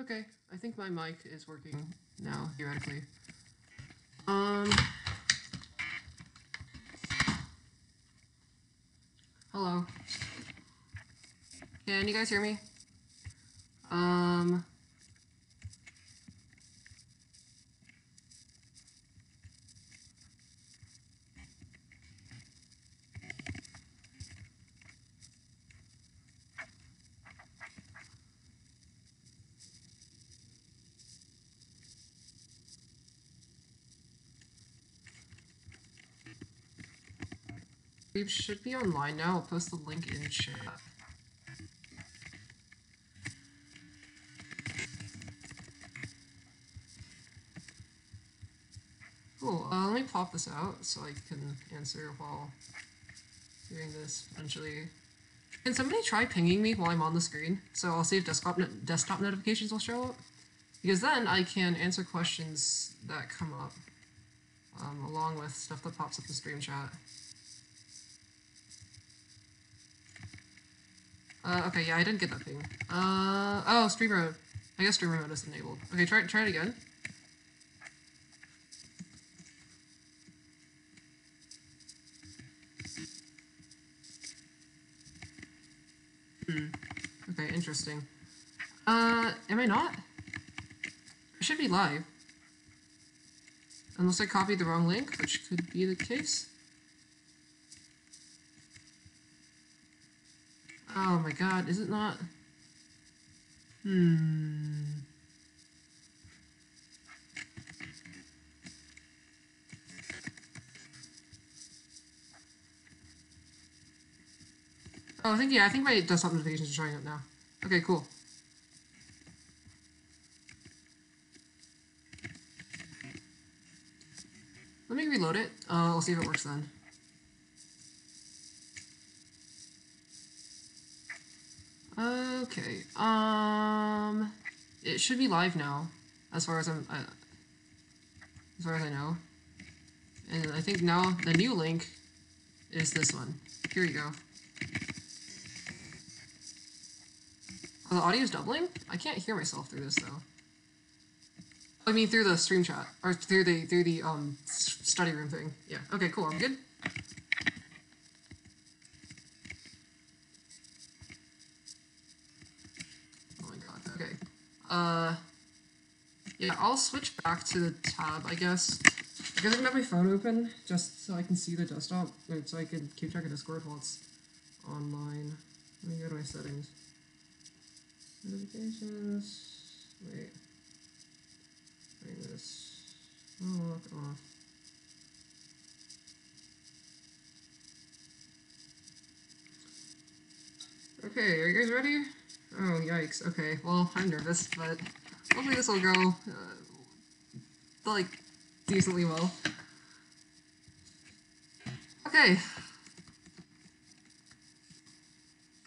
Okay, I think my mic is working now, theoretically. Hello. Can you guys hear me? We should be online now. I'll post the link in chat. Cool. Let me pop this out so I can answer while doing this potentially. Can somebody try pinging me while I'm on the screen? So I'll see if desktop notifications will show up. Because then I can answer questions that come up, along with stuff that pops up in stream chat. Okay, yeah, I didn't get that ping. Oh, streamer mode. I guess streamer mode is enabled. Okay, try it again. Okay, interesting. Am I not? I should be live. Unless I copied the wrong link, which could be the case. Oh my god, is it not? Oh, I think my desktop notifications are showing up now. Okay, cool. Let me reload it. I'll see if it works then. Okay. It should be live now, as far as I know. And I think now the new link is this one. Here you go. Oh, the audio's doubling? I can't hear myself through this though. I mean through the stream chat or through the study room thing. Yeah. Okay. Cool. I'm good. Oh my god. Okay. Yeah. I'll switch back to the tab, I guess. Because I can have my phone open just so I can see the desktop, so I can keep track of Discord while it's online. Let me go to my settings. Notifications. Wait. Bring this. Oh, lock off. Okay, are you guys ready? Oh, yikes. Okay, well, I'm nervous, but hopefully this will go, like, decently well. Okay.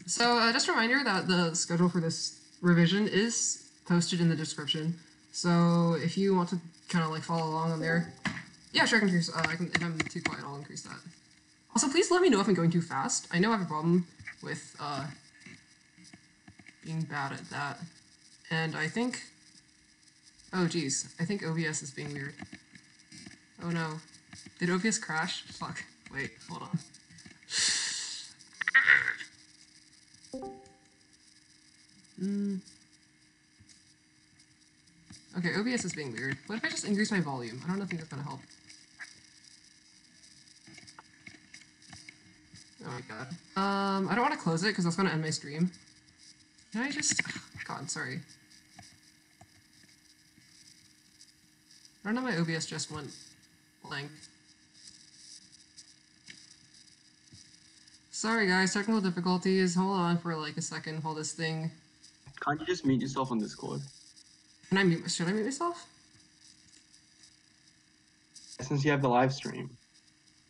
So, just a reminder that the schedule for this revision is posted in the description. So, if you want to kind of, like, follow along on there, yeah, sure, I can increase, if I'm too quiet, I'll increase that. Also, please let me know if I'm going too fast. I know I have a problem with, being bad at that. And I think... Oh, geez. I think OBS is being weird. Oh, no. Did OBS crash? Fuck. Wait, hold on. Okay, OBS is being weird. What if I just increase my volume? I don't think that's gonna help. Oh my god. I don't want to close it because that's gonna end my stream. Can I just... God, sorry. I don't know why OBS just went blank. Sorry guys, technical difficulties. Hold on for like a second while this thing... Can't you just mute yourself on Discord? Can I mute... Should I mute myself? Since you have the live stream.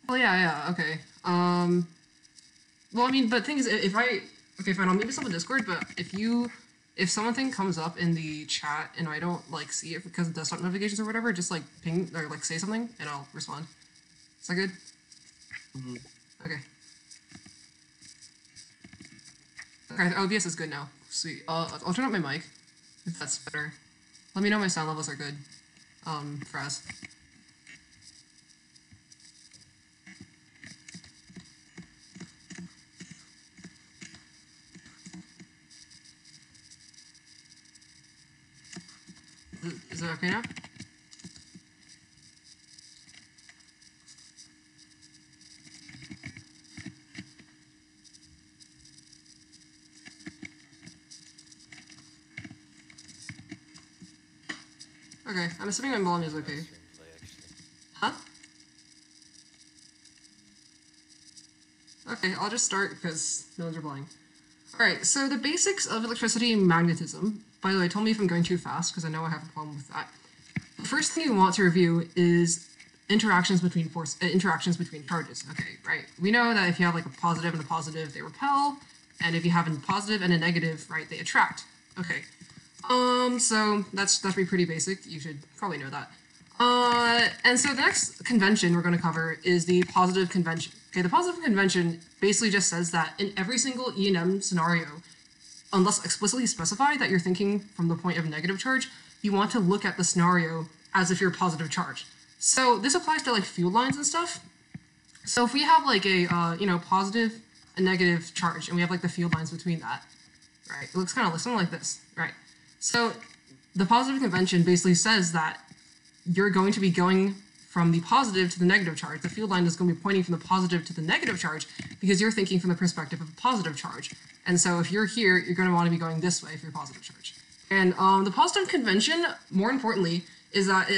Oh yeah, okay. Well, I mean, but the thing is, if I... Okay, fine, I'll mute myself on Discord, but if something comes up in the chat and I don't, like, see it because of desktop notifications or whatever, just, like, ping, or, like, say something, and I'll respond. Is that good? Mm-hmm. Okay. Okay, OBS is good now. Sweet. I'll turn up my mic. if that's better. Let me know my sound levels are good. Fraz. Is it okay now? Okay, I'm assuming my volume is okay. Huh? Okay, I'll just start because no one's replying. Alright, so the basics of electricity and magnetism. By the way, tell me if I'm going too fast because I know I have a problem with that. The first thing you want to review is interactions between charges. Okay, right. We know that if you have like a positive and a positive, they repel, and if you have a positive and a negative, right, they attract. Okay. So that'd be pretty basic. You should probably know that. And so the next convention we're going to cover is the positive convention. Okay, the positive convention basically just says that in every single E&M scenario, unless explicitly specified that you're thinking from the point of negative charge, you want to look at the scenario as if you're positive charge. So this applies to like field lines and stuff. So if we have like a positive and negative charge, and we have like the field lines between that, right? It looks kind of something like this, right? So the positive convention basically says that you're going to be going from the positive to the negative charge. The field line is going to be pointing from the positive to the negative charge because you're thinking from the perspective of a positive charge. And so if you're here, you're going to want to be going this way if you're positive charge. And the positive convention, more importantly, is that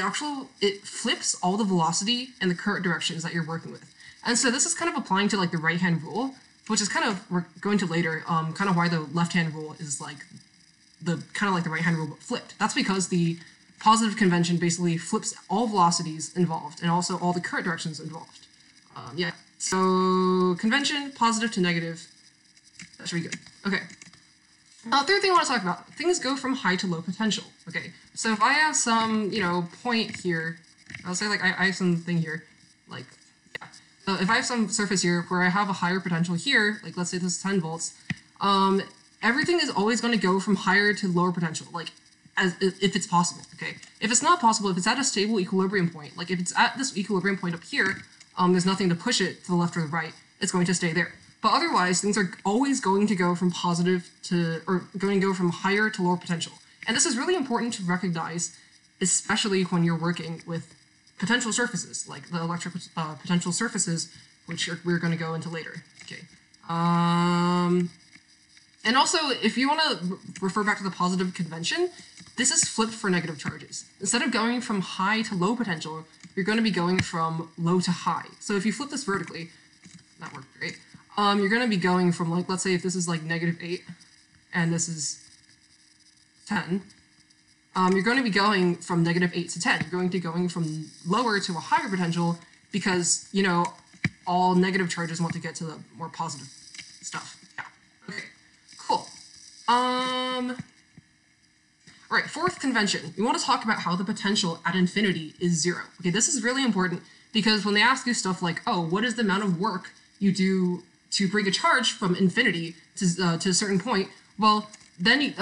it flips all the velocity and the current directions that you're working with. And so this is kind of applying to like the right-hand rule, which is kind of, we're going to later, kind of why the left-hand rule is like the right-hand rule but flipped. That's because the positive convention basically flips all velocities involved and also all the current directions involved. Yeah, so convention, positive to negative, that should be good. Okay. Third thing I want to talk about, things go from high to low potential. Okay, so if I have some, point here, I'll say like I have something here, like, yeah. If I have some surface here where I have a higher potential here, like let's say this is 10 volts, everything is always going to go from higher to lower potential, like if it's possible, okay? If it's not possible, if it's at a stable equilibrium point, like if it's at this equilibrium point up here, there's nothing to push it to the left or the right, it's going to stay there. But otherwise, things are always going to go from positive to, or going to go from higher to lower potential. And this is really important to recognize, especially when you're working with potential surfaces, like the electric potential surfaces, which we're going to go into later. Okay. And also, if you want to refer back to the positive convention, this is flipped for negative charges. Instead of going from high to low potential, you're going to be going from low to high. So if you flip this vertically, that worked great. You're going to be going from, like, let's say if this is like -8 and this is 10, you're going to be going from -8 to 10. You're going to be going from lower to a higher potential because, all negative charges want to get to the more positive stuff. Yeah. Okay. Cool. All right, fourth convention. We want to talk about how the potential at infinity is 0. Okay, this is really important because when they ask you stuff like, oh, what is the amount of work you do to bring a charge from infinity to a certain point, well, then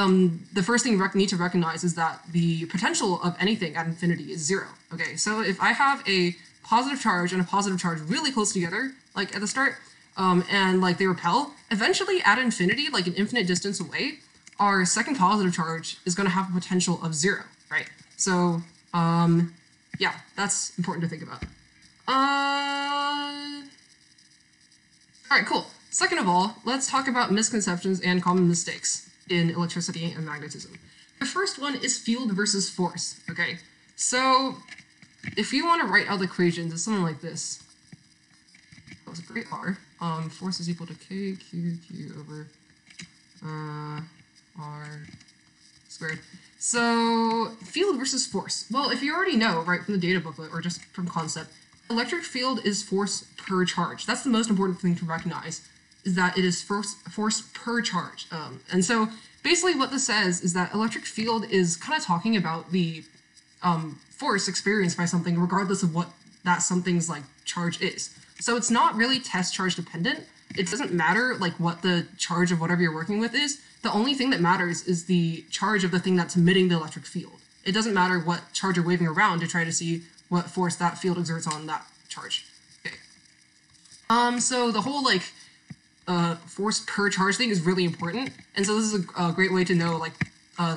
the first thing you need to recognize is that the potential of anything at infinity is 0. Okay, so if I have a positive charge and a positive charge really close together, like at the start, and like they repel, eventually at infinity, like an infinite distance away, our second positive charge is going to have a potential of 0, right? So, yeah, that's important to think about. All right, cool. Second of all, let's talk about misconceptions and common mistakes in electricity and magnetism. The first one is field versus force, okay? So, if you want to write out equations, it's something like this. That was a great R. Force is equal to Q over R squared. So, field versus force. Well, if you already know, right, from the data booklet or just from concept, electric field is force per charge. That's the most important thing to recognize, is that it is force per charge. And so, basically what this says is that electric field is kind of talking about the force experienced by something regardless of what that something's like charge is. So it's not really test charge dependent. It doesn't matter like what the charge of whatever you're working with is. the only thing that matters is the charge of the thing that's emitting the electric field. It doesn't matter what charge you're waving around to try to see what force that field exerts on that charge. Okay. So the whole like force per charge thing is really important, and so this is a great way to know like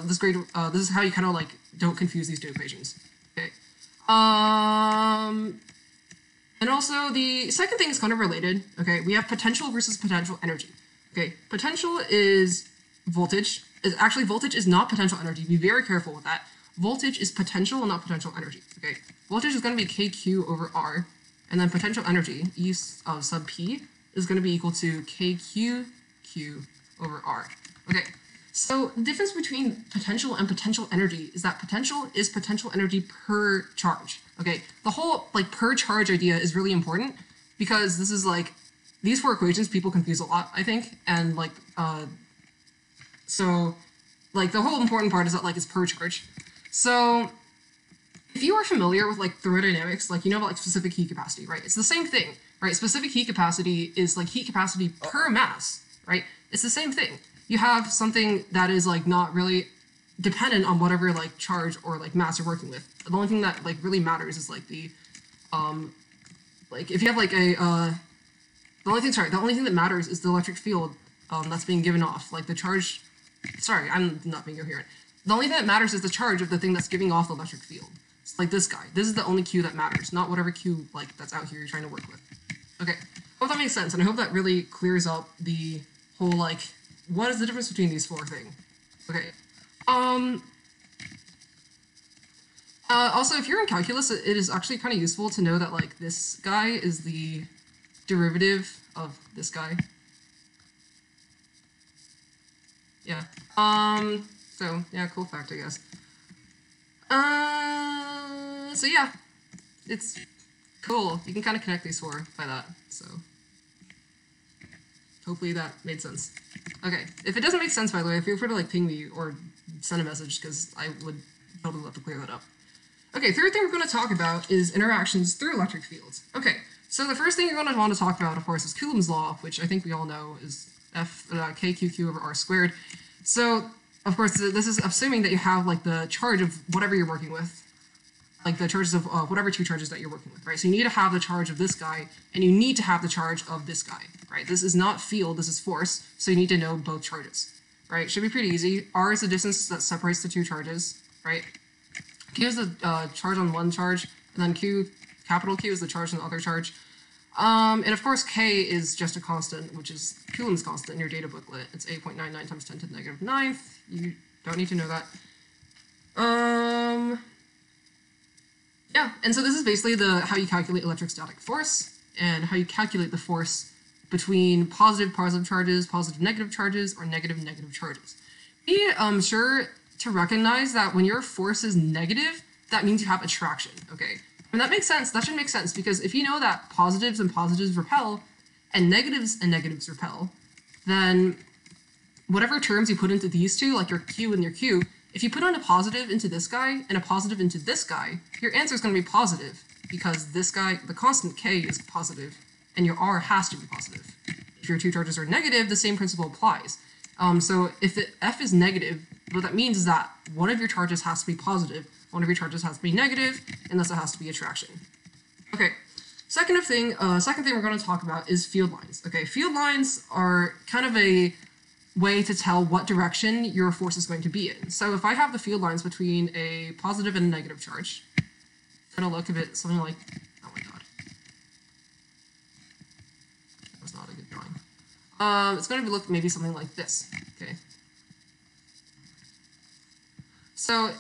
this is how you kind of like don't confuse these two equations. Okay. And also the second thing is kind of related. Okay, we have potential versus potential energy. Okay, potential is voltage. Actually, voltage is not potential energy. Be very careful with that. Voltage is potential and not potential energy. Okay, voltage is going to be kq over r, and then potential energy, E sub p, is going to be equal to kq over r. Okay, so the difference between potential and potential energy is that potential is potential energy per charge. Okay, the whole like per charge idea is really important because this is like these four equations people confuse a lot, I think, and like so like the whole important part is that like it's per charge. So if you are familiar with like thermodynamics, like you know about like specific heat capacity, right? It's the same thing, right? Specific heat capacity is like heat capacity per mass, right? It's the same thing. You have something that is like not really dependent on whatever like charge or like mass you're working with. The only thing that like really matters is like the like if you have like a the only thing that matters is the electric field that's being given off. Like the charge, sorry, I'm not being coherent. The only thing that matters is the charge of the thing that's giving off the electric field. It's like this guy. This is the only Q that matters, not whatever Q like that's out here you're trying to work with. Okay, I hope that makes sense, and I hope that really clears up the whole like what is the difference between these four things. Okay. Also, if you're in calculus, it is actually kind of useful to know that like this guy is the derivative of this guy. Yeah. So yeah, cool fact, I guess. So yeah, it's cool. You can kind of connect these four by that. So hopefully that made sense. Okay. If it doesn't make sense, by the way, feel free to like ping me or send a message because I would totally love to clear that up. Okay, third thing we're going to talk about is interactions through electric fields. Okay, so the first thing you're going to want to talk about, of course, is Coulomb's law, which I think we all know is kqq over r squared. So, of course, this is assuming that you have like the charge of whatever you're working with, like the charges of whatever two charges that you're working with, right? So you need to have the charge of this guy, and you need to have the charge of this guy, right? This is not field, this is force, so you need to know both charges, right? Should be pretty easy. R is the distance that separates the two charges, right? Q is the charge on one charge, and then Q, capital Q, is the charge on the other charge. And of course, K is just a constant, which is Coulomb's constant in your data booklet. It's 8.99 times 10 to the negative 9th. You don't need to know that. Yeah, and so this is basically how you calculate electrostatic force, and how you calculate the force between positive charges, positive negative charges, or negative charges. Be sure to recognize that when your force is negative, that means you have attraction, okay? And that makes sense. That should make sense, because if you know that positives and positives repel, and negatives repel, then whatever terms you put into these two, like your Q and your Q, if you put on a positive into this guy and a positive into this guy, your answer is going to be positive, because this guy, the constant K, is positive, and your R has to be positive. If your two charges are negative, the same principle applies. So if the F is negative, what that means is that one of your charges has to be positive, one of your charges has to be negative, and thus it has to be attraction. Okay, second thing we're going to talk about is field lines. Okay, field lines are kind of a way to tell what direction your force is going to be in. So if I have the field lines between a positive and a negative charge, it's going to look a bit something like, oh my god, that was not a good drawing. It's going to look maybe something like this. Okay. So,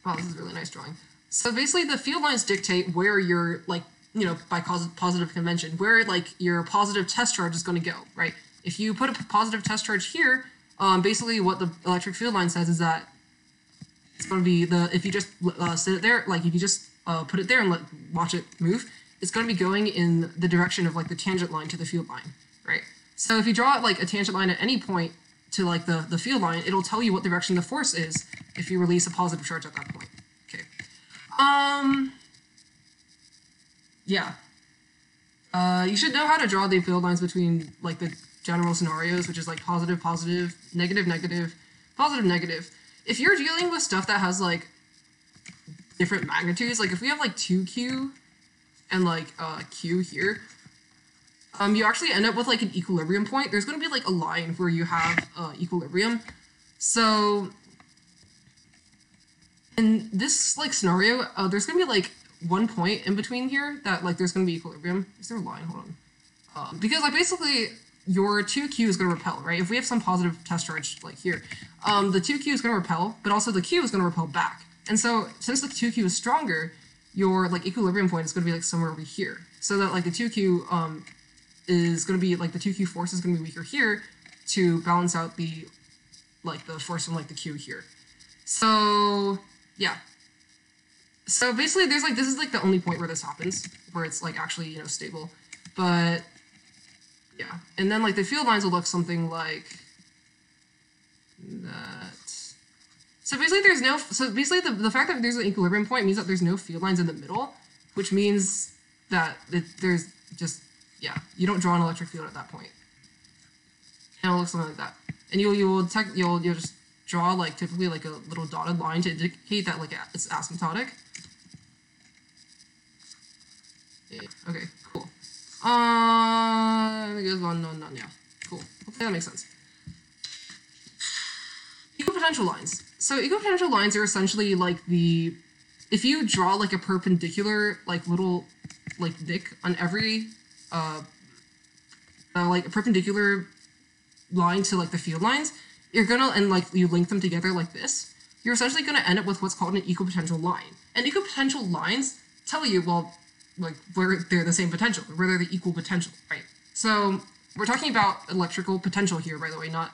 wow, this is a really nice drawing. So basically the field lines dictate where you're, like, you know, by positive convention, where, like, your positive test charge is going to go, right? If you put a positive test charge here, basically what the electric field line says is that it's going to be if you just sit it there, like if you just put it there and watch it move, it's going to be going in the direction of, like, the tangent line to the field line, right? So if you draw, like, a tangent line at any point to, like, the field line, it'll tell you what direction the force is if you release a positive charge at that point. Okay. Yeah. You should know how to draw the field lines between, like, the general scenarios, which is, like, positive, negative, positive, negative. If you're dealing with stuff that has like different magnitudes, like if we have like 2q and like q here, you actually end up with like an equilibrium point. There's going to be like a line where you have equilibrium. So in this like scenario, there's going to be like one point in between here that like there's going to be equilibrium. Is there a line? Hold on. Because like basically your 2q is going to repel, right? If we have some positive test charge like here, the 2q is going to repel, but also the q is going to repel back. And so since the 2q is stronger, your like equilibrium point is going to be like somewhere over here. So that like the 2q is going to be like the 2q force is going to be weaker here to balance out the like the force from like the q here. So yeah. So basically there's like, this is like the only point where this happens, where it's like actually, you know, stable. But yeah, and then like the field lines will look something like that. So basically there's no, so basically the fact that there's an equilibrium point means that there's no field lines in the middle, which means that there's just, yeah, you don't draw an electric field at that point. And it'll look something like that. And you'll just draw like typically like a little dotted line to indicate that like it's asymptotic. Yeah, okay, cool. I guess one, no, yeah, cool. Hopefully that makes sense. Equipotential lines. So equipotential lines are essentially like the, if you draw like a perpendicular like little like dick on every like a perpendicular line to like the field lines, you're gonna, and like you link them together like this, you're essentially gonna end up with what's called an equipotential line. And equipotential lines tell you, well, like where they're the same potential, where they're the equal potential, right? So we're talking about electrical potential here, by the way, not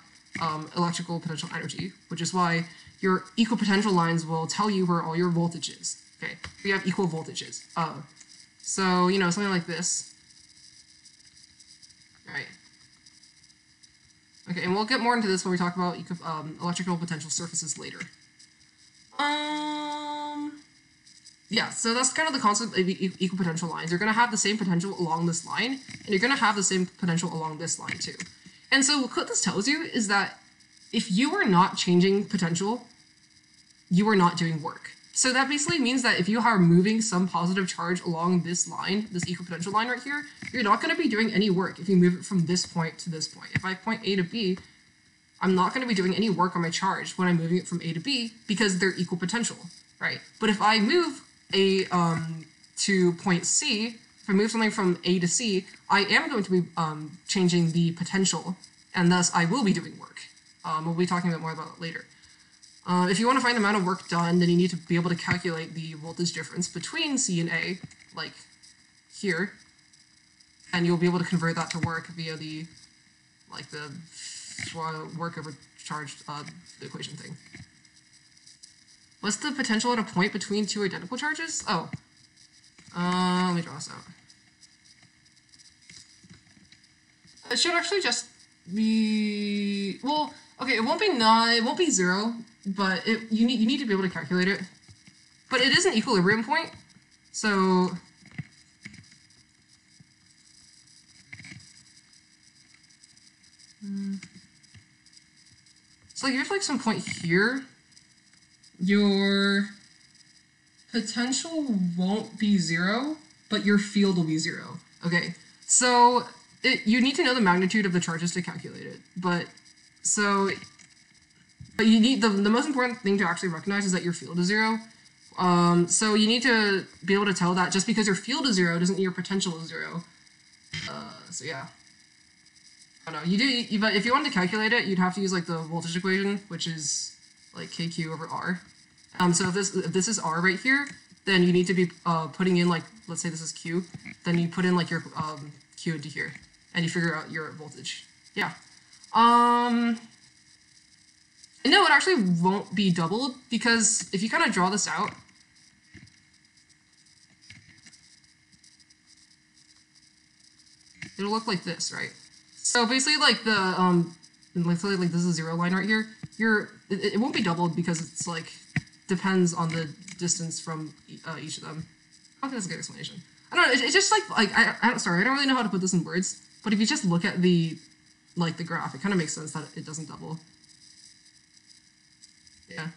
electrical potential energy, which is why your equipotential lines will tell you where all your voltage is. Okay, we have equal voltages. So you know, something like this, right? Okay, and we'll get more into this when we talk about electrical potential surfaces later. Yeah, so that's kind of the concept of equipotential lines. You're going to have the same potential along this line, and you're going to have the same potential along this line too. And so what this tells you is that if you are not changing potential, you are not doing work. So that basically means that if you are moving some positive charge along this line, this equipotential line right here, you're not going to be doing any work if you move it from this point to this point. If I point A to B, I'm not going to be doing any work on my charge when I'm moving it from A to B because they're equal potential, right? But if I move A to point C, if I move something from A to C, I am going to be changing the potential, and thus I will be doing work. We'll be talking a bit more about it later. If you want to find the amount of work done, then you need to be able to calculate the voltage difference between C and A, like here, and you'll be able to convert that to work via the, like the work over charge the equation thing. What's the potential at a point between two identical charges? Oh, let me draw this out. It should actually just be, well, okay, it won't be 0, but you need to be able to calculate it. But it is an equilibrium point, so so like, if you have like some point here, your potential won't be 0, but your field will be 0. Okay, so you need to know the magnitude of the charges to calculate it, but you need, the most important thing to actually recognize is that your field is 0. So you need to be able to tell that just because your field is 0 doesn't mean your potential is 0. So yeah. I don't know, but if you wanted to calculate it, you'd have to use like the voltage equation, which is like KQ over R. So if this is R right here, then you need to be putting in, like, let's say this is Q, then you put in like your Q into here, and you figure out your voltage. Yeah. No, it actually won't be doubled, because if you kind of draw this out, it'll look like this, right? So basically, like the like this is a 0 line right here. It won't be doubled because it's like depends on the distance from each of them. I don't think that's a good explanation. I don't know. It's just like I don't really know how to put this in words. But if you just look at the graph, it kind of makes sense that it doesn't double. Yeah.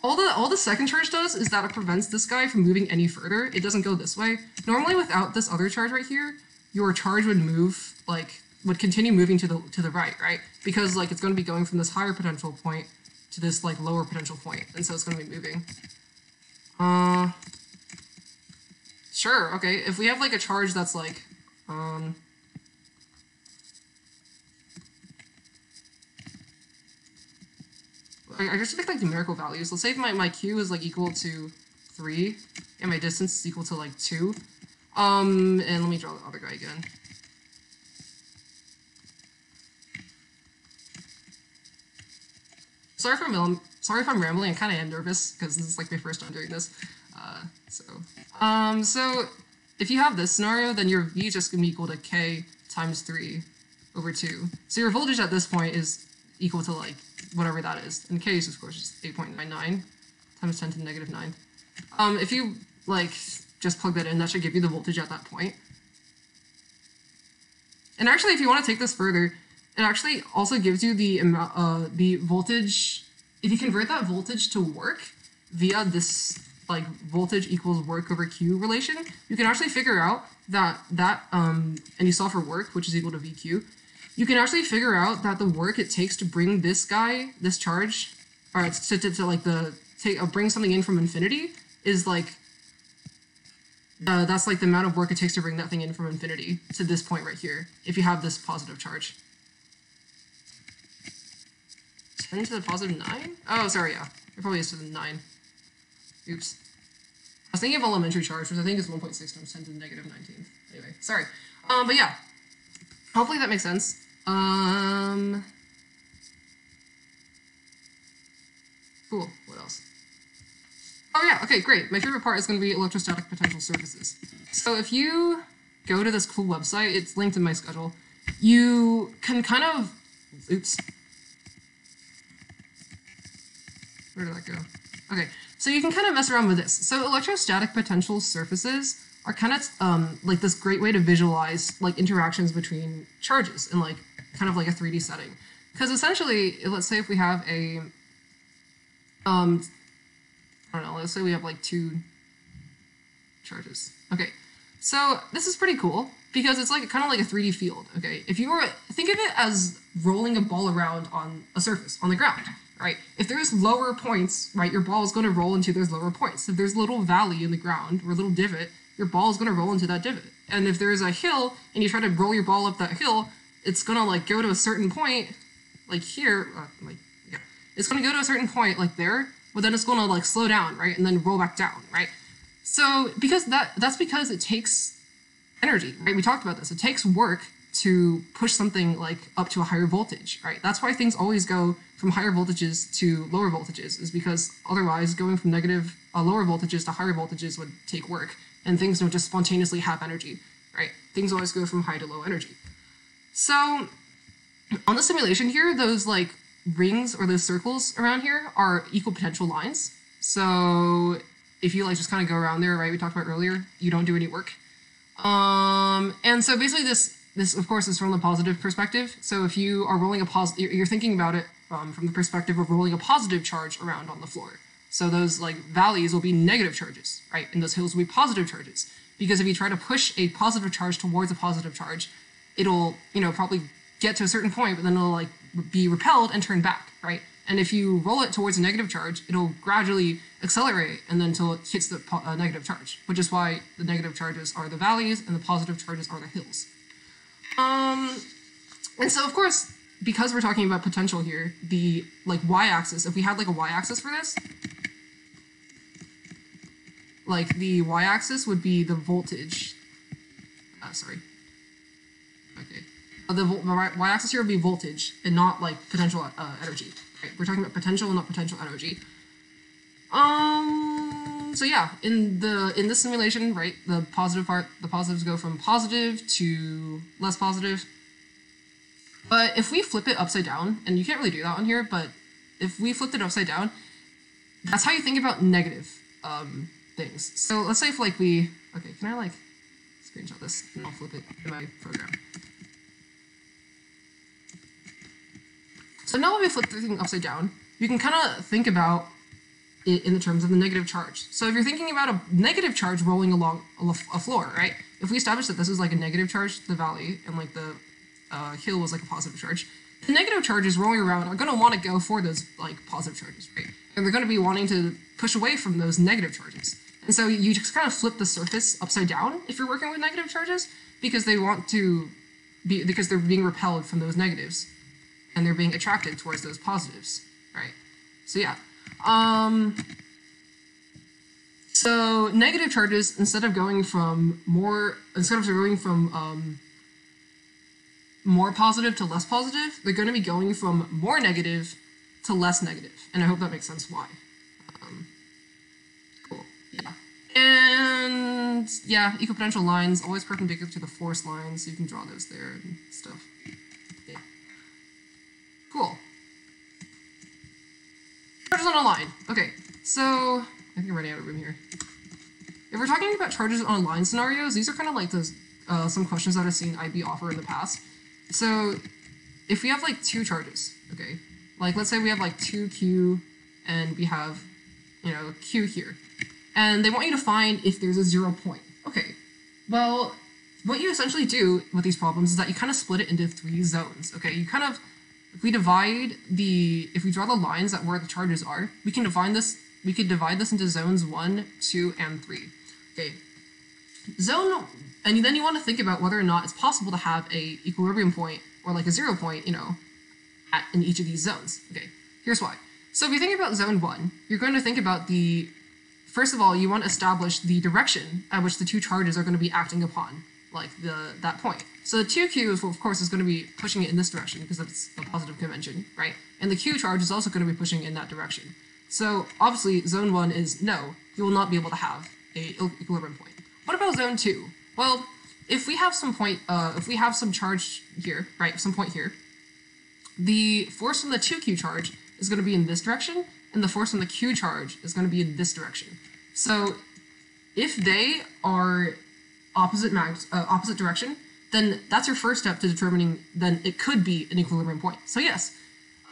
All the second charge does is that it prevents this guy from moving any further. It doesn't go this way. Normally, without this other charge right here, your charge would move, like, would continue moving to the right, right? Because, like, it's going to be going from this higher potential point to this, like, lower potential point, and so it's going to be moving. Sure, okay. If we have, like, a charge that's, like, I just pick like numerical values. Let's say if my Q is like equal to 3 and my distance is equal to like 2. And let me draw the other guy again. Sorry if I'm rambling. I kind of am nervous because this is like my first time doing this. So if you have this scenario, then your V is just gonna be equal to K times 3 over 2. So your voltage at this point is equal to like whatever that is. And K is of course just 8.99 times 10 to the negative 9. If you like just plug that in, that should give you the voltage at that point. And actually, if you want to take this further, it actually also gives you the voltage. If you convert that voltage to work via this like voltage equals work over Q relation, you can actually figure out that and you solve for work, which is equal to VQ. You can actually figure out that the work it takes to bring this guy, this charge, or to like bring something in from infinity is like that's like the amount of work it takes to bring that thing in from infinity to this point right here. If you have this positive charge. 10 to the positive 9? Oh, sorry, yeah. It probably is to the 9. Oops. I was thinking of elementary charge, which I think is 1.6 times 10 to the negative 19th. Anyway, sorry. But yeah. Hopefully that makes sense. Cool. What else? Oh yeah, okay, great. My favorite part is going to be electrostatic potential surfaces. So if you go to this cool website, it's linked in my schedule, you can kind of... Oops. Where did that go? Okay, so you can kind of mess around with this. So electrostatic potential surfaces are kind of like this great way to visualize like interactions between charges in like kind of like a 3D setting. Because essentially, let's say if we have a I don't know, let's say we have like 2 charges. Okay, so this is pretty cool because it's like kind of like a 3D field, okay? If you were, think of it as rolling a ball around on a surface, on the ground, right? If there's lower points, right, your ball is going to roll into those lower points. If there's a little valley in the ground or a little divot, your ball is going to roll into that divot. And if there's a hill and you try to roll your ball up that hill, it's going to like go to a certain point, like here, yeah. It's going to go to a certain point like there, but then it's going to like slow down, right? And then roll back down, right? So because that's because it takes energy, right? We talked about this. It takes work to push something like up to a higher voltage, right? That's why things always go from higher voltages to lower voltages, is because otherwise going from negative lower voltages to higher voltages would take work, and things don't just spontaneously have energy, right? Things always go from high to low energy. So on the simulation here, those like rings or those circles around here are equal potential lines. So if you like just kind of go around there, right, we talked about earlier, you don't do any work. And so basically this of course is from the positive perspective. So if you are rolling a positive, you're thinking about it from the perspective of rolling a positive charge around on the floor. So those like valleys will be negative charges, right? And those hills will be positive charges. Because if you try to push a positive charge towards a positive charge, it'll, you know, probably get to a certain point, but then it'll like be repelled and turn back, right? And if you roll it towards a negative charge, it'll gradually accelerate and then until it hits the negative charge, which is why the negative charges are the valleys and the positive charges are the hills. And so of course, because we're talking about potential here, the like y-axis, if we had like a y-axis for this, like the y-axis would be the voltage. Sorry. Okay. The y-axis here would be voltage and not like potential energy. Right? We're talking about potential and not potential energy. So yeah, in this simulation, right, the positive part, the positives go from positive to less positive. But if we flip it upside down, and you can't really do that on here, but if we flipped it upside down, that's how you think about negative things. So let's say if like we, okay, can I like screenshot this and I'll flip it in my program. So now when we flip the thing upside down, you can kind of think about it in the terms of the negative charge. So if you're thinking about a negative charge rolling along a floor, right? If we establish that this is like a negative charge to the valley and like the hill was like a positive charge, the negative charges rolling around are going to want to go for those like positive charges, right? And they're going to be wanting to push away from those negative charges. And so you just kind of flip the surface upside down if you're working with negative charges, because they want to be, because they're being repelled from those negatives and they're being attracted towards those positives, right? So yeah. So negative charges, instead of going from more positive to less positive, they're going to be going from more negative to less negative. And I hope that makes sense why. Cool. Yeah. And yeah, equipotential lines, always perpendicular to the force lines, so you can draw those there and stuff. Yeah. Cool. Charges on a line. Okay, so I think I'm running out of room here. If we're talking about charges on a line scenarios, these are kind of like those some questions that I've seen IB offer in the past. So if we have like two charges, okay, like let's say we have like 2Q and we have, you know, Q here, and they want you to find if there's a 0 point. Okay, well, what you essentially do with these problems is that you kind of split it into 3 zones. Okay, you kind of, if we draw the lines at where the charges are, we could divide this into zones 1, 2, and 3. Okay, and then you want to think about whether or not it's possible to have a equilibrium point or like a 0 point, you know, in each of these zones. Okay, here's why. So if you think about zone 1, you're going to think about first of all, you want to establish the direction at which the two charges are going to be acting upon, like that point. So the 2Q, of course, is going to be pushing it in this direction because it's a positive convention, right? And the Q charge is also going to be pushing in that direction. So obviously, zone 1 is no, you will not be able to have a equilibrium point. What about zone 2? Well, if we have some charge here, right, some point here, the force from the 2Q charge is going to be in this direction, and the force from the Q charge is going to be in this direction. So if they are opposite direction, then that's your first step to determining, then it could be an equilibrium point. So yes,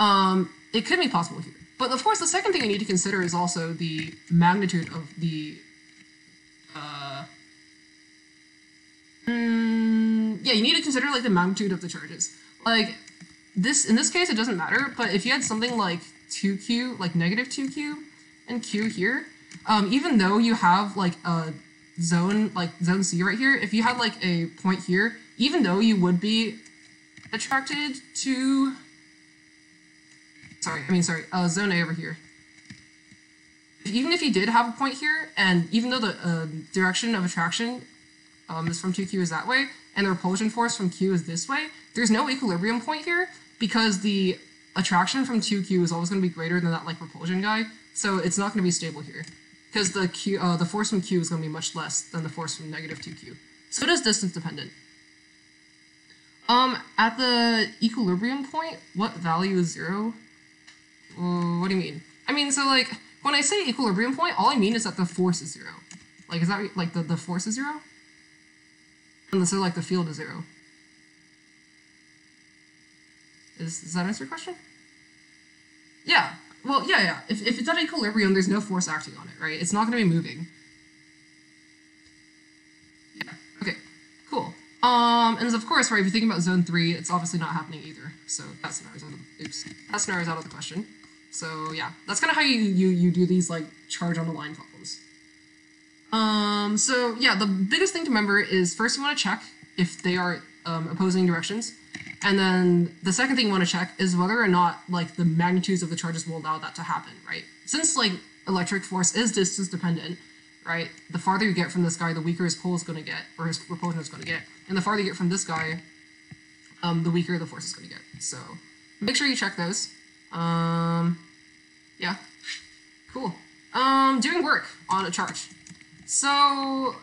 it could be possible here. But of course, the second thing you need to consider is also the magnitude of the, yeah, you need to consider like the magnitude of the charges. Like in this case, it doesn't matter, but if you had something like 2Q, like negative 2Q and Q here, even though you have like a zone C right here, if you had like a point here, even though you would be attracted to, zone A over here. Even if you did have a point here, and even though the direction of attraction is from 2Q is that way, and the repulsion force from Q is this way, there's no equilibrium point here because the attraction from 2Q is always going to be greater than that like repulsion guy, so it's not going to be stable here because the force from Q is going to be much less than the force from negative 2Q. So it is distance dependent. At the equilibrium point, what value is 0? What do you mean? I mean, so like when I say equilibrium point, all I mean is that the force is 0. Like, is that like the force is 0? And so like the field is 0. Does that answer your question? Yeah. Well, yeah. If it's at equilibrium, there's no force acting on it, right? It's not going to be moving. Yeah. Okay. Cool. And of course, right, if you think about zone 3, it's obviously not happening either. So that scenario's out of the question. So yeah, that's kind of how you do these like charge on the line problems. So yeah, the biggest thing to remember is first you want to check if they are opposing directions. And then the second thing you want to check is whether or not like the magnitudes of the charges will allow that to happen, right? Since like electric force is distance dependent, right? The farther you get from this guy, the weaker his pull is going to get, or his repulsion is going to get. And the farther you get from this guy, the weaker the force is going to get. So make sure you check those. Yeah. Cool. Doing work on a charge. So,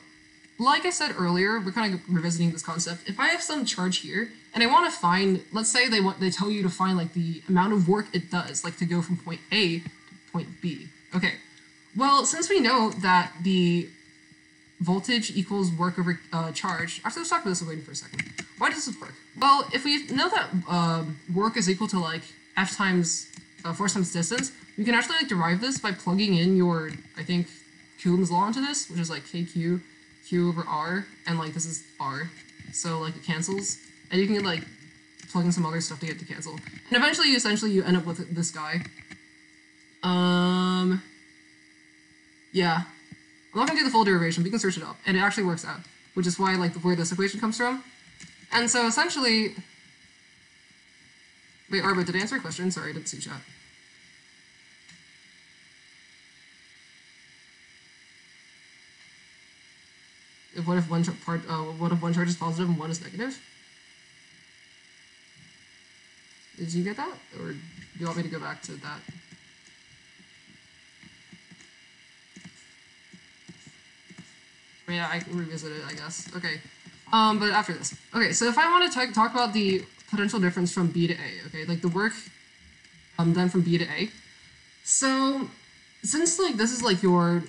like I said earlier, we're kind of revisiting this concept. If I have some charge here, and I want to find, let's say they tell you to find like the amount of work it does, like to go from point A to point B. Okay. Well, since we know that the voltage equals work over charge, actually let's talk about this waiting for a second. Why does this work? Well, if we know that work is equal to like F times force times distance, you can actually like derive this by plugging in your, I think, Coulomb's law into this, which is like KQ, Q over R, and like this is R. So like it cancels, and you can like plug in some other stuff to get to cancel. And eventually, essentially, you end up with this guy. Yeah. I'm not gonna do the full derivation, but you can search it up, and it actually works out, which is why, like, where this equation comes from. And so, essentially... Wait, Arba, did I answer your question? Sorry, I didn't see chat. What if one charge is positive and one is negative? Did you get that? Or do you want me to go back to that? Yeah, I can revisit it, I guess. Okay. But after this. Okay, so if I want to talk about the potential difference from B to A, okay, like the work done from B to A. So, since like this is like your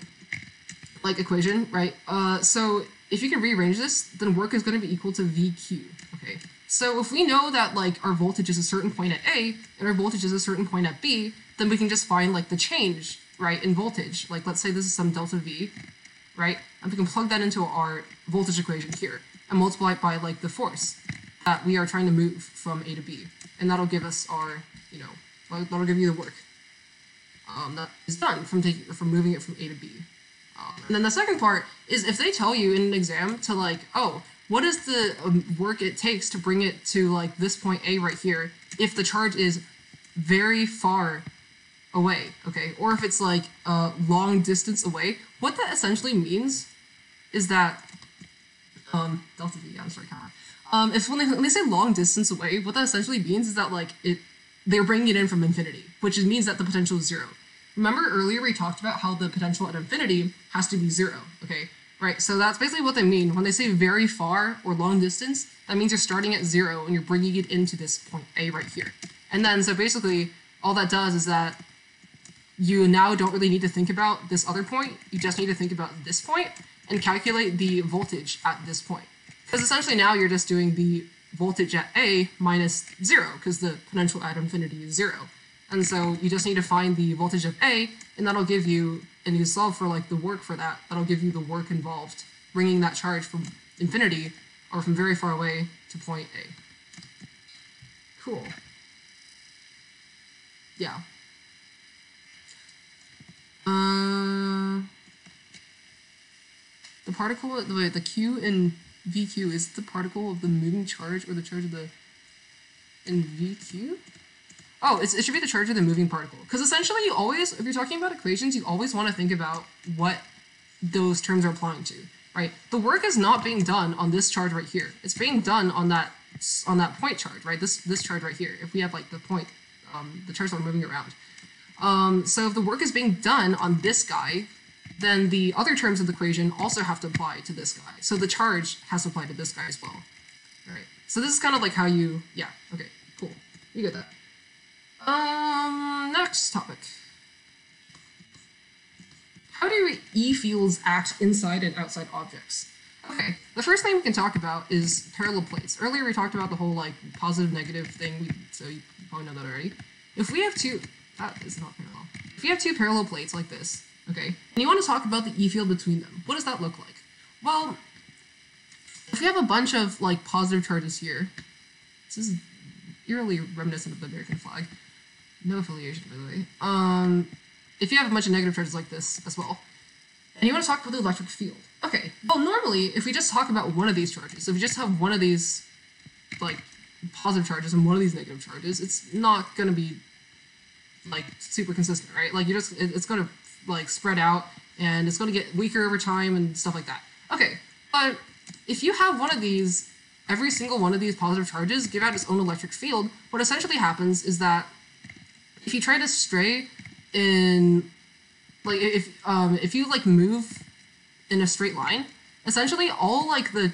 like equation, right? So if you can rearrange this, then work is going to be equal to VQ, okay? So if we know that like our voltage is a certain point at A and our voltage is a certain point at B, then we can just find like the change, right, in voltage. Like let's say this is some delta V, right? And we can plug that into our voltage equation here and multiply it by like the force that we are trying to move from A to B. And that'll give us our, you know, that'll give you the work that is done from moving it from A to B. And then the second part is if they tell you in an exam to like, oh, what is the work it takes to bring it to like this point A right here if the charge is very far away, okay? Or if it's like a long distance away, what that essentially means is that, delta V, I'm sorry, if when they say long distance away, what that essentially means is that like they're bringing it in from infinity, which means that the potential is 0. Remember earlier we talked about how the potential at infinity has to be 0, okay? Right, so that's basically what they mean. When they say very far or long distance, that means you're starting at 0 and you're bringing it into this point A right here. And then, so basically, all that does is that you now don't really need to think about this other point, you just need to think about this point and calculate the voltage at this point. Because essentially now you're just doing the voltage at A minus 0, because the potential at infinity is 0. And so you just need to find the voltage of A, and that'll give you, and you solve for like the work for that, that'll give you the work involved, bringing that charge from infinity, or from very far away, to point A. Cool. Yeah. The particle, the Q in VQ is the particle of the moving charge, or the charge of the, in VQ? Oh, it should be the charge of the moving particle. Because essentially you always, if you're talking about equations, you always want to think about what those terms are applying to, right? The work is not being done on this charge right here. It's being done on that point charge, right? This charge right here. If we have like the point, the charge that we're moving around. So if the work is being done on this guy, then the other terms of the equation also have to apply to this guy. So the charge has to apply to this guy as well. All right. So this is kind of like how you, yeah, okay, cool. You get that. Next topic. How do E-fields act inside and outside objects? Okay, the first thing we can talk about is parallel plates. Earlier we talked about the whole like positive negative thing, so you probably know that already. If we have that is not parallel. If you have two parallel plates like this, okay, and you want to talk about the E-field between them, what does that look like? Well, if we have a bunch of like positive charges here, this is eerily reminiscent of the American flag. No affiliation, by the way. If you have a bunch of negative charges like this as well, and you want to talk about the electric field. Okay, well normally, if we just talk about one of these charges, so if you just have one of these, like, positive charges and one of these negative charges, it's not going to be, like, super consistent, right? Like, it's going to, like, spread out, and it's going to get weaker over time and stuff like that. Okay, but if you have one of these, every single one of these positive charges give out its own electric field, what essentially happens is that if you try to stray in, like, if you, like, move in a straight line, essentially all, like, the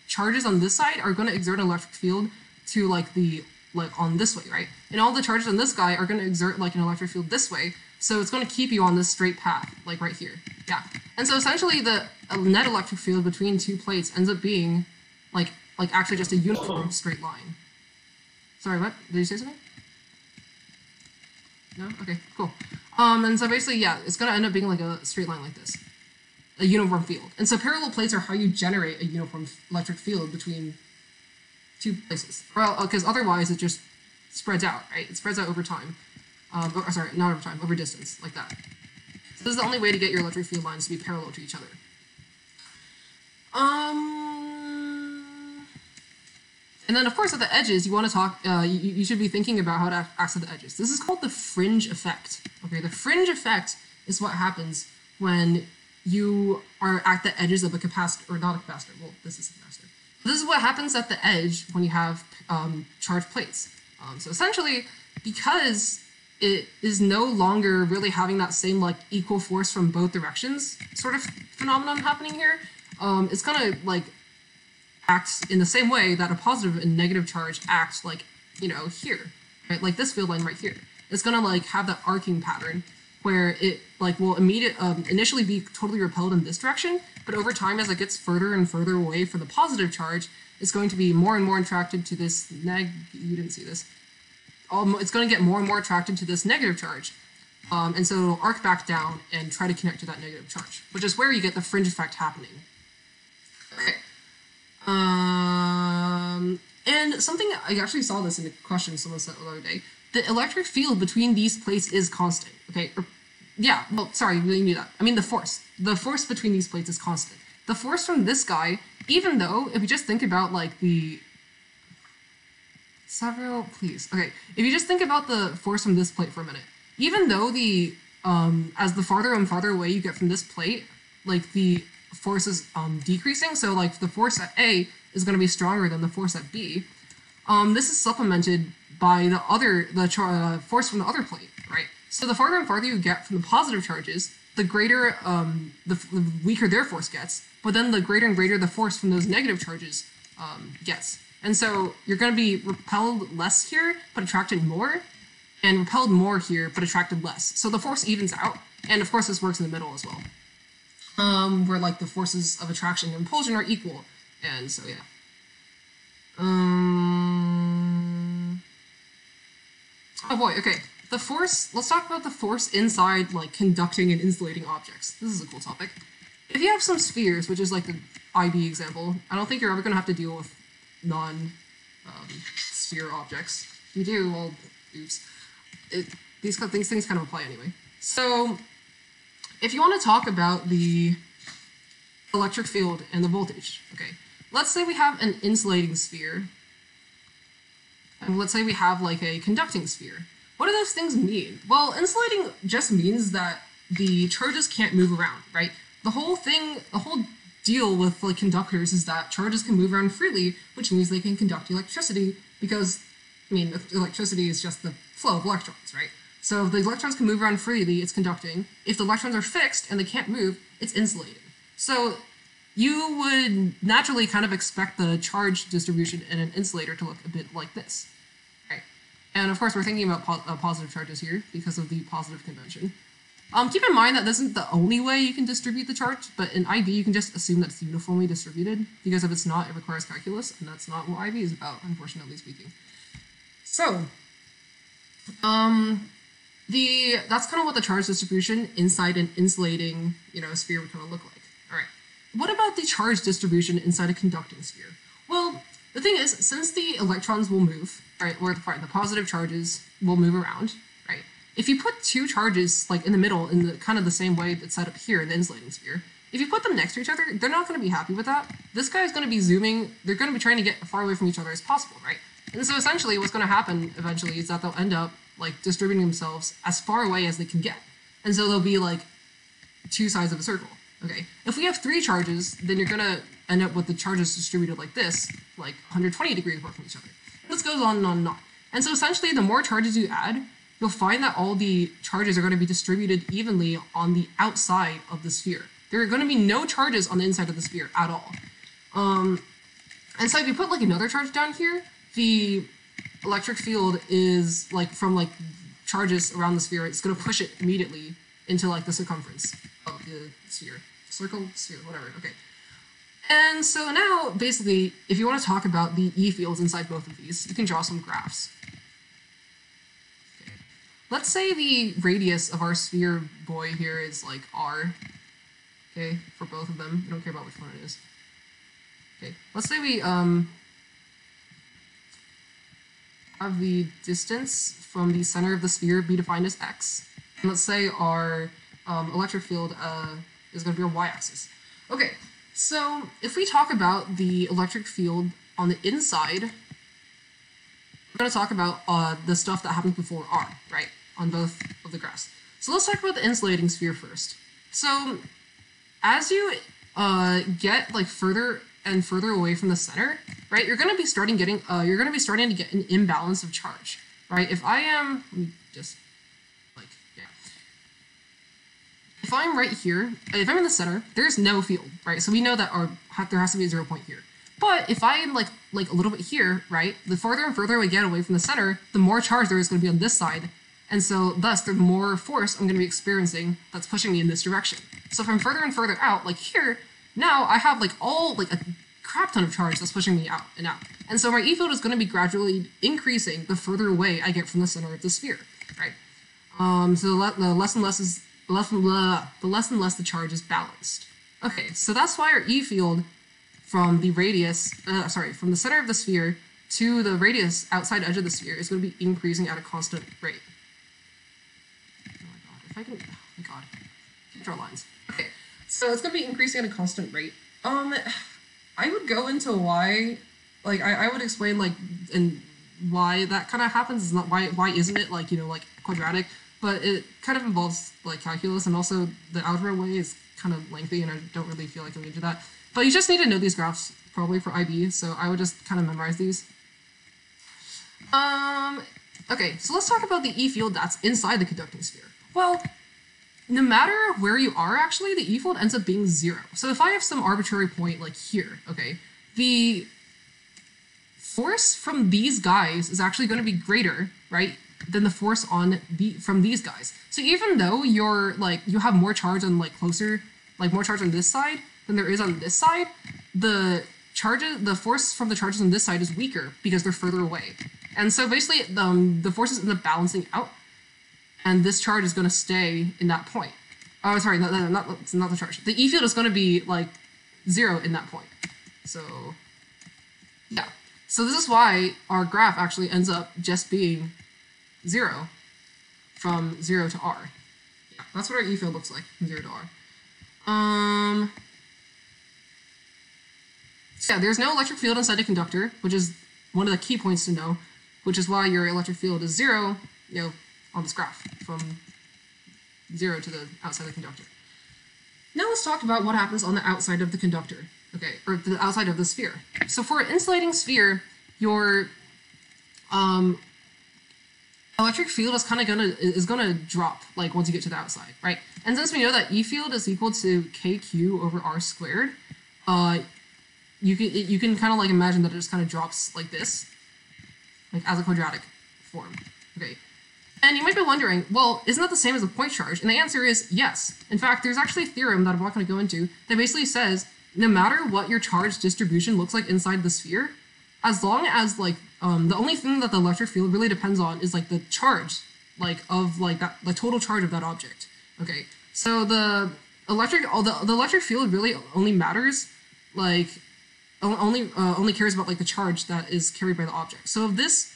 charges on this side are going to exert an electric field to, like, on this way, right? And all the charges on this guy are going to exert, like, an electric field this way, so it's going to keep you on this straight path, like, right here. Yeah. And so essentially the net electric field between two plates ends up being, like actually just a uniform straight line. Sorry, what? Did you say something? No? Okay, cool. And so basically, yeah, it's going to end up being like a straight line like this. A uniform field. And so parallel plates are how you generate a uniform electric field between two places. Well, because otherwise it just spreads out, right? It spreads out over time. Sorry, not over time, over distance, like that. So this is the only way to get your electric field lines to be parallel to each other. And then, of course, at the edges, you want to talk, you should be thinking about how to act at the edges. This is called the fringe effect. Okay, the fringe effect is what happens when you are at the edges of a capacitor, or not a capacitor, well, this is a capacitor. This is what happens at the edge when you have charged plates. So essentially, because it is no longer really having that same like equal force from both directions sort of phenomenon happening here, it's gonna like act in the same way that a positive and negative charge act like, you know, here, right? Like this field line right here. It's gonna like have that arcing pattern where it like will initially be totally repelled in this direction, but over time as it gets further and further away from the positive charge, it's going to be more and more attracted to this you didn't see this. It's going to get more and more attracted to this negative charge. And so it'll arc back down and try to connect to that negative charge, which is where you get the fringe effect happening. Okay. And something, I actually saw this in a question someone sent the other day. The electric field between these plates is constant, okay? Yeah, well, sorry, we knew that. I mean the force. The force between these plates is constant. The force from this guy, even though, if you just think about like the... please. Okay, if you just think about the force from this plate for a minute, even though the, as the farther and farther away you get from this plate, like the force is decreasing, so like the force at A is going to be stronger than the force at B, this is supplemented by the force from the other plate, right? So the farther and farther you get from the positive charges, the greater, the weaker their force gets, but then the greater and greater the force from those negative charges gets. And so you're going to be repelled less here, but attracted more, and repelled more here, but attracted less. So the force evens out, and of course this works in the middle as well, where like the forces of attraction and repulsion are equal, and so yeah. Oh boy, okay. The force, let's talk about the force inside like conducting and insulating objects. This is a cool topic. If you have some spheres, which is like the IB example, I don't think you're ever going to have to deal with non-sphere objects. If you do, well, oops. These things kind of apply anyway. So, if you want to talk about the electric field and the voltage, okay, let's say we have an insulating sphere, and let's say we have like a conducting sphere. What do those things mean? Well, insulating just means that the charges can't move around, right? The whole deal with like conductors is that charges can move around freely, which means they can conduct electricity because, I mean, electricity is just the flow of electrons, right? So if the electrons can move around freely, it's conducting. If the electrons are fixed and they can't move, it's insulating. So you would naturally kind of expect the charge distribution in an insulator to look a bit like this, right? And of course, we're thinking about positive charges here because of the positive convention. Keep in mind that this isn't the only way you can distribute the charge, but in IB you can just assume that it's uniformly distributed, because if it's not, it requires calculus, and that's not what IB is about, unfortunately speaking. So, that's kind of what the charge distribution inside an insulating, sphere would kind of look like. All right. What about the charge distribution inside a conducting sphere? Well, the thing is, since the electrons will move, right, or the positive charges will move around, right? If you put two charges like in the middle in the kind of the same way that's set up here in the insulating sphere, if you put them next to each other, they're not going to be happy with that. This guy is going to be zooming. They're going to be trying to get as far away from each other as possible, right? And so essentially what's going to happen eventually is that they'll end up like distributing themselves as far away as they can get. And so they'll be like two sides of a circle. Okay, if we have three charges, then you're going to end up with the charges distributed like this, like 120 degrees apart from each other. This goes on and on and on. And so essentially the more charges you add, you'll find that all the charges are going to be distributed evenly on the outside of the sphere. There are going to be no charges on the inside of the sphere at all. And so if you put like another charge down here, the electric field is like from like charges around the sphere, it's going to push it immediately into like the circumference of the sphere. Circle, sphere, whatever, okay. And so now, basically, if you want to talk about the E fields inside both of these, you can draw some graphs. Okay. let's say the radius of our sphere boy here is like r. Okay, for both of them. I don't care about which one it is. Okay, let's say we have the distance from the center of the sphere be defined as x. And let's say our electric field is going to be our y-axis. Okay, so if we talk about the electric field on the inside, we're going to talk about the stuff that happens before r, right, on both of the graphs. So let's talk about the insulating sphere first. So as you get like further and further away from the center, right, you're going to be starting to get an imbalance of charge, right? If I am, let me just like, yeah. If I'm right here, if I'm in the center, there's no field, right? So we know that there has to be a 0 point here. But if I'm like a little bit here, right, the farther and further I get away from the center, the more charge there is going to be on this side. And so thus the more force I'm going to be experiencing that's pushing me in this direction. So from further and further out, like here, now I have like a crap ton of charge that's pushing me out and out. And so my E field is going to be gradually increasing the further away I get from the center of the sphere, right? So the less and less the charge is balanced. Okay, so that's why our E field from the radius, from the center of the sphere to the radius outside edge of the sphere is going to be increasing at a constant rate. Oh my god, if I can, oh my god, can't draw lines. Okay, so it's going to be increasing at a constant rate. I would go into why, like, I would explain, like, and why that kind of happens. Is not why isn't it, like, you know, like, quadratic, but it kind of involves, like, calculus, and also the algebra way is kind of lengthy, and I don't really feel like going into that. But you just need to know these graphs, probably, for IB, so I would just kind of memorize these. Okay, so let's talk about the E field that's inside the conducting sphere. Well, no matter where you are, actually, the E field ends up being 0. So if I have some arbitrary point, like here, okay, the force from these guys is actually going to be greater, right, than the force from these guys. So even though you're, like, you have more charge on, like, more charge on this side than there is on this side, the force from the charges on this side is weaker because they're further away. And so basically, the forces end up balancing out, and this charge is going to stay in that point. Oh, sorry, not the charge. The E field is going to be, like, 0 in that point. So, yeah. So this is why our graph actually ends up just being 0 from 0 to r. Yeah, that's what our E field looks like from 0 to r. So yeah, there's no electric field inside the conductor, which is one of the key points to know, which is why your electric field is 0, you know, on this graph, from 0 to the outside of the conductor. Now let's talk about what happens on the outside of the conductor, okay, or the outside of the sphere. So for an insulating sphere, your electric field is gonna drop, like, once you get to the outside, right? And since we know that E field is equal to kq over r squared, you can kind of, like, imagine that it just kind of drops like this, like, as a quadratic form, okay? And you might be wondering, well, isn't that the same as a point charge? And the answer is yes. In fact, there's actually a theorem that I'm not going to go into that basically says no matter what your charge distribution looks like inside the sphere, as long as, like, the only thing that the electric field really depends on is, like, the charge, like, of, like, that, the total charge of that object. Okay, so the electric field really only matters, like, only cares about, like, the charge that is carried by the object. So if this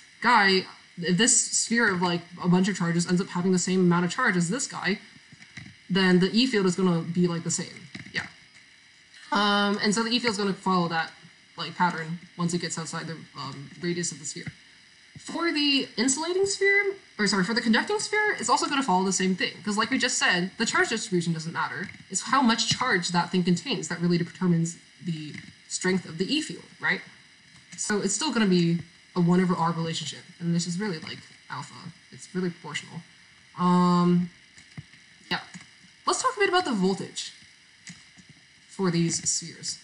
sphere of, like, a bunch of charges ends up having the same amount of charge as this guy, then the E field is going to be, like, the same. Yeah. And so the E field is going to follow that, like, pattern once it gets outside the radius of the sphere. For the insulating sphere, for the conducting sphere, it's also going to follow the same thing. Because, like we just said, the charge distribution doesn't matter. It's how much charge that thing contains that really determines the strength of the E field, right? So it's still going to be a 1 over r relationship, and this is really, like, alpha. It's really proportional. Yeah. Let's talk a bit about the voltage for these spheres.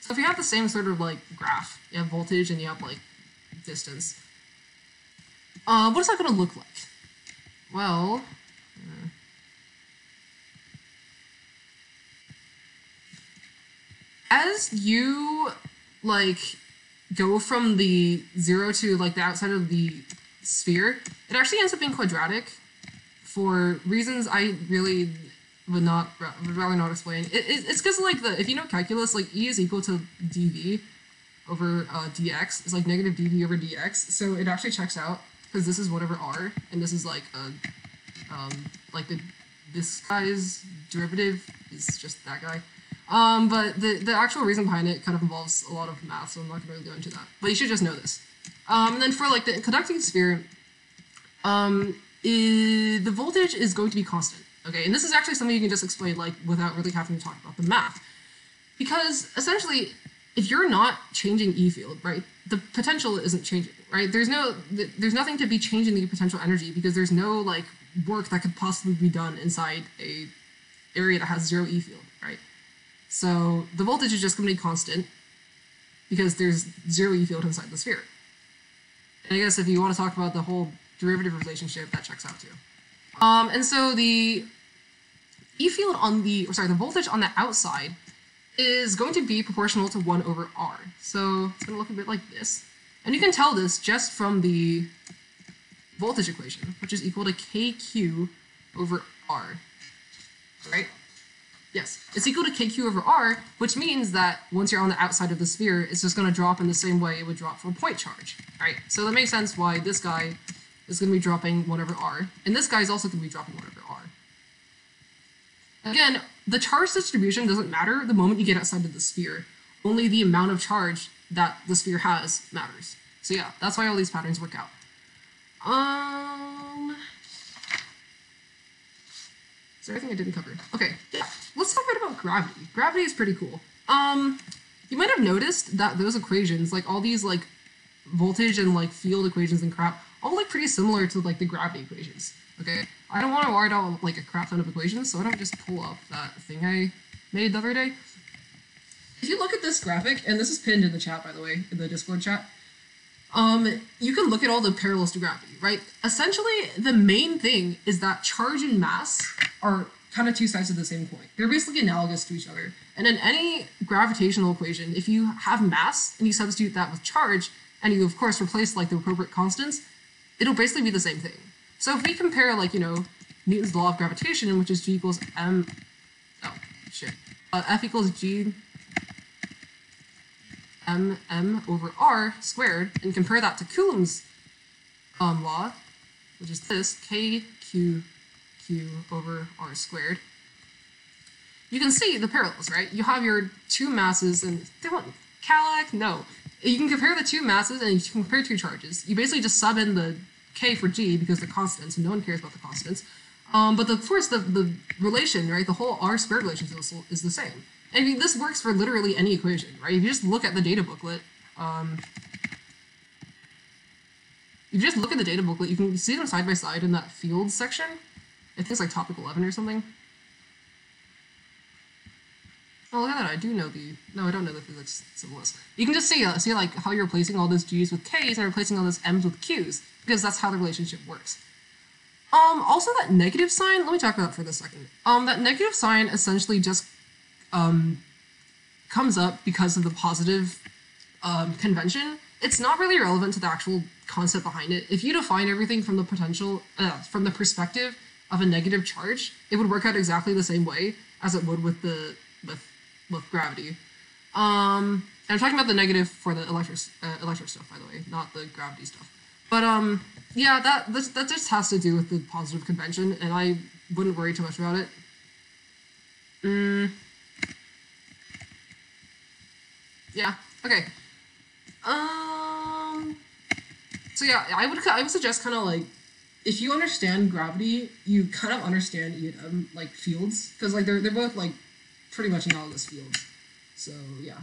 So if you have the same sort of, like, graph, you have voltage and you have, like, distance, what is that going to look like? Well, as you, like, go from the 0 to, like, the outside of the sphere, it actually ends up being quadratic for reasons I really would rather not explain. It's because like if you know calculus, like E is equal to dv over dx is like negative dv over dx, so it actually checks out because this is whatever r, and this is like this guy's derivative is just that guy. But the actual reason behind it kind of involves a lot of math, so I'm not going to really go into that. But you should just know this. And then for like the conducting sphere, the voltage is going to be constant. Okay, and this is actually something you can just explain like without really having to talk about the math. Because essentially, if you're not changing E field, right, the potential isn't changing, right? There's nothing to be changing the potential energy because there's no like work that could possibly be done inside a area that has 0 E field, right? So the voltage is just going to be constant because there's 0 E field inside the sphere. And I guess if you want to talk about the whole derivative relationship, that checks out too. And so the E field on the voltage on the outside is going to be proportional to 1 over R. So it's going to look a bit like this. And you can tell this just from the voltage equation, which is equal to KQ over R, right? Yes, it's equal to KQ over R, which means that once you're on the outside of the sphere, it's just going to drop in the same way it would drop for a point charge, right? So that makes sense why this guy is going to be dropping 1 over R, and this guy is also going to be dropping 1 over R. Again, the charge distribution doesn't matter the moment you get outside of the sphere. Only the amount of charge that the sphere has matters. So yeah, that's why all these patterns work out. Is there anything I didn't cover? Okay, yeah. Let's talk a bit about gravity. Gravity is pretty cool. You might have noticed that those equations, like all these like voltage and like field equations and crap, all like pretty similar to like the gravity equations. Okay, I don't want to write out like a crap ton of equations, so I don't just pull up that thing I made the other day. If you look at this graphic, and this is pinned in the chat by the way, in the Discord chat, you can look at all the parallels to gravity, right? Essentially, the main thing is that charge and mass are kind of two sides of the same coin. They're basically analogous to each other. And in any gravitational equation, if you have mass and you substitute that with charge, and you of course replace like the appropriate constants, it'll basically be the same thing. So if we compare like, you know, Newton's law of gravitation, which is G equals F equals G m over r squared, and compare that to Coulomb's law, which is this, k q over r squared, you can see the parallels, right? You have your two masses, and they want Calac? No. You can compare the two masses, and you can compare two charges. You basically just sub in the k for g because they're constants, and no one cares about the constants. But of course, the relation, right, the whole r squared relation is the same. I mean, this works for literally any equation, right? If you just look at the data booklet, you can see them side by side in that fields section. I think it's like topic 11 or something. Oh, look at that, I do know no, I don't know the physics symbols. You can just see like how you're replacing all those g's with k's and replacing all those m's with q's, because that's how the relationship works. Also that negative sign, let me talk about that for a second. That negative sign essentially just comes up because of the positive convention. It's not really relevant to the actual concept behind it. If you define everything from the from the perspective of a negative charge, it would work out exactly the same way as it would with gravity. And I'm talking about the negative for the electric stuff, by the way, not the gravity stuff. But yeah, that just has to do with the positive convention, and I wouldn't worry too much about it. Yeah. Okay. So yeah, I would suggest kind of like, if you understand gravity, you kind of understand like fields, because like they're both like pretty much analogous fields. So yeah.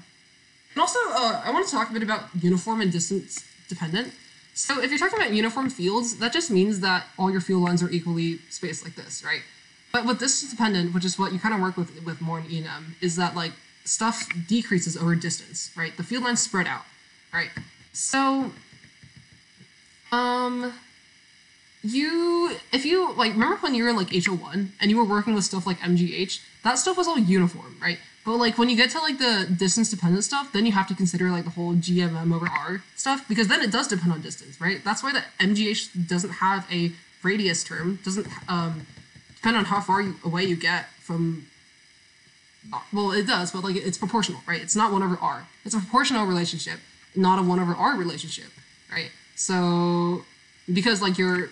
And also, I want to talk a bit about uniform and distance dependent. So if you're talking about uniform fields, that just means that all your field lines are equally spaced like this, right? But with distance dependent, which is what you kind of work with more in E&M, is that like stuff decreases over distance, right? The field lines spread out, right? So, if you like, remember when you were in like HO1 and you were working with stuff like MGH, that stuff was all uniform, right? But like when you get to like the distance dependent stuff, then you have to consider like the whole GMM over R stuff because then it does depend on distance, right? That's why the MGH doesn't have a radius term. Doesn't depend on how far away you get from. Well, it does, but like it's proportional, right? It's not 1/R. It's a proportional relationship, not a 1/R relationship, right? So because like your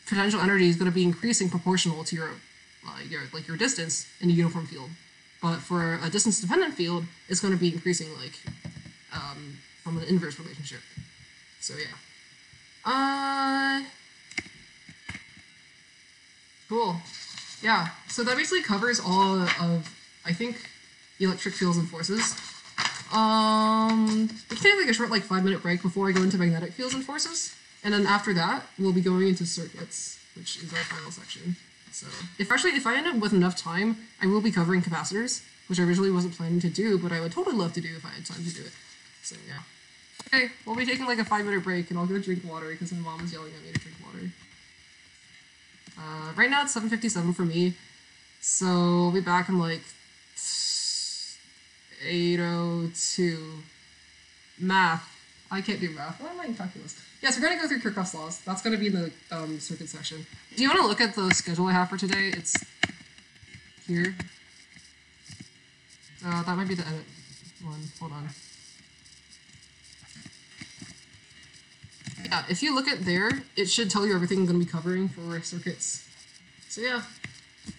potential energy is going to be increasing proportional to your distance in a uniform field. But for a distance dependent field, it's going to be increasing like from an inverse relationship. So yeah. Cool. Yeah. So that basically covers all of I think electric fields and forces. We can take like a short 5-minute break before I go into magnetic fields and forces. And then after that, we'll be going into circuits, which is our final section. So if I end up with enough time, I will be covering capacitors, which I originally wasn't planning to do, but I would totally love to do if I had time to do it. So yeah. Okay, we'll be taking like a 5-minute break, and I'll go drink water because my mom is yelling at me to drink water. Right now it's 7:57 for me, so we'll be back in like 8:02. Math. I can't do math. Why am I in calculus? Yes, we're going to go through Kirchhoff's laws. That's going to be in the circuit section. Do you want to look at the schedule I have for today? It's here. That might be the edit one. Hold on. Yeah, if you look at there, it should tell you everything I'm going to be covering for circuits. So yeah,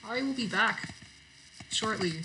I will be back shortly.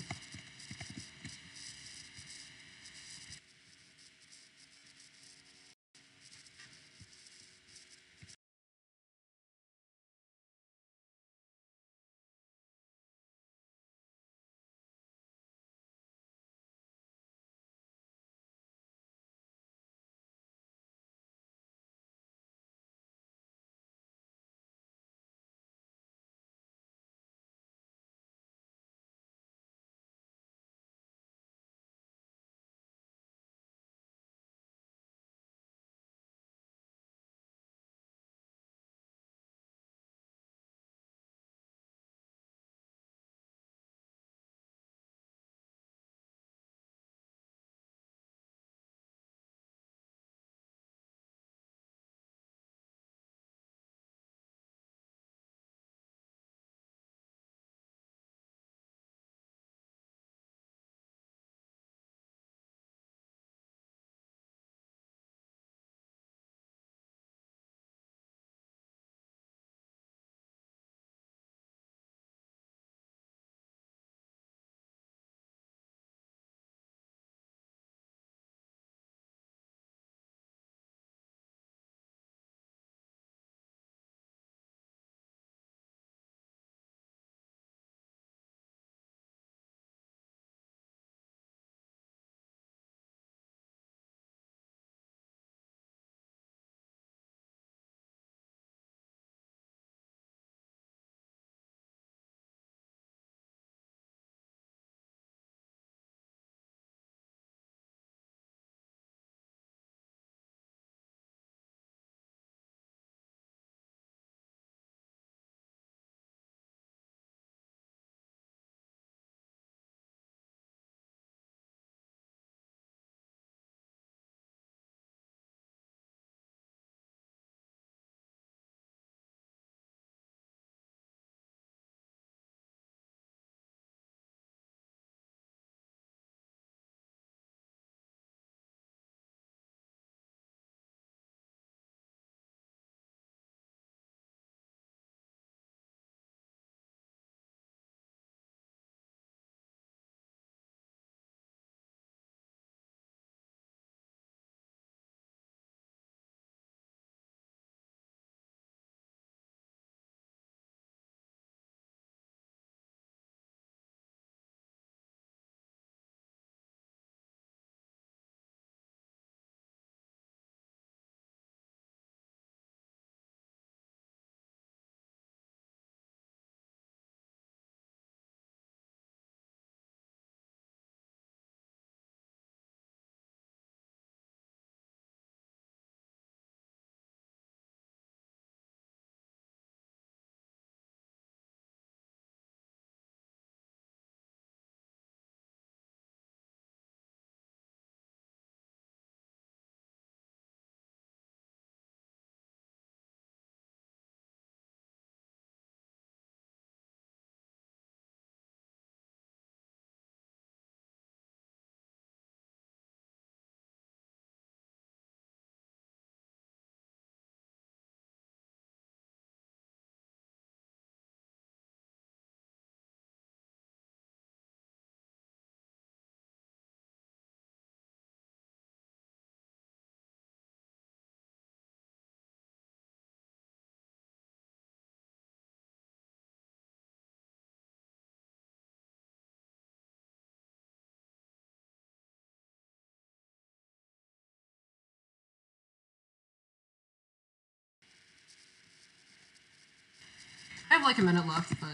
I have like a minute left, but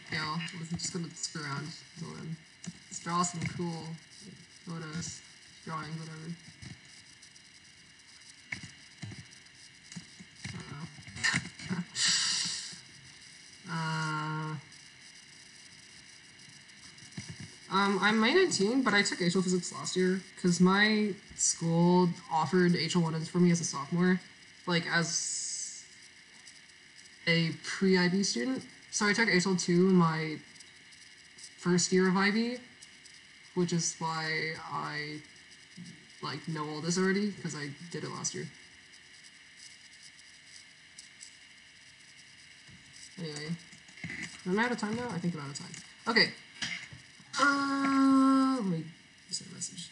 yeah, I'm just gonna screw around until then. Let's draw some cool photos, drawings, whatever. I'm N18, but I took HL Physics last year because my school offered HL1 for me as a sophomore, like as a pre-IB student. So I took HL2 my first year of IB, which is why I like know all this already because I did it last year. Anyway, am I out of time now? I think I'm out of time. Okay. Let me send a message.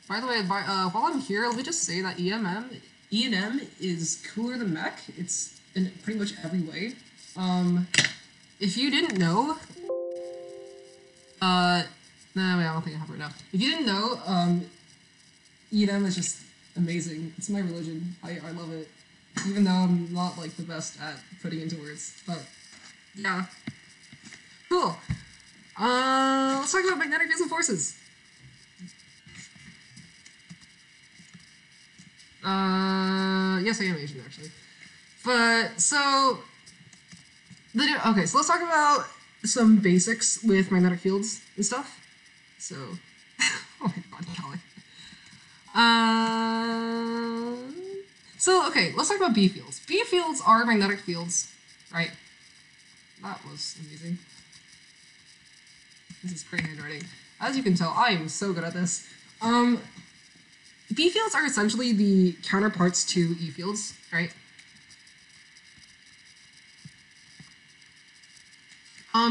By the way, while I'm here, let me just say that E&M is cooler than mech. It's in pretty much every way. If you didn't know, no, wait, I don't think I have it right now. If you didn't know, E&M is just amazing. It's my religion. I love it. Even though I'm not, like, the best at putting into words. But, yeah. Cool. Let's talk about magnetic fields and forces. Yes, I am Asian, actually. But, so... Okay, so let's talk about some basics with magnetic fields and stuff. So, oh my god, Callie. So, okay, let's talk about B fields. B fields are magnetic fields, right? That was amazing. This is great handwriting. As you can tell, I am so good at this. B fields are essentially the counterparts to E fields, right?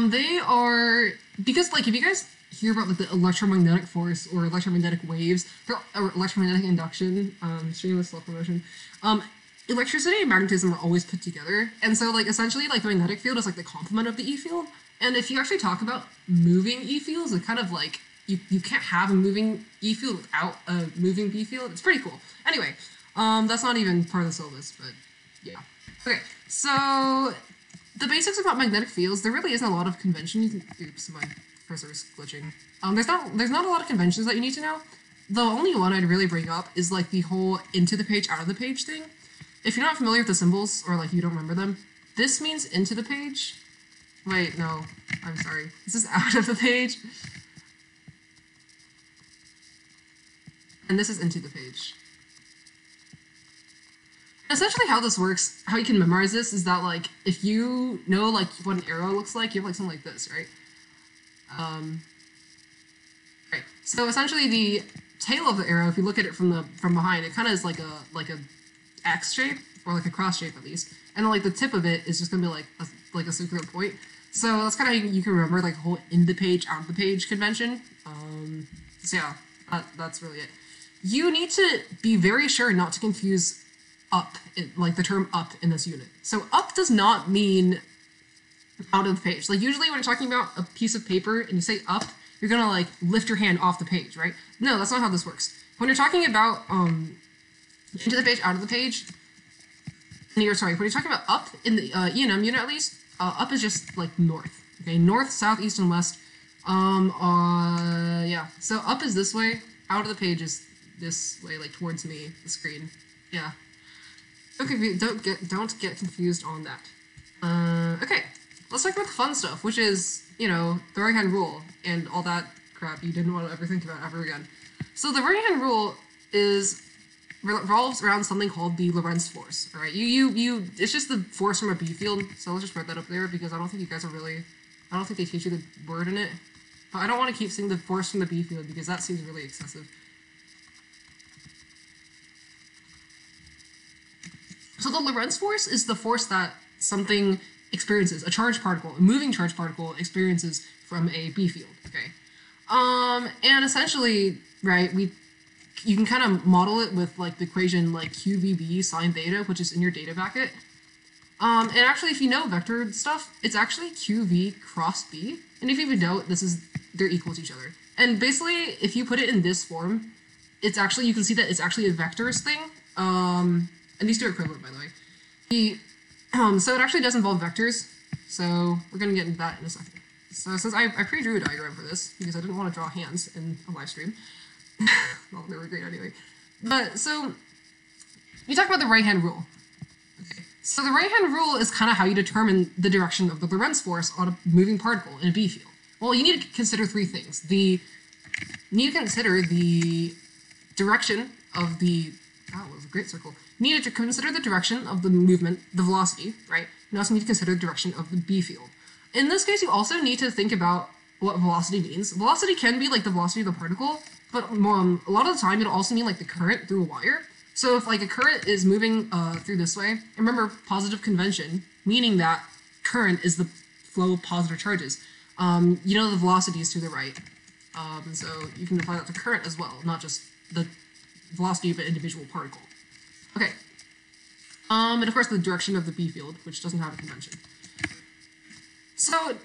They are, because, like, if you guys hear about, like, the electromagnetic force or electromagnetic waves, or electromagnetic induction, shameless self-promotion, electricity and magnetism are always put together, and so, like, essentially, like, the magnetic field is, like, the complement of the E field, and if you actually talk about moving E fields, it's kind of, like, you can't have a moving E field without a moving B field. It's pretty cool. Anyway, that's not even part of the syllabus, but, yeah. Okay, so... the basics about magnetic fields, there really isn't a lot of conventions. Oops, my cursor's glitching. There's not a lot of conventions that you need to know. The only one I'd really bring up is like the whole into the page, out of the page thing. If you're not familiar with the symbols, or like you don't remember them, this means into the page. Wait, no, I'm sorry. This is out of the page. And this is into the page. Essentially how this works, how you can memorize this is that, like, if you know, like, what an arrow looks like, you have, like, something like this, right? Right. So essentially the tail of the arrow, if you look at it from behind, it kind of is like a X shape, or like a cross shape at least. And then, like, the tip of it is just gonna be like a circular point. So that's kind of how you can remember, like, the whole in the page, out of the page convention. So yeah, that's really it. You need to be very sure not to confuse up, like the term up in this unit. So up does not mean out of the page. Like usually when you're talking about a piece of paper and you say up, you're gonna like lift your hand off the page, right? No, that's not how this works. When you're talking about into the page, out of the page, and when you're talking about up in the E&M unit at least, up is just like north. Okay, north, south, east, and west. Yeah. So up is this way, out of the page is this way, like towards me, the screen. Yeah. Okay, don't get confused on that. Okay, let's talk about the fun stuff, which is, you know, the right-hand rule and all that crap you didn't want to ever think about ever again. So the right-hand rule revolves around something called the Lorentz force. All right, it's just the force from a B field. So let's just write that up there because I don't think you guys are really, I don't think they teach you the word in it. But I don't want to keep saying the force from the B field because that seems really excessive. So the Lorentz force is the force that something experiences, a charged particle, a moving charged particle experiences from a B field, okay? And essentially, right, you can kind of model it with like the equation like QVB sine theta, which is in your data packet. And actually, if you know vector stuff, it's actually QV cross B. And if you even know, they're equal to each other. And basically, if you put it in this form, it's actually, you can see that it's actually a vectors thing. And these two are equivalent, by the way. So it actually does involve vectors. So we're going to get into that in a second. So since I pre-drew a diagram for this, because I didn't want to draw hands in a live stream. Well, they were great anyway. But, so, you talk about the right-hand rule. Okay. So the right-hand rule is kind of how you determine the direction of the Lorentz force on a moving particle in a B field. Well, you need to consider three things. You need to consider the direction of the... That was a great circle. You need to consider the direction of the movement, the velocity, right? You also need to consider the direction of the B field. In this case, you also need to think about what velocity means. Velocity can be like the velocity of the particle, but a lot of the time it'll also mean like the current through a wire. So if like a current is moving through this way, remember positive convention, meaning that current is the flow of positive charges. You know the velocity is to the right. And so you can apply that to current as well, not just the velocity of an individual particle. Okay. And of course the direction of the B field, which doesn't have a convention. So,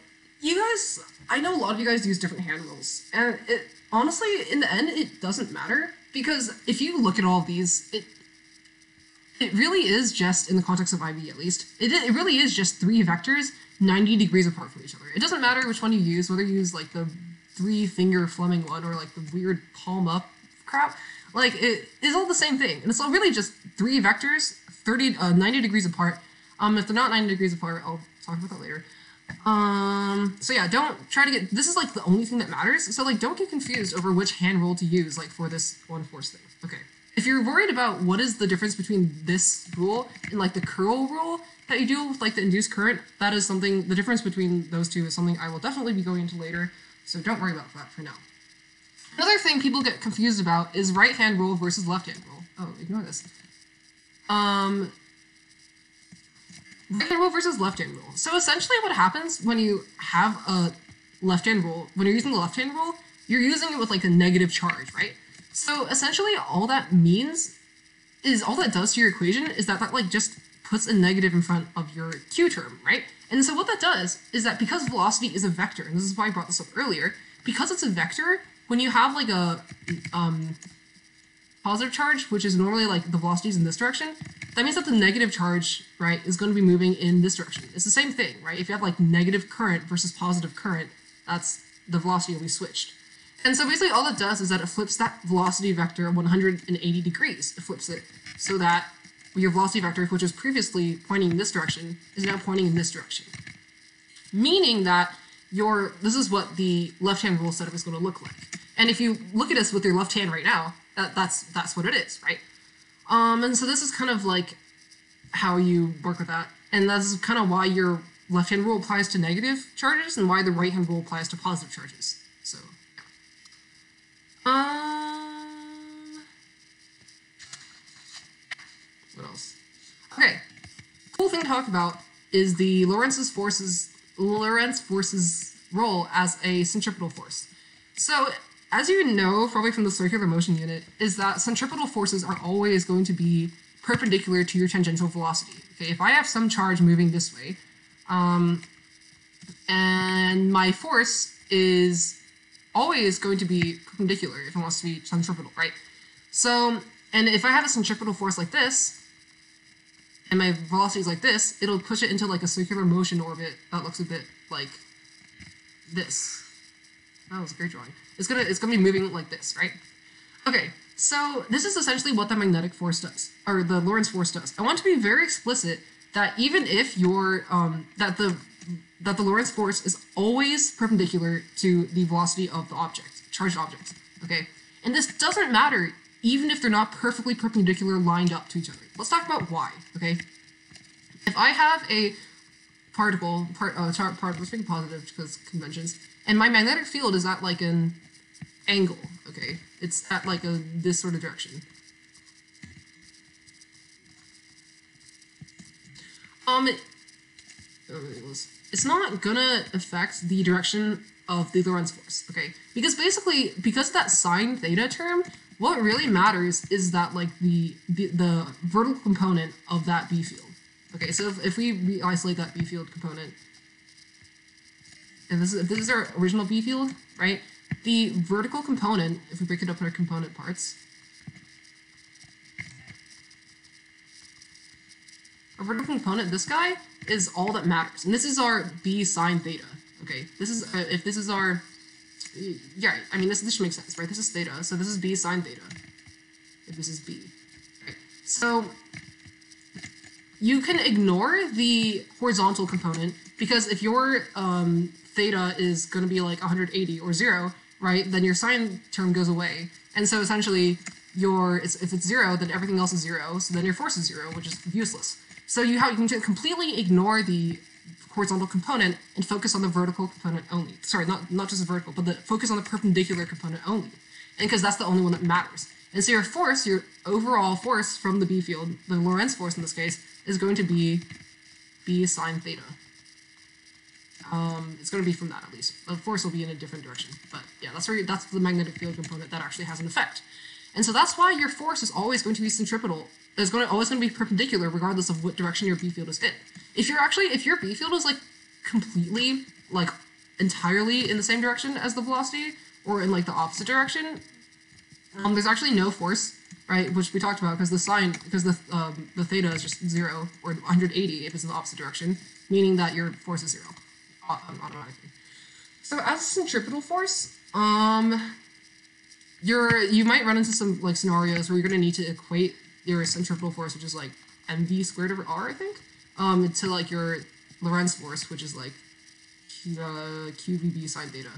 you guys, I know a lot of you guys use different hand rules, and honestly, in the end, it doesn't matter, because if you look at all of these, it really is just, in the context of IB at least, it really is just three vectors 90 degrees apart from each other. It doesn't matter which one you use, whether you use like the three-finger Fleming one or like the weird palm up crap, like it is all the same thing, and it's all really just three vectors 90 degrees apart. If they're not 90 degrees apart, I'll talk about that later. So yeah, don't try to get, this is like the only thing that matters, so like don't get confused over which hand rule to use like for this one force thing. Okay, if you're worried about what is the difference between this rule and like the curl rule that you do with like the induced current, that is something, the difference between those two is something I will definitely be going into later, so don't worry about that for now. Another thing people get confused about is right hand rule versus left hand rule. Oh, ignore this. Right-hand rule versus left-hand rule. So essentially what happens when you have a left-hand rule, when you're using the left-hand rule, you're using it with like a negative charge, right? So essentially all that means is, all that does to your equation is that like just puts a negative in front of your Q term, right? And so what that does is that because velocity is a vector, and this is why I brought this up earlier, because it's a vector, when you have like a positive charge, which is normally like the velocity is in this direction, that means that the negative charge, right, is going to be moving in this direction. It's the same thing, right? If you have like negative current versus positive current, that's the velocity will be switched. And so basically all it does is that it flips that velocity vector 180 degrees. It flips it so that your velocity vector, which was previously pointing in this direction, is now pointing in this direction. Meaning that this is what the left-hand rule setup is going to look like. And if you look at this with your left hand right now, that's what it is, right? And so this is kind of like how you work with that. And that's kind of why your left-hand rule applies to negative charges and why the right-hand rule applies to positive charges. So, what else? Okay, cool thing to talk about is the Lorentz force's role as a centripetal force. So, as you know, probably from the circular motion unit, is that centripetal forces are always going to be perpendicular to your tangential velocity. Okay, if I have some charge moving this way, and my force is always going to be perpendicular if it wants to be centripetal, right? So, and if I have a centripetal force like this, and my velocity is like this, it'll push it into like a circular motion orbit that looks a bit like this. That was a great drawing. It's gonna be moving like this, right? Okay, so this is essentially what the magnetic force does, or the Lorentz force does. I want to be very explicit that even if your that the Lorentz force is always perpendicular to the velocity of the object, charged object. Okay, and this doesn't matter even if they're not perfectly perpendicular lined up to each other. Let's talk about why. Okay, if I have a particle, let's make it positive because conventions. And my magnetic field is at like an angle, okay? It's at like this sort of direction. It's not gonna affect the direction of the Lorentz force, okay? Because basically, because of that sine theta term, what really matters is that like the vertical component of that B field, Okay, so if we isolate that B field component, and if this is our original B field, right? The vertical component, if we break it up into component parts, our vertical component, this guy, is all that matters. And this is our B sine theta, okay? This is, if this is our, yeah, I mean, this should make sense, right? This is theta, so this is B sine theta, if this is B. Okay. So, you can ignore the horizontal component, because if your theta is going to be like 180 or 0, right, then your sine term goes away. And so essentially, if it's 0, then everything else is 0, so then your force is 0, which is useless. So you can completely ignore the horizontal component and focus on the vertical component only. Sorry, not just the vertical, but focus on the perpendicular component only. And because that's the only one that matters. And so your force, your overall force from the B field, the Lorentz force in this case, is going to be B sine theta. It's going to be from that, at least. The force will be in a different direction. But yeah, that's the magnetic field component that actually has an effect. And so that's why your force is always going to be centripetal. It's always going to be perpendicular regardless of what direction your B field is in. If your B field is like completely, like entirely in the same direction as the velocity, or in like the opposite direction, there's actually no force, right? Which we talked about because the theta is just 0 or 180 if it's in the opposite direction, meaning that your force is 0 automatically. So as a centripetal force, you might run into some like scenarios where you're going to need to equate your centripetal force, which is like mv squared over r, I think, to like your Lorentz force, which is like qvb sine theta.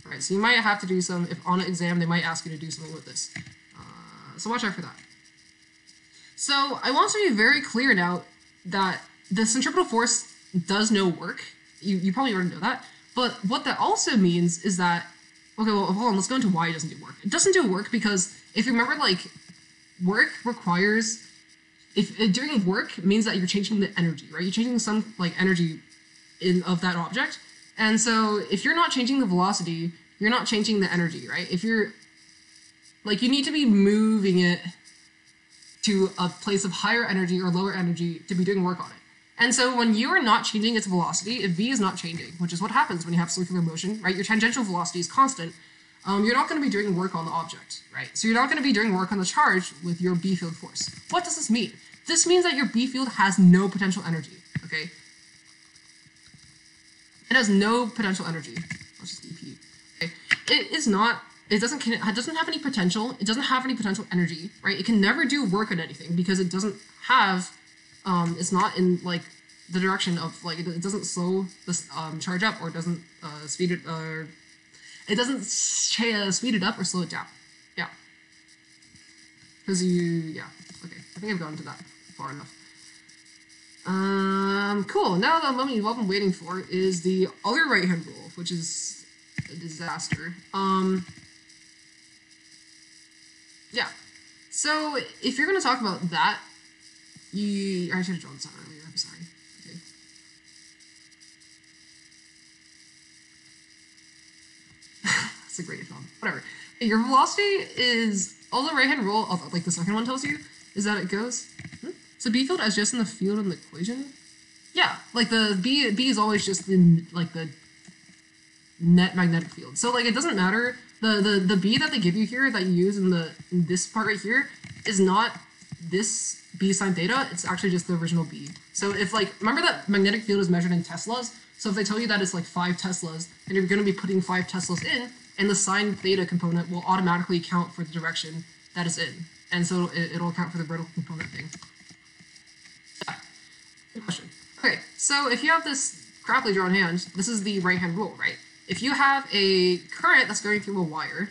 Right, so you might have to do some, if on an exam they might ask you to do something with this. So watch out for that. So I want to be very clear now that the centripetal force does no work. You probably already know that. But what that also means is that, okay, well, hold on, let's go into why it doesn't do work. It doesn't do work because if you remember, like, work requires, doing work means that you're changing the energy, right? You're changing some, like, energy of that object. And so if you're not changing the velocity, you're not changing the energy, right? If you're, like, you need to be moving it to a place of higher energy or lower energy to be doing work on it. And so when you are not changing its velocity, if v is not changing, which is what happens when you have circular motion, right? Your tangential velocity is constant. You're not going to be doing work on the object, right? So you're not going to be doing work on the charge with your B field force. What does this mean? This means that your B field has no potential energy, okay? It has no potential energy. Let's just EP. Okay. It doesn't have any potential. It doesn't have any potential energy, right? It can never do work on anything because it doesn't have, it's not in like the direction of like, it doesn't slow this charge up, or it doesn't speed it, or it doesn't speed it up or slow it down. Yeah. Because yeah. Okay. I think I've gone to that far enough. Cool. Now the moment you've all been waiting for is the other right-hand rule, which is a disaster. Yeah. So if you're going to talk about that, I should have drawn this out earlier. I'm sorry. Okay. That's a great film. Whatever. Your velocity is all the right-hand rule, like the second one tells you, is that it goes. So B field as just in the field in the equation? Yeah, like the B is always just in like the net magnetic field. So like it doesn't matter. The B that they give you here that you use in this part right here is not this B sine theta, it's actually just the original B. So if like, remember that magnetic field is measured in Teslas? So if they tell you that it's like 5 Teslas, then you're gonna be putting 5 Teslas in, and the sine theta component will automatically account for the direction that it's in. And so it'll account for the vertical component thing. Good question. Okay, so if you have this crappily drawn hand, this is the right-hand rule, right? If you have a current that's going through a wire,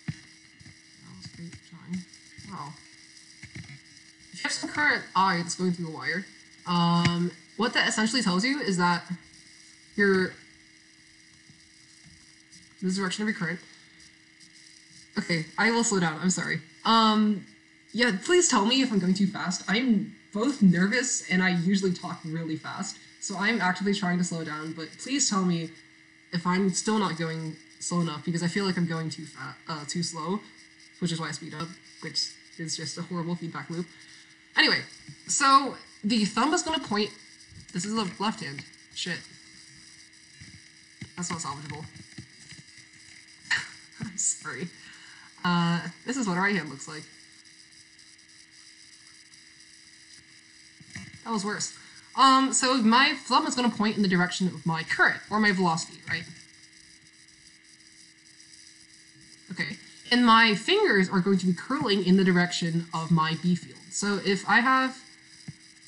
that was great drawing. Wow. If you have some current I that's going through a wire, what that essentially tells you is that this direction of your current. Okay, I will slow down. I'm sorry. Yeah, please tell me if I'm going too fast. I'm both nervous and I usually talk really fast, so I'm actively trying to slow down, but please tell me if I'm still not going slow enough, because I feel like I'm going too slow, which is why I speed up, which is just a horrible feedback loop. Anyway, so the thumb is going to point. This is the left hand. Shit. That's not salvageable. I'm sorry. This is what a right hand looks like. That was worse. So my thumb is going to point in the direction of my current, or my velocity, right? Okay. And my fingers are going to be curling in the direction of my B field. So if I have,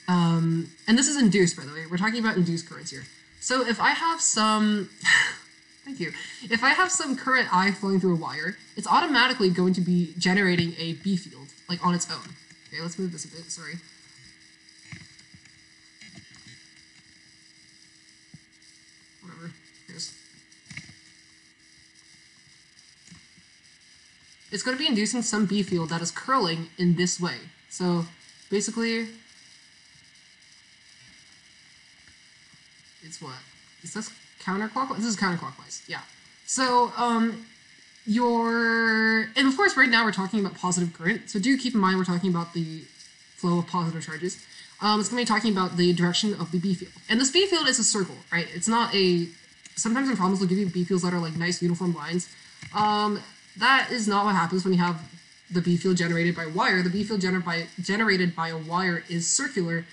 and this is induced, by the way, we're talking about induced currents here. So if I have some, thank you, if I have some current I flowing through a wire, it's automatically going to be generating a B field, like on its own. Okay, let's move this a bit, sorry. Whatever, here's. It's going to be inducing some B field that is curling in this way. So basically, it's what? Is this counterclockwise? This is counterclockwise, yeah. So, and of course right now we're talking about positive current, so do keep in mind we're talking about the flow of positive charges. It's going to be talking about the direction of the B field. And this B field is a circle, right? It's not a, sometimes in problems they'll give you B fields that are like nice uniform lines. That is not what happens when you have the B field generated by a wire. The B field generated by a wire is circular,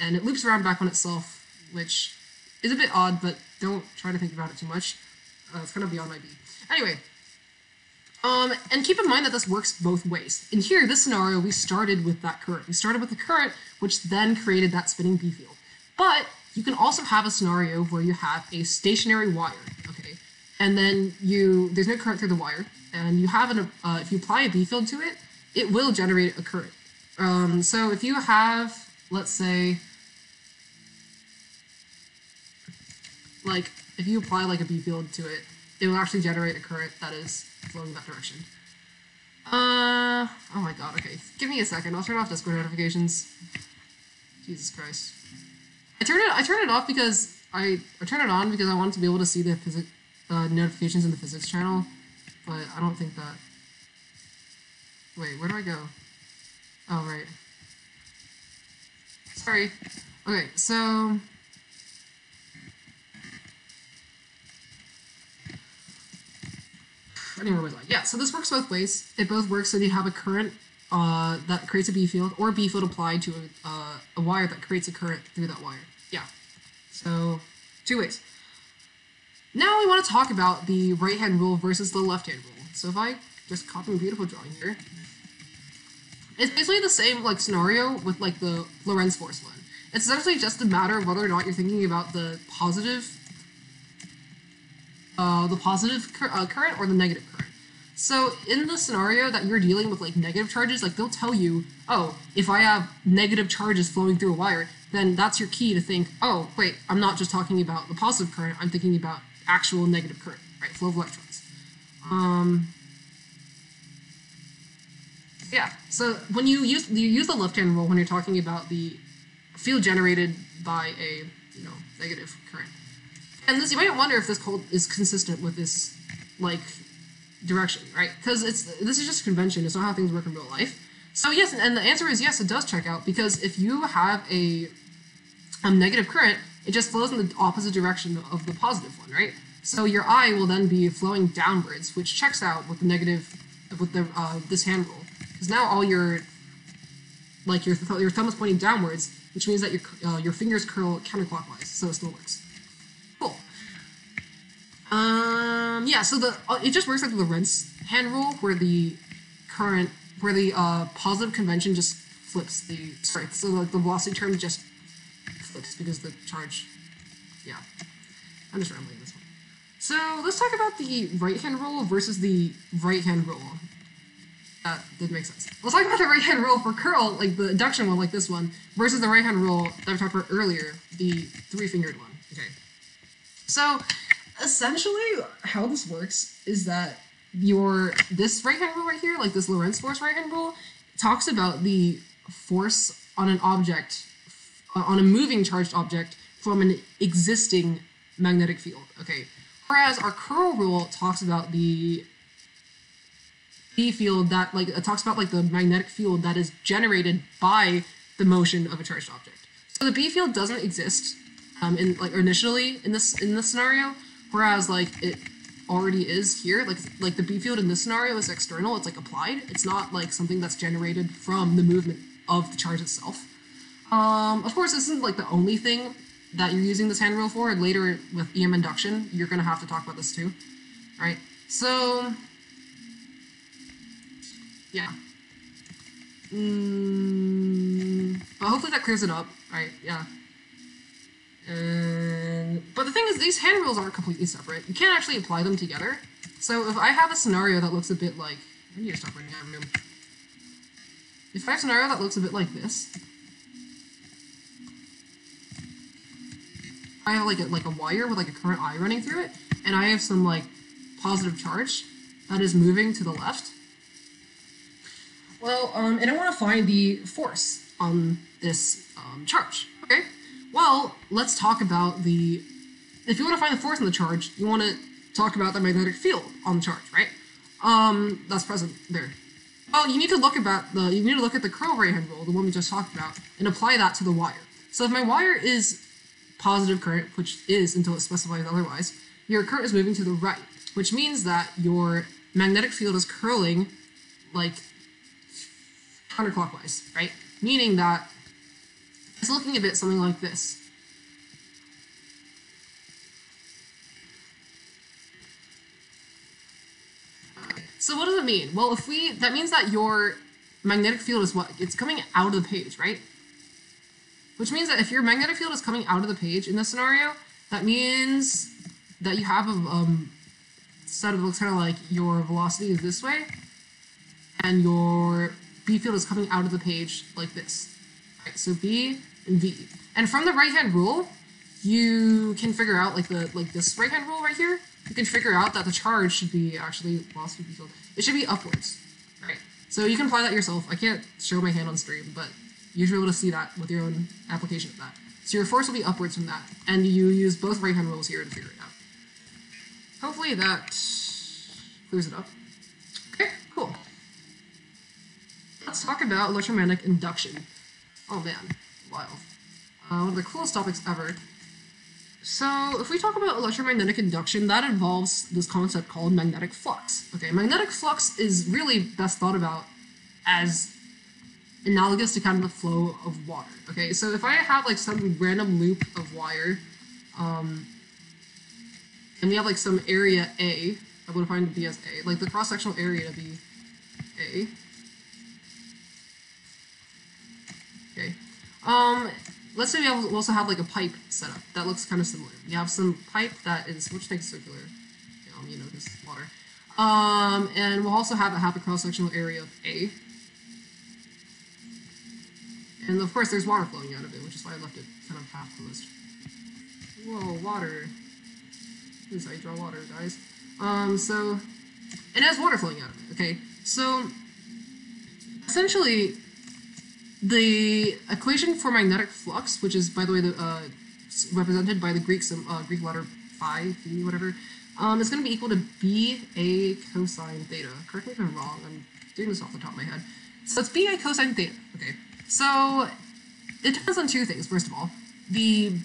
and it loops around back on itself, which is a bit odd, but don't try to think about it too much. It's kind of beyond my B. Anyway, and keep in mind that this works both ways. In here, this scenario, we started with that current. We started with the current, which then created that spinning B field. But you can also have a scenario where you have a stationary wire, okay? And then there's no current through the wire, and you have if you apply a B field to it, it will generate a current. So if you have, let's say, like, if you apply like a B field to it, it will actually generate a current that is flowing in that direction. Oh my god, okay. Give me a second, I'll turn off Discord notifications. Jesus Christ. I turn it off because I turn it on because I want to be able to see the notifications in the physics channel, but I don't think that... Wait, where do I go? Oh, right. Sorry. Okay, so... Anywhere was I? Yeah, so this works both ways. It both works so you have a current that creates a B field, or a B field applied to a wire that creates a current through that wire. Yeah. So, two ways. Now we want to talk about the right-hand rule versus the left-hand rule. So if I just copy a beautiful drawing here, it's basically the same like scenario with like the Lorentz force one. It's essentially just a matter of whether or not you're thinking about the positive current or the negative current. So in the scenario that you're dealing with like negative charges, like they'll tell you, oh, if I have negative charges flowing through a wire, then that's your key to think, oh, wait, I'm not just talking about the positive current, I'm thinking about actual negative current, right? Flow of electrons. Yeah, so when you use the left-hand rule when you're talking about the field generated by a negative current. And this, you might wonder if this code is consistent with this like direction, right? Because this is just a convention. It's not how things work in real life. So yes, and the answer is yes, it does check out, because if you have a negative current, it just flows in the opposite direction of the positive one, right? So your I will then be flowing downwards, which checks out with the negative, with the this hand rule, because now all your thumb is pointing downwards, which means that your fingers curl counterclockwise, so it still works. Cool. Yeah, so it just works like the Lorentz hand rule, where the positive convention just flips so like the velocity term just flips because the charge, yeah. I'm just rambling this one. So let's talk about the right-hand rule versus the right-hand rule. That did make sense. Let's talk about the right-hand rule for curl, like the induction one, like this one, versus the right-hand rule that we talked about earlier, the three-fingered one. Okay. So essentially, how this works is that this right-hand rule right here, like this Lorentz force right-hand rule, talks about the force on an object, on a moving charged object from an existing magnetic field. Okay. Whereas our curl rule talks about the B field that, like, it talks about like the magnetic field that is generated by the motion of a charged object. So the B field doesn't exist initially in this scenario, whereas like it already is here. Like the B field in this scenario is external. It's like applied. It's not like something that's generated from the movement of the charge itself. Of course, this isn't like the only thing that you're using this hand rule for. And later with EM induction, you're gonna have to talk about this too, right? So yeah. But hopefully that clears it up, right? Yeah. But the thing is, these hand rules aren't completely separate. You can't actually apply them together. So if I have a scenario that looks a bit like... I need to stop running out of room. If I have a scenario that looks a bit like this, I have like a wire with like a current I running through it, and I have some like positive charge that is moving to the left. Well, and I want to find the force on this charge, okay? Well, let's talk about the... If you want to find the force on the charge, you want to talk about the magnetic field on the charge, right? That's present there. Well, you need to look at the curl right hand rule, the one we just talked about, and apply that to the wire. So if my wire is positive current, which is until it specifies otherwise, your current is moving to the right, which means that your magnetic field is curling like counterclockwise, right? Meaning that it's looking a bit something like this. So what does it mean? Well, that means that your magnetic field is what? It's coming out of the page, right? Which means that if your magnetic field is coming out of the page in this scenario, that means that you have a set that looks kind of like your velocity is this way, and your B field is coming out of the page like this. Right, so B and V. And from the right-hand rule, you can figure out like this right-hand rule right here. You can figure out that the charge should be actually velocity B field. It should be upwards, right? So you can apply that yourself. I can't show my hand on stream, but you should be able to see that with your own application of that. So your force will be upwards from that, and you use both right-hand rules here to figure it out. Hopefully that clears it up. Okay, cool. Let's talk about electromagnetic induction. Oh man, wild. One of the coolest topics ever. So if we talk about electromagnetic induction, that involves this concept called magnetic flux. Okay, magnetic flux is really best thought about as analogous to kind of the flow of water. Okay, so if I have like some random loop of wire, and we have like some area A, I'm going to find B as A, like the cross-sectional area to be A. Okay. Let's say we also have like a pipe set up that looks kind of similar. We have some pipe that is, which takes circular, you know, this water. And we'll also have a cross-sectional area of A. And of course there's water flowing out of it, which is why I left it kind of half closed. Whoa, water. Please, I draw water, guys. So it has water flowing out of it, okay? So essentially, the equation for magnetic flux, which is, by the way, represented by the Greek letter phi, phi, whatever, is going to be equal to BA cosine theta. Correct me if I'm wrong. I'm doing this off the top of my head. So it's BA cosine theta. Okay. So it depends on two things. First of all, the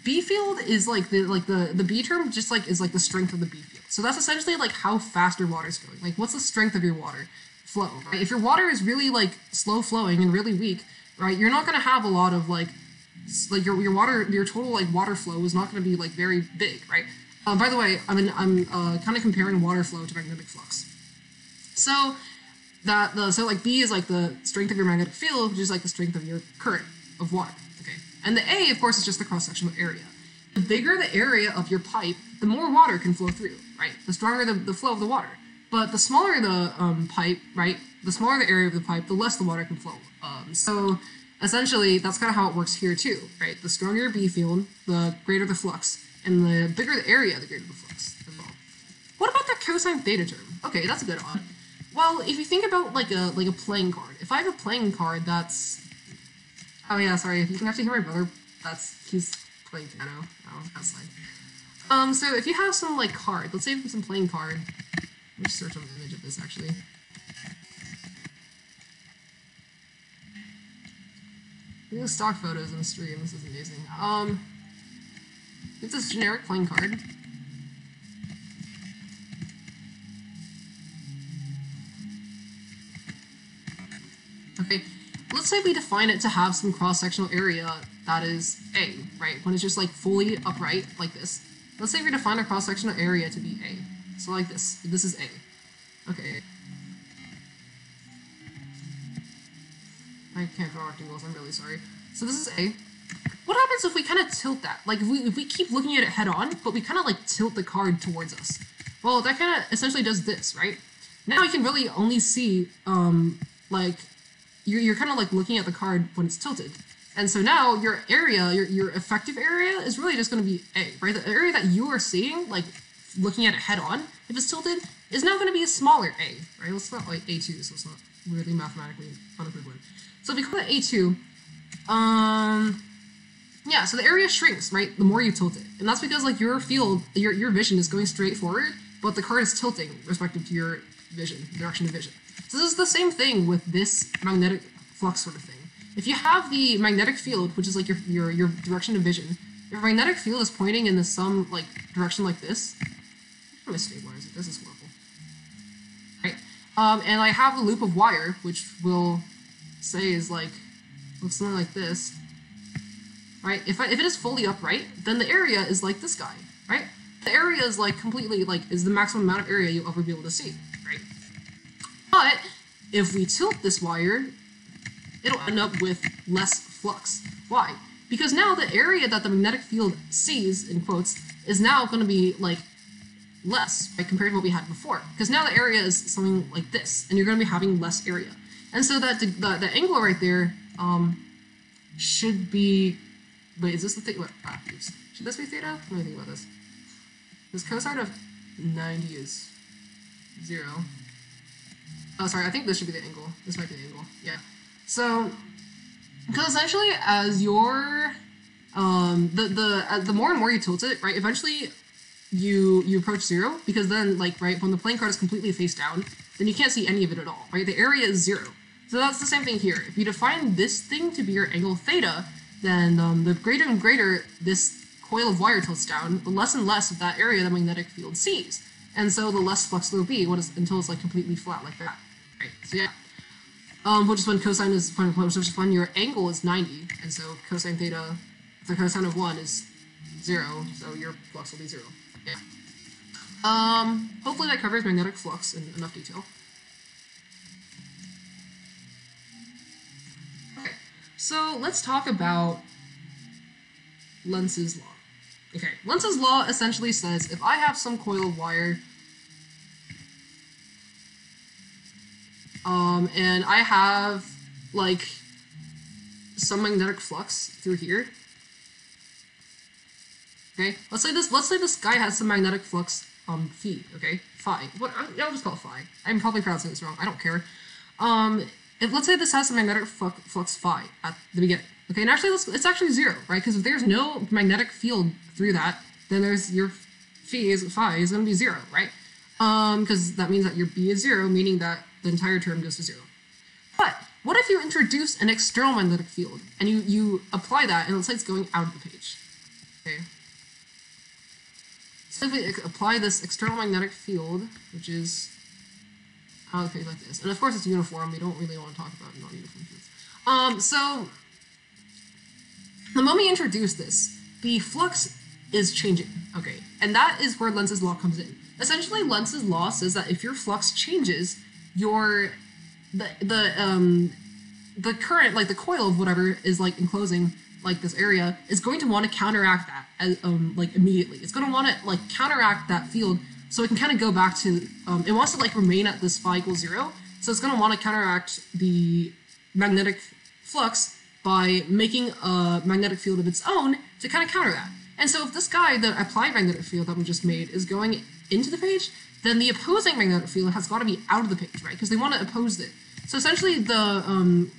B field is like the B term just like is like the strength of the B field. So that's essentially like how fast your water is going. Like what's the strength of your water flow, right? If your water is really like slow flowing and really weak, right, you're not going to have a lot of like your total like water flow is not going to be like very big, right? By the way, I'm kind of comparing water flow to magnetic flux. So so like B is like the strength of your magnetic field, which is like the strength of your current of water. Okay, and the A, of course, is just the cross-sectional area. The bigger the area of your pipe, the more water can flow through, right? The stronger the flow of the water. But the smaller the pipe, right, the smaller the area of the pipe, the less the water can flow. So essentially, that's kind of how it works here too, right? The stronger your B field, the greater the flux, and the bigger the area, the greater the flux as well. What about the cosine theta term? Okay, that's a good one. Well, if you think about like a playing card, if I have a playing card that's, oh yeah, sorry, if you can actually hear my brother, he's playing piano. Oh, that's fine. So if you have some like card, let's say some playing card. Let me search on the image of this actually. Look at stock photos in the stream. This is amazing. It's this generic playing card. Okay, let's say we define it to have some cross-sectional area that is A, right? When it's just like fully upright, like this. Let's say we define a cross-sectional area to be A. So like this. This is A. Okay. I can't draw rectangles, I'm really sorry. So this is A. What happens if we kind of tilt that? Like if we keep looking at it head on, but we kind of like tilt the card towards us. Well, that kind of essentially does this, right? Now you can really only see, like, you're kind of like looking at the card when it's tilted. And so now your area, your effective area is really just going to be A, right? The area that you are seeing, like looking at it head on, if it's tilted, is now going to be a smaller A, right? Let's not like A2, so it's not really mathematically unequivalent. So if we call it A2, yeah, so the area shrinks, right? The more you tilt it. And that's because like your field, your vision is going straight forward, but the card is tilting respective to your vision, direction of vision. So this is the same thing with this magnetic flux sort of thing. If you have the magnetic field, which is like your direction of vision, your magnetic field is pointing in some like direction like this. I'm gonna stabilize it. This is horrible. Right. And I have a loop of wire, which will say is like looks something like this. Right. If it is fully upright, then the area is like this guy. Right. The area is like completely like is the maximum amount of area you'll ever be able to see. Right. But if we tilt this wire, it'll end up with less flux. Why? Because now the area that the magnetic field sees, in quotes, is now going to be like less, right, compared to what we had before. Because now the area is something like this, and you're going to be having less area. And so that the angle right there should be. Wait, is this the thing? What? Oops. Should this be theta? Let me think about this. This cosine of 90 is 0. Oh, sorry. I think this should be the angle. This might be the angle. Yeah. So, because essentially, as your the more and more you tilt it, right, eventually you approach 0, because then, like, right, when the playing card is completely face down, then you can't see any of it at all, right? The area is 0. So that's the same thing here. If you define this thing to be your angle theta, then the greater and greater this coil of wire tilts down, the less and less of that area the magnetic field sees, and so the less flux there will be until it's like completely flat like that, right? So yeah. Which is when cosine is which is when your angle is 90, and so cosine theta, the cosine of 1 is 0, so your flux will be 0. Yeah. Hopefully that covers magnetic flux in enough detail. Okay, so let's talk about Lenz's law. Okay, Lenz's law essentially says if I have some coil of wire and I have like some magnetic flux through here. Okay, let's say this guy has some magnetic flux phi. Okay, phi. What I'll just call it phi. I'm probably pronouncing this wrong. I don't care. Let's say this has some magnetic flux phi at the beginning. Okay, and actually it's actually 0, right? Because if there's no magnetic field through that, then there's your phi is going to be 0, right? Because that means that your b is 0, meaning that the entire term goes to 0. But what if you introduce an external magnetic field and you apply that and let's say it's going out of the page? Okay. So if we apply this external magnetic field, which is out of the page like this, and of course it's uniform, we don't really want to talk about non-uniform fields. So the moment you introduce this, the flux is changing, okay, and that is where Lenz's law comes in. Essentially, Lenz's law says that if your flux changes, the current, like the coil of whatever is like enclosing like this area, is going to want to counteract that as, like immediately. It's going to want to like counteract that field so it can kind of go back to it wants to like remain at this phi equals 0. So it's going to want to counteract the magnetic flux by making a magnetic field of its own to kind of counter that. And so if this guy, the applied magnetic field that we just made, is going into the page, then the opposing magnetic field has got to be out of the page, right? Because they want to oppose it. So essentially the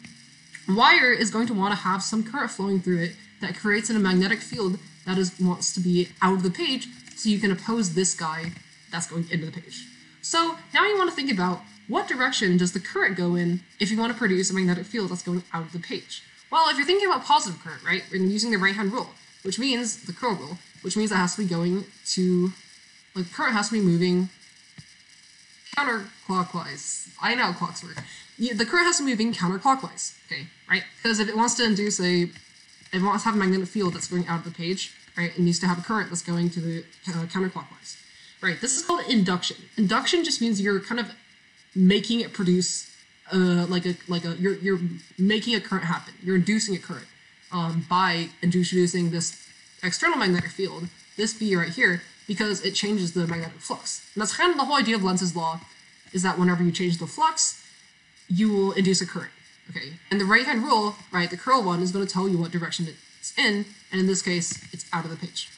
wire is going to want to have some current flowing through it that creates a magnetic field that wants to be out of the page, so you can oppose this guy that's going into the page. So now you want to think about what direction does the current go in if you want to produce a magnetic field that's going out of the page. Well, if you're thinking about positive current, right, we're using the right-hand rule, which means the curl rule, which means it has to be going to, like, current has to be moving counterclockwise. I know how clocks work. The current has to be moving counterclockwise, okay, right? Because if it wants to induce if it wants to have a magnetic field that's going out of the page, right, it needs to have a current that's going to the counterclockwise, right? This is called induction. Induction just means you're kind of making it produce, you're making a current happen. You're inducing a current by introducing this external magnetic field, this B right here, because it changes the magnetic flux. And that's kind of the whole idea of Lenz's law, is that whenever you change the flux, you will induce a current, okay? And the right-hand rule, right, the curl one, is going to tell you what direction it's in, and in this case, it's out of the page.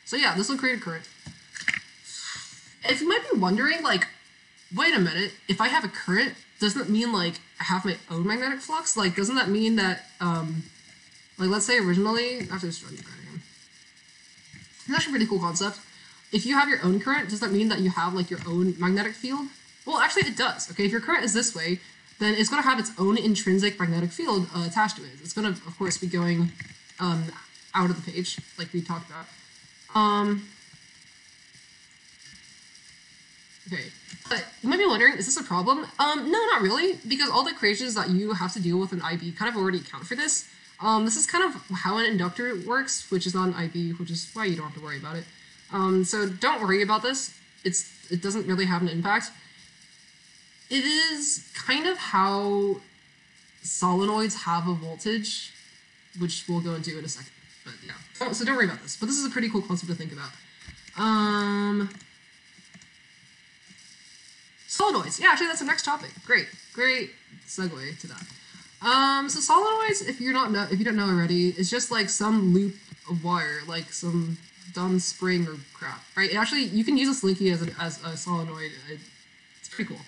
So yeah, this will create a current. If you might be wondering, like, wait a minute, if I have a current, doesn't it mean, like, I have my own magnetic flux? Like, doesn't that mean that, like, let's say originally, after this again. It's actually a pretty cool concept. If you have your own current, does that mean that you have, like, your own magnetic field? Well, actually, it does, okay? If your current is this way, then it's going to have its own intrinsic magnetic field attached to it. It's going to, of course, be going out of the page, like we talked about. Okay, but you might be wondering, is this a problem? No, not really, because all the equations that you have to deal with in IB kind of already account for this. This is kind of how an inductor works, which is not an IB, which is why you don't have to worry about it. So don't worry about this. It doesn't really have an impact. It is kind of how solenoids have a voltage, which we'll go into in a second. But yeah, so don't worry about this. But this is a pretty cool concept to think about. Solenoids. Yeah, actually, that's the next topic. Great segue to that. So solenoids, if you don't know already, is just like some loop of wire, like some dumb spring or crap, right? Actually, you can use a slinky as a solenoid. It's pretty cool.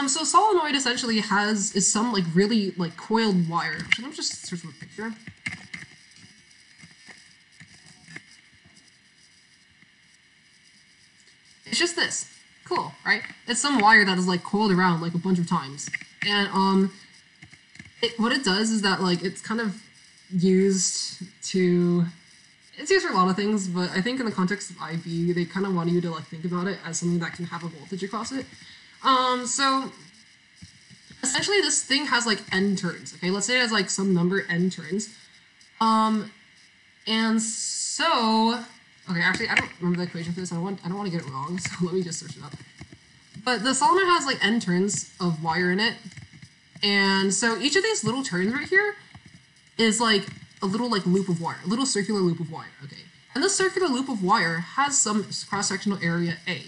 So solenoid essentially is some like really like coiled wire. Actually, let me just search for a picture. It's just this. Cool, right? It's some wire that is like coiled around like a bunch of times. And what it does is that like it's kind of used for a lot of things, but I think in the context of IB, they kind of want you to like think about it as something that can have a voltage across it. So essentially this thing has like n turns, okay? Let's say it has like some number n turns. And so, okay, actually I don't remember the equation for this. I don't want to get it wrong, so let me just search it up. But the solenoid has like n turns of wire in it. And so each of these little turns right here is like a little like loop of wire, a little circular loop of wire, okay? And this circular loop of wire has some cross-sectional area A.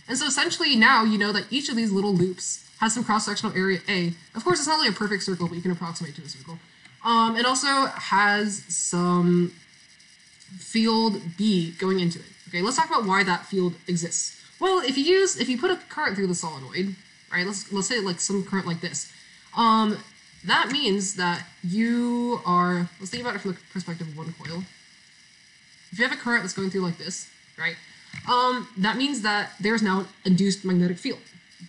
And so essentially now you know that each of these little loops has some cross-sectional area A. Of course, it's not like a perfect circle, but you can approximate to a circle. It also has some field B going into it. Okay, let's talk about why that field exists. Well, if you put a current through the solenoid, right? Let's say like some current like this. That means that you are, let's think about it from the perspective of one coil. If you have a current that's going through like this, right? That means that there's now an induced magnetic field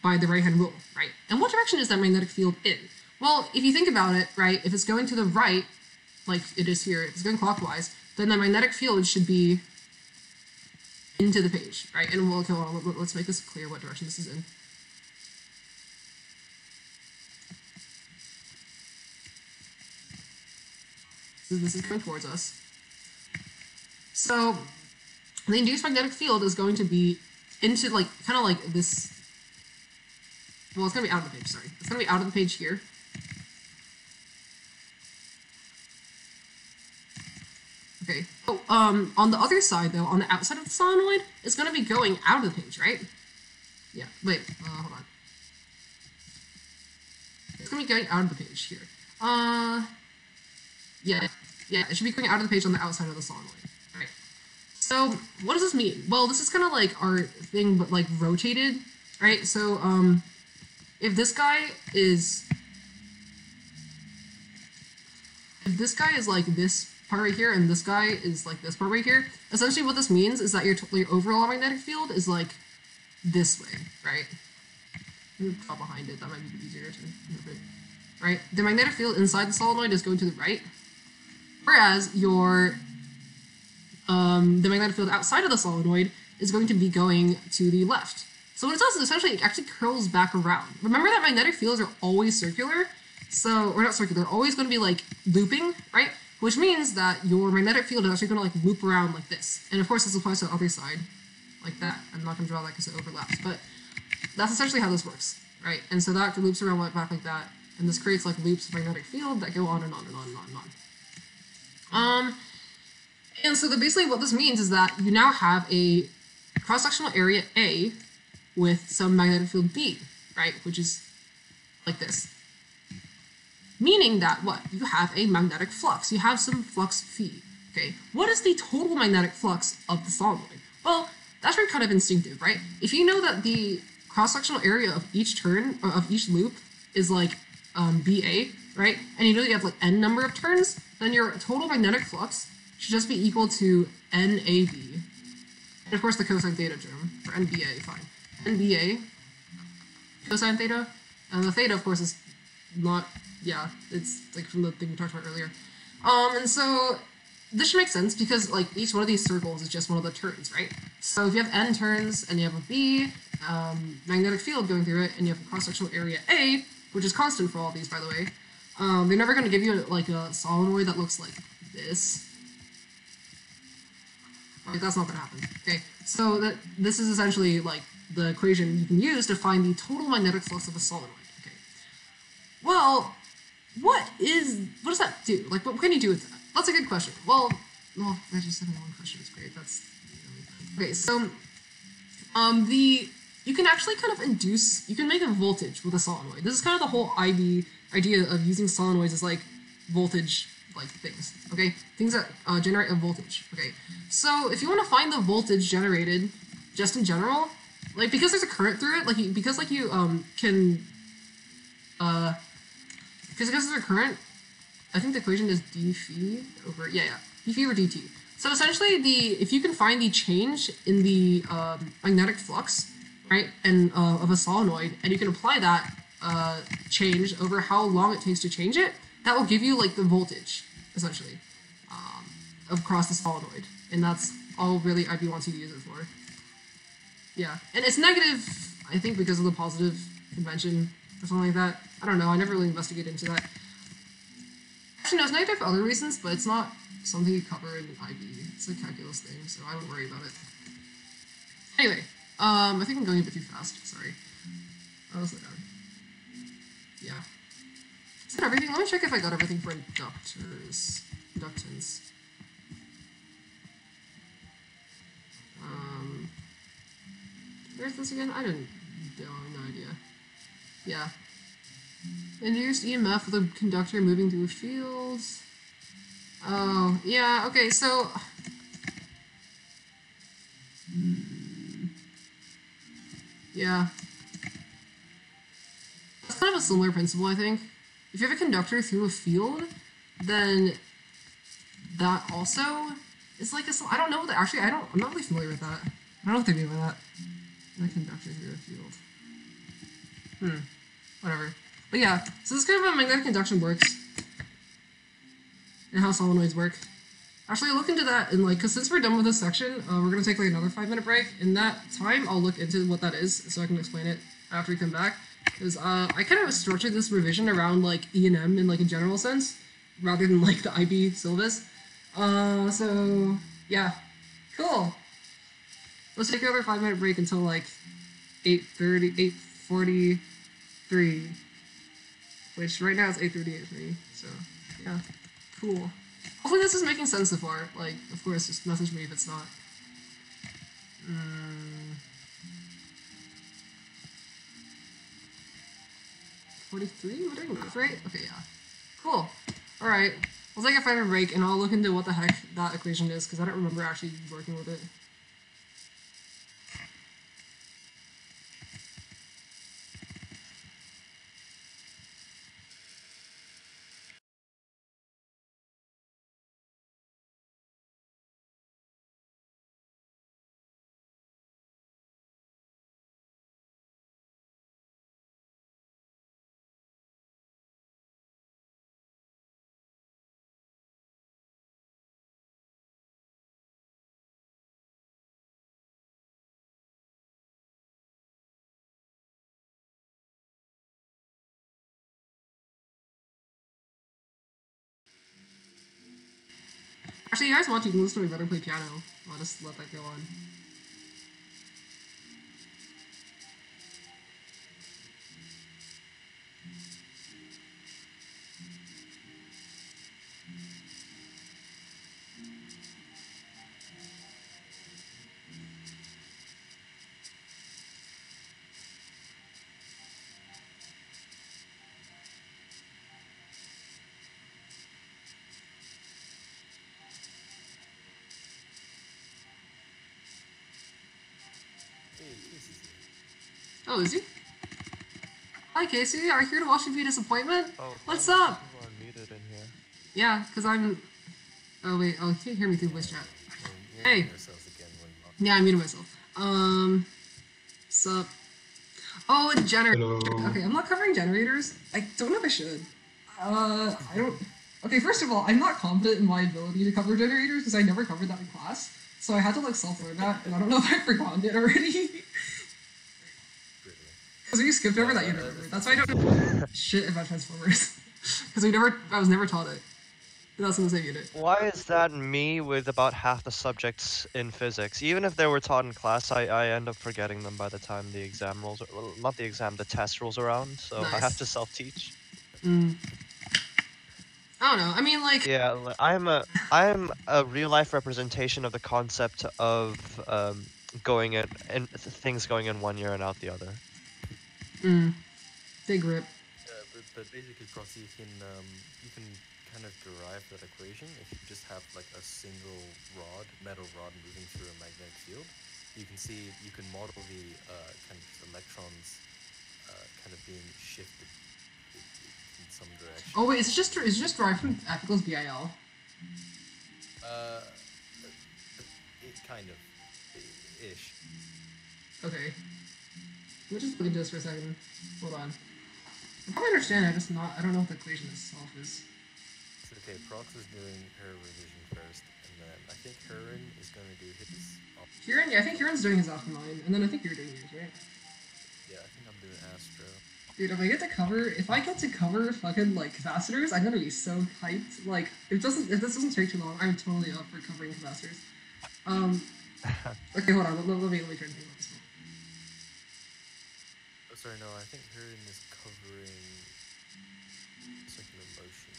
by the right-hand rule, right? And what direction is that magnetic field in? Well, if you think about it, right, if it's going to the right, like it is here, if it's going clockwise, then the magnetic field should be into the page, right? And we'll, okay, well, let's make this clear what direction this is in. So this is coming towards us. So the induced magnetic field is going to be into like, kind of like this, well, it's going to be out of the page, sorry. It's going to be out of the page here. Okay. Oh, on the other side though, on the outside of the solenoid, it's going to be going out of the page, right? Yeah, wait, hold on. It's going to be going out of the page here. Yeah, it should be going out of the page on the outside of the solenoid. Right. So what does this mean? Well, this is kind of like our thing, but like rotated, right? So if this guy is like this part right here, and this guy is like this part right here, essentially what this means is that your overall magnetic field is like this way, right? Let me draw behind it. That might be easier to interpret. right? The magnetic field inside the solenoid is going to the right, whereas your the magnetic field outside of the solenoid is going to be going to the left. So what it does is essentially it actually curls back around. Remember that magnetic fields are always circular, or not circular, they're always going to be like looping, right? Which means that your magnetic field is actually going to like loop around like this. And of course this applies to the other side, like that. I'm not going to draw that because it overlaps, but that's essentially how this works, right? And so that loops around back like that, and this creates like loops of magnetic field that go on and on and on and on and on. And so basically what this means is that you now have a cross-sectional area A with some magnetic field B, right? Which is like this. Meaning that what? You have a magnetic flux. You have some flux phi, okay? What is the total magnetic flux of the solenoid? Well, that's very kind of instinctive, right? If you know that the cross-sectional area of each turn, or of each loop, is like BA, right? And you know you have like n number of turns, then your total magnetic flux should just be equal to NAB. And of course the cosine theta term, or NBA, fine. NBA, cosine theta, and the theta of course is not, yeah, it's like from the thing we talked about earlier. And so this should make sense because like each one of these circles is just one of the turns, right? So if you have n turns and you have a B, magnetic field going through it, and you have a cross-sectional area A, which is constant for all these, by the way, they're never going to give you like a solenoid that looks like this. Right, that's not going to happen. Okay, so this is essentially like the equation you can use to find the total magnetic flux of a solenoid. Okay. Well, what does that do? Like, what can you do with that? That's a good question. Well, I just said one question. It's great. That's okay. So, you can actually kind of you can make a voltage with a solenoid. This is kind of the whole idea of using solenoids as like voltage like things, okay? Things that generate a voltage, okay? So if you want to find the voltage generated just in general, like because there's a current through it, because there's a current, I think the equation is d phi over, d phi over dt. So essentially if you can find the change in the magnetic flux, right, and of a solenoid, and you can apply that change over how long it takes to change it, that will give you like the voltage, essentially, across the solenoid. And that's all really IB wants you to use it for. Yeah, and it's negative, I think, because of the positive convention or something like that. I don't know, I never really investigated into that. Actually, no, it's negative for other reasons, but it's not something you cover in IB. It's a calculus thing, so I wouldn't worry about it. Anyway, I think I'm going a bit too fast, sorry. I'll slow down. Yeah. Is that everything? Let me check if I got everything for inductance. Where's this again? I didn't know, no idea. Yeah. Induced EMF with a conductor moving through a field. Oh, yeah, okay, so... Yeah. It's kind of a similar principle, I think. If you have a conductor through a field, then that also is like I don't know that, actually, I'm not really familiar with that. I don't know what they mean by that. A conductor through a field. Whatever. But yeah, so this is kind of how magnetic induction works. And how solenoids work. Actually, I'll look into that, and like, because since we're done with this section, we're going to take like another 5-minute break. In that time, I'll look into what that is, so I can explain it after we come back. Because I kind of structured this revision around like E and M in like a general sense, rather than like the IB syllabus. So yeah, cool. Let's take another 5-minute break until like 8:43, which right now is 8:38 for me. So yeah, cool. Hopefully this is making sense so far. Like, of course, just message me if it's not. 43? We're doing this, right? Okay, yeah. Cool. Alright. We'll take a 5-minute break, and I'll look into what the heck that equation is, because I don't remember actually working with it. Actually, you guys want to listen to me better play piano. I'll just let that go on. Oh, is he? Hi, Casey. Are you here to watch me be a disappointment? Oh, What's people up? are muted in here. Yeah, because I'm... Oh, wait. Oh, you can't hear me through voice chat. Hey. Yeah, I muted myself. Sup? Oh, generator. Okay, I'm not covering generators. I don't know if I should. I don't... Okay, first of all, I'm not confident in my ability to cover generators because I never covered that in class. So I had to, like, self-learn that, and I don't know if I've forgotten it already. Because we skipped over that unit. That's why I don't know shit about Transformers. Because I was never taught it. That's in the same unit. Why is that me with about half the subjects in physics? Even if they were taught in class, I end up forgetting them by the time the exam rolls, well, not the exam, the test rolls around, so I have Nice. to self-teach. I don't know. I mean, like... Yeah, I'm a real-life representation of the concept of going in, and things going in one year and out the other. Big rip. But basically, Proxy, you can kind of derive that equation if you just have like a single rod, metal rod moving through a magnetic field. You can model the kind of electrons kind of being shifted in some direction. Oh wait, is it just derived from F equals BIL? It kind of ish. Okay. Let me just look into this for a second. Hold on. I probably understand. I don't know what the equation itself is. So, okay, Prox is doing her revision first, and then I think Huron is going to do his. Huron, yeah, I think Huron's doing his after mine, and then I think you're doing yours, right? Yeah, I think I'm doing Astro. Dude, if I get to cover fucking like capacitors, I'm gonna be so hyped. Like, if this doesn't take too long, I'm totally up for covering capacitors. Okay, hold on. Let me try to think about this one. Oh, sorry, no, I think Huron is covering circular motion.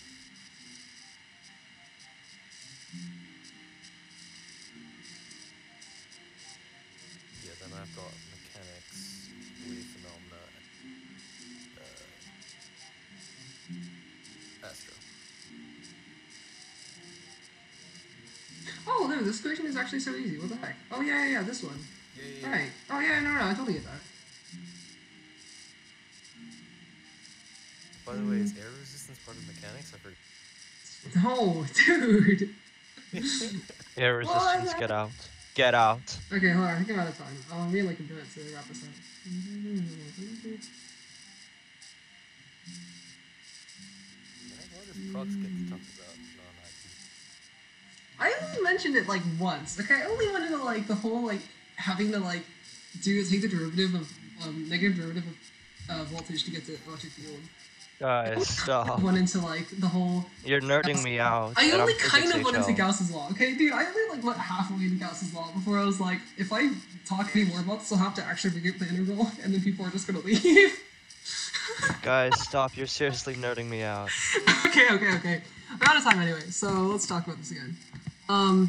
Yeah, then I've got mechanics, wave phenomena, Astro. Oh, no, this equation is actually so easy. What the heck? Oh yeah, this one. Yeah. Right. Oh yeah, no, I totally get that. By the way, is air resistance part of mechanics? I've heard. No, dude. Air resistance, get out. Get out. Okay, hold on. I think I'm out of time. Me and Link can do it to wrap this up. Why does Prox get to talk about non-IP? I only mentioned it like once. Okay, I only wanted to like the whole like having to like take the derivative of negative derivative of voltage to get the electric field. Guys, stop. Went into like the whole. You're nerding me out. I and only I'm kind of physics went into HL. Gauss's law. Okay, dude, I only like went halfway into Gauss's law before I was like, if I talk any more about this, I'll have to actually figure out the integral, and then people are just gonna leave. Guys, stop. You're seriously nerding me out. Okay. We're out of time anyway, so let's talk about this again. Right, gonna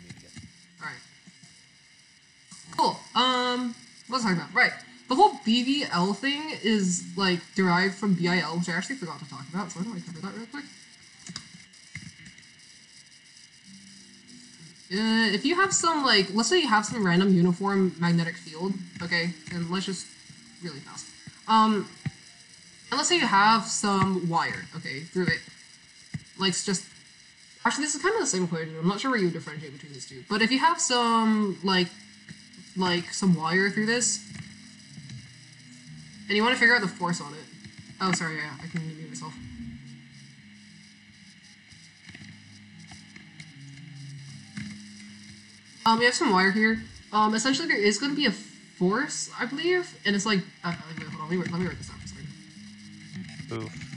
meet again. Alright. Cool. What was I talking about? Right. The whole BVL thing is, like, derived from BIL, which I actually forgot to talk about, so why don't I cover that real quick? If you have some, like, let's say you have some random uniform magnetic field, okay, and let's just really fast. And let's say you have some wire, okay, through it. Like, just... Actually, this is kind of the same equation. I'm not sure where you would differentiate between these two. But if you have some, like some wire through this, and you want to figure out the force on it. Oh, sorry, yeah, I can mute myself. We have some wire here. Essentially there is going to be a force, I believe, and it's like, wait, hold on, let me write this down for a second. Oof.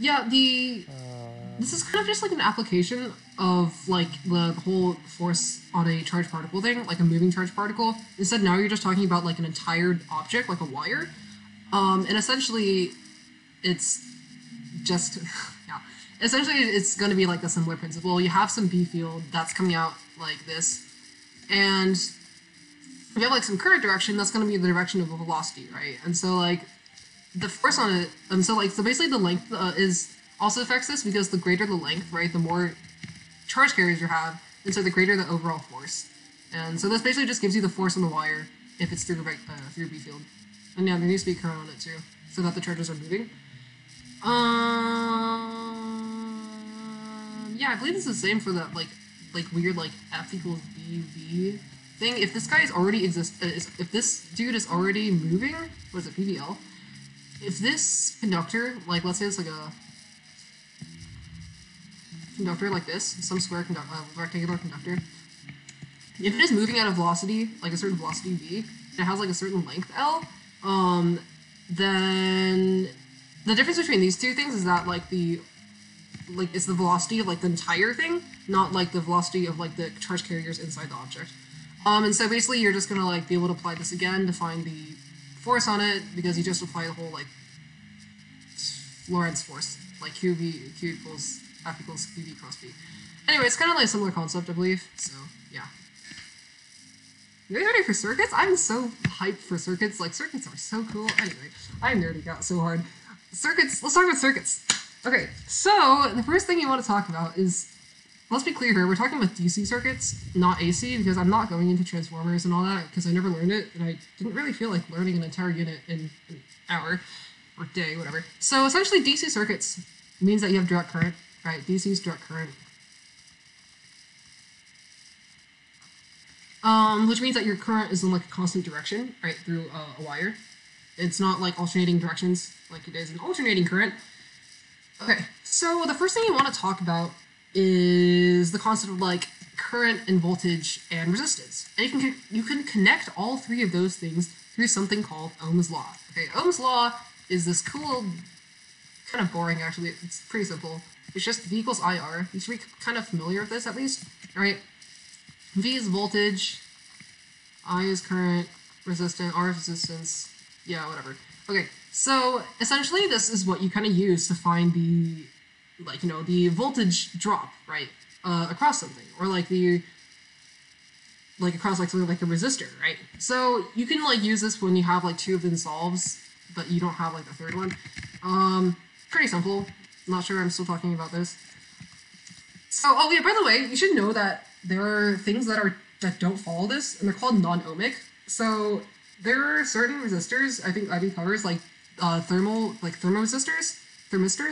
Yeah, this is kind of just like an application of like the whole force on a charged particle thing, like a moving charged particle. Instead, now you're just talking about like an entire object, like a wire. And essentially, it's just yeah. Essentially, it's going to be like a similar principle. You have some B field that's coming out like this, and if you have like some current direction, that's going to be the direction of the velocity, right? And so like the force on it, so basically the length is also affects this because the greater the length, right, the more charge carriers you have, and so the greater the overall force. And so this basically just gives you the force on the wire if it's through the through B field. And yeah, there needs to be current on it too, so that the charges are moving. Yeah, I believe it's the same for that like weird like F equals BV thing. If this guy is already if this dude is already moving, what is it, PBL? If this conductor, like let's say it's like a conductor like this, some square rectangular conductor, if it is moving at a velocity, like a certain velocity v, and it has like a certain length L, then the difference between these two things is that it's the velocity of like the entire thing, not like the velocity of like the charge carriers inside the object. And so basically you're just gonna like be able to apply this again to find the force on it, because you just apply the whole like Lorentz force, like Q equals F equals QV cross B. Anyway, it's kind of like a similar concept, I believe. So yeah. You guys ready for circuits? I'm so hyped for circuits. Like circuits are so cool. Anyway, I'm nerding out so hard. Circuits. Let's talk about circuits. Okay, so the first thing you want to talk about is, let's be clear here, we're talking about DC circuits, not AC, because I'm not going into transformers and all that, because I never learned it, and I didn't really feel like learning an entire unit in an hour, or day, whatever. So essentially DC circuits means that you have direct current, right? DC is direct current. Which means that your current is in like a constant direction, right, through a wire. It's not like alternating directions like it is an alternating current. Okay, so the first thing you want to talk about is the concept of like current and voltage and resistance. And you can connect all three of those things through something called Ohm's law. Okay, Ohm's law is this cool, kind of boring actually, it's pretty simple. It's just V equals IR. You should be kind of familiar with this at least. Alright, V is voltage, I is current, resistance, R is resistance, yeah, whatever. Okay, so essentially this is what you kind of use to find the, like, you know, the voltage drop, right, across something, or like across like something like a resistor, right? So you can like use this when you have like two of them solves, but you don't have like the third one. Pretty simple. Not sure I'm still talking about this. So, oh yeah, by the way, you should know that there are things that don't follow this, and they're called non-ohmic. So there are certain resistors, I think Ivy covers, like thermistors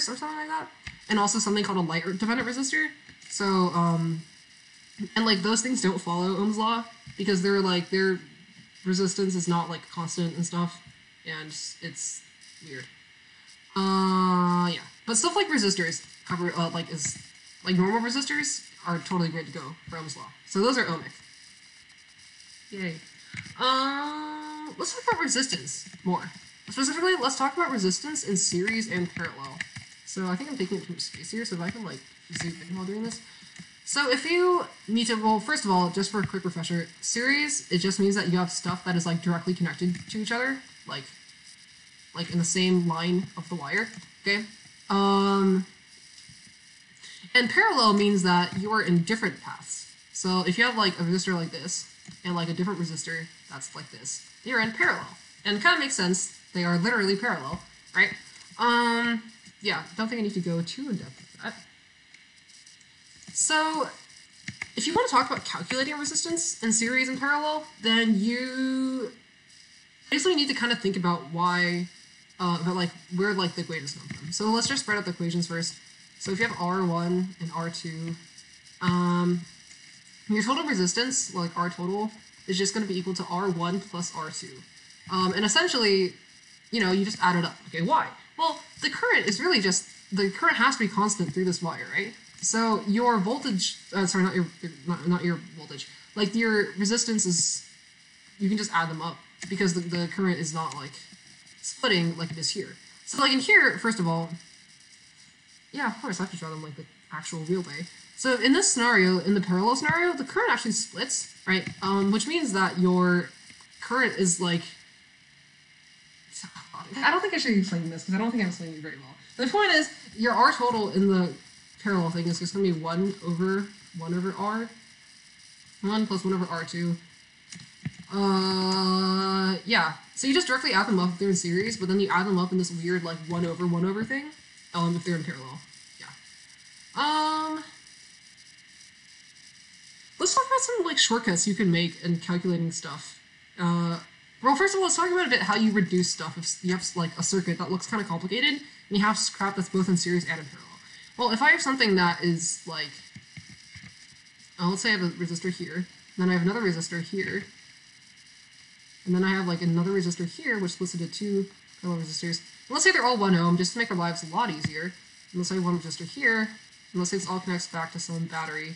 or something like that, and also something called a light dependent resistor. So and like those things don't follow Ohm's law because they're like their resistance is not like constant and stuff, and it's weird. Yeah, but stuff like resistors cover is like normal resistors are totally great to go for Ohm's law. So those are ohmic. Yay. Let's talk about resistance more. Specifically, let's talk about resistance in series and parallel. So I think I'm taking it too much space here, so if I can like zoom in while doing this. So if you need to, well, first of all, just for a quick refresher, series, it just means that you have stuff that is like directly connected to each other, like in the same line of the wire, okay? And parallel means that you are in different paths. So if you have like a resistor like this, and like a different resistor that's like this, you're in parallel. And it kind of makes sense, they are literally parallel, right? Yeah, don't think I need to go too in depth with that. So, if you want to talk about calculating resistance in series and parallel, then you basically need to kind of think about why, about like where like the equations come from. So let's just spread out the equations first. So if you have R1 and R2, your total resistance, like R total, is just going to be equal to R1 plus R2. And essentially, you know, you just add it up. Okay, why? Well, the current is really just, the current has to be constant through this wire, right? So your voltage, sorry, not your voltage, like your resistance is, you can just add them up because the current is not like splitting like it is here. So like in here, first of all, Yeah, of course, I have to draw them like the actual real way. So in this scenario, in the parallel scenario, the current actually splits, right? Which means that your current is like... I don't think I should be explaining this, because I don't think I'm explaining it very well. The point is, your R total in the parallel thing is just going to be 1 over R. 1 plus 1 over R2. Yeah. So you just directly add them up if they're in series, but then you add them up in this weird, like, 1 over thing, if they're in parallel. Yeah. Let's talk about some, like, shortcuts you can make in calculating stuff. Well, first of all, let's talk about a bit how you reduce stuff if you have, like, a circuit that looks kind of complicated, and you have crap that's both in series and in parallel. Well, if I have something that is, like, let's say I have a resistor here, then I have another resistor here, and then I have, like, another resistor here, which splits into 2 parallel resistors. And let's say they're all 1 ohm, just to make our lives a lot easier. And let's say one resistor here, and let's say this all connects back to some battery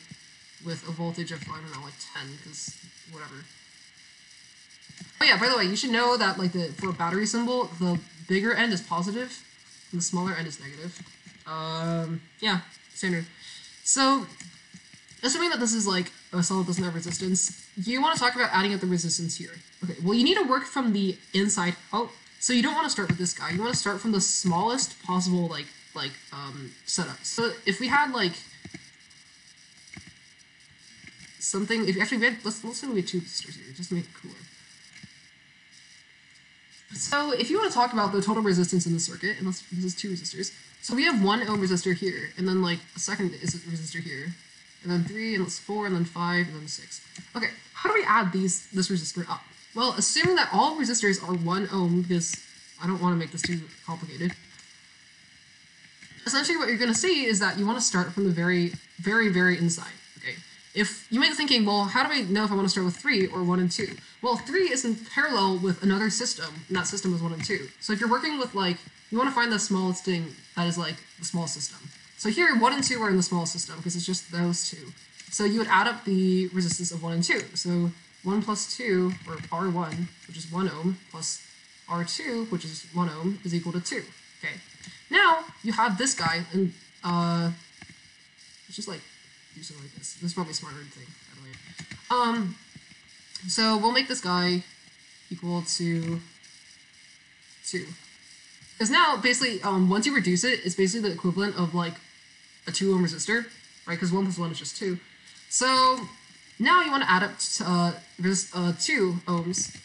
with a voltage of, I don't know, like 10, because whatever. Oh yeah, by the way, you should know that, like, for a battery symbol, the bigger end is positive, and the smaller end is negative. Yeah, standard. So, assuming that this is, like, a cell that doesn't have resistance, you want to talk about adding up the resistance here. Okay, well, you need to work from the inside out, so you don't want to start with this guy. You want to start from the smallest possible, setup. So, if we had, like, something, if actually we had, let's say we had 2 resistors here, just to make it cooler. So if you want to talk about the total resistance in the circuit, and this is 2 resistors, so we have 1 ohm resistor here, and then like a second is a resistor here, and then 3, and that's 4, and then 5, and then 6. Okay, how do we add this resistor up? Well, assuming that all resistors are 1 ohm, because I don't want to make this too complicated, essentially what you're going to see is that you want to start from the very, very, very inside. Okay. If you might be thinking, well, how do I know if I want to start with 3 or 1 and 2? Well, 3 is in parallel with another system, and that system is 1 and 2. So if you're working with, like, you want to find the smallest thing that is, like, the small system. So here, 1 and 2 are in the small system, because it's just those 2. So you would add up the resistance of 1 and 2. So 1 plus 2, or R1, which is 1 ohm, plus R2, which is 1 ohm, is equal to 2. Okay. Now, you have this guy, and, it's just, like, do something like this. This is probably a smarter thing, by the way. So we'll make this guy equal to 2. Because now, basically, once you reduce it, it's basically the equivalent of, like, a 2 ohm resistor, right? Because 1 plus 1 is just 2. So now you want to add up 2 ohms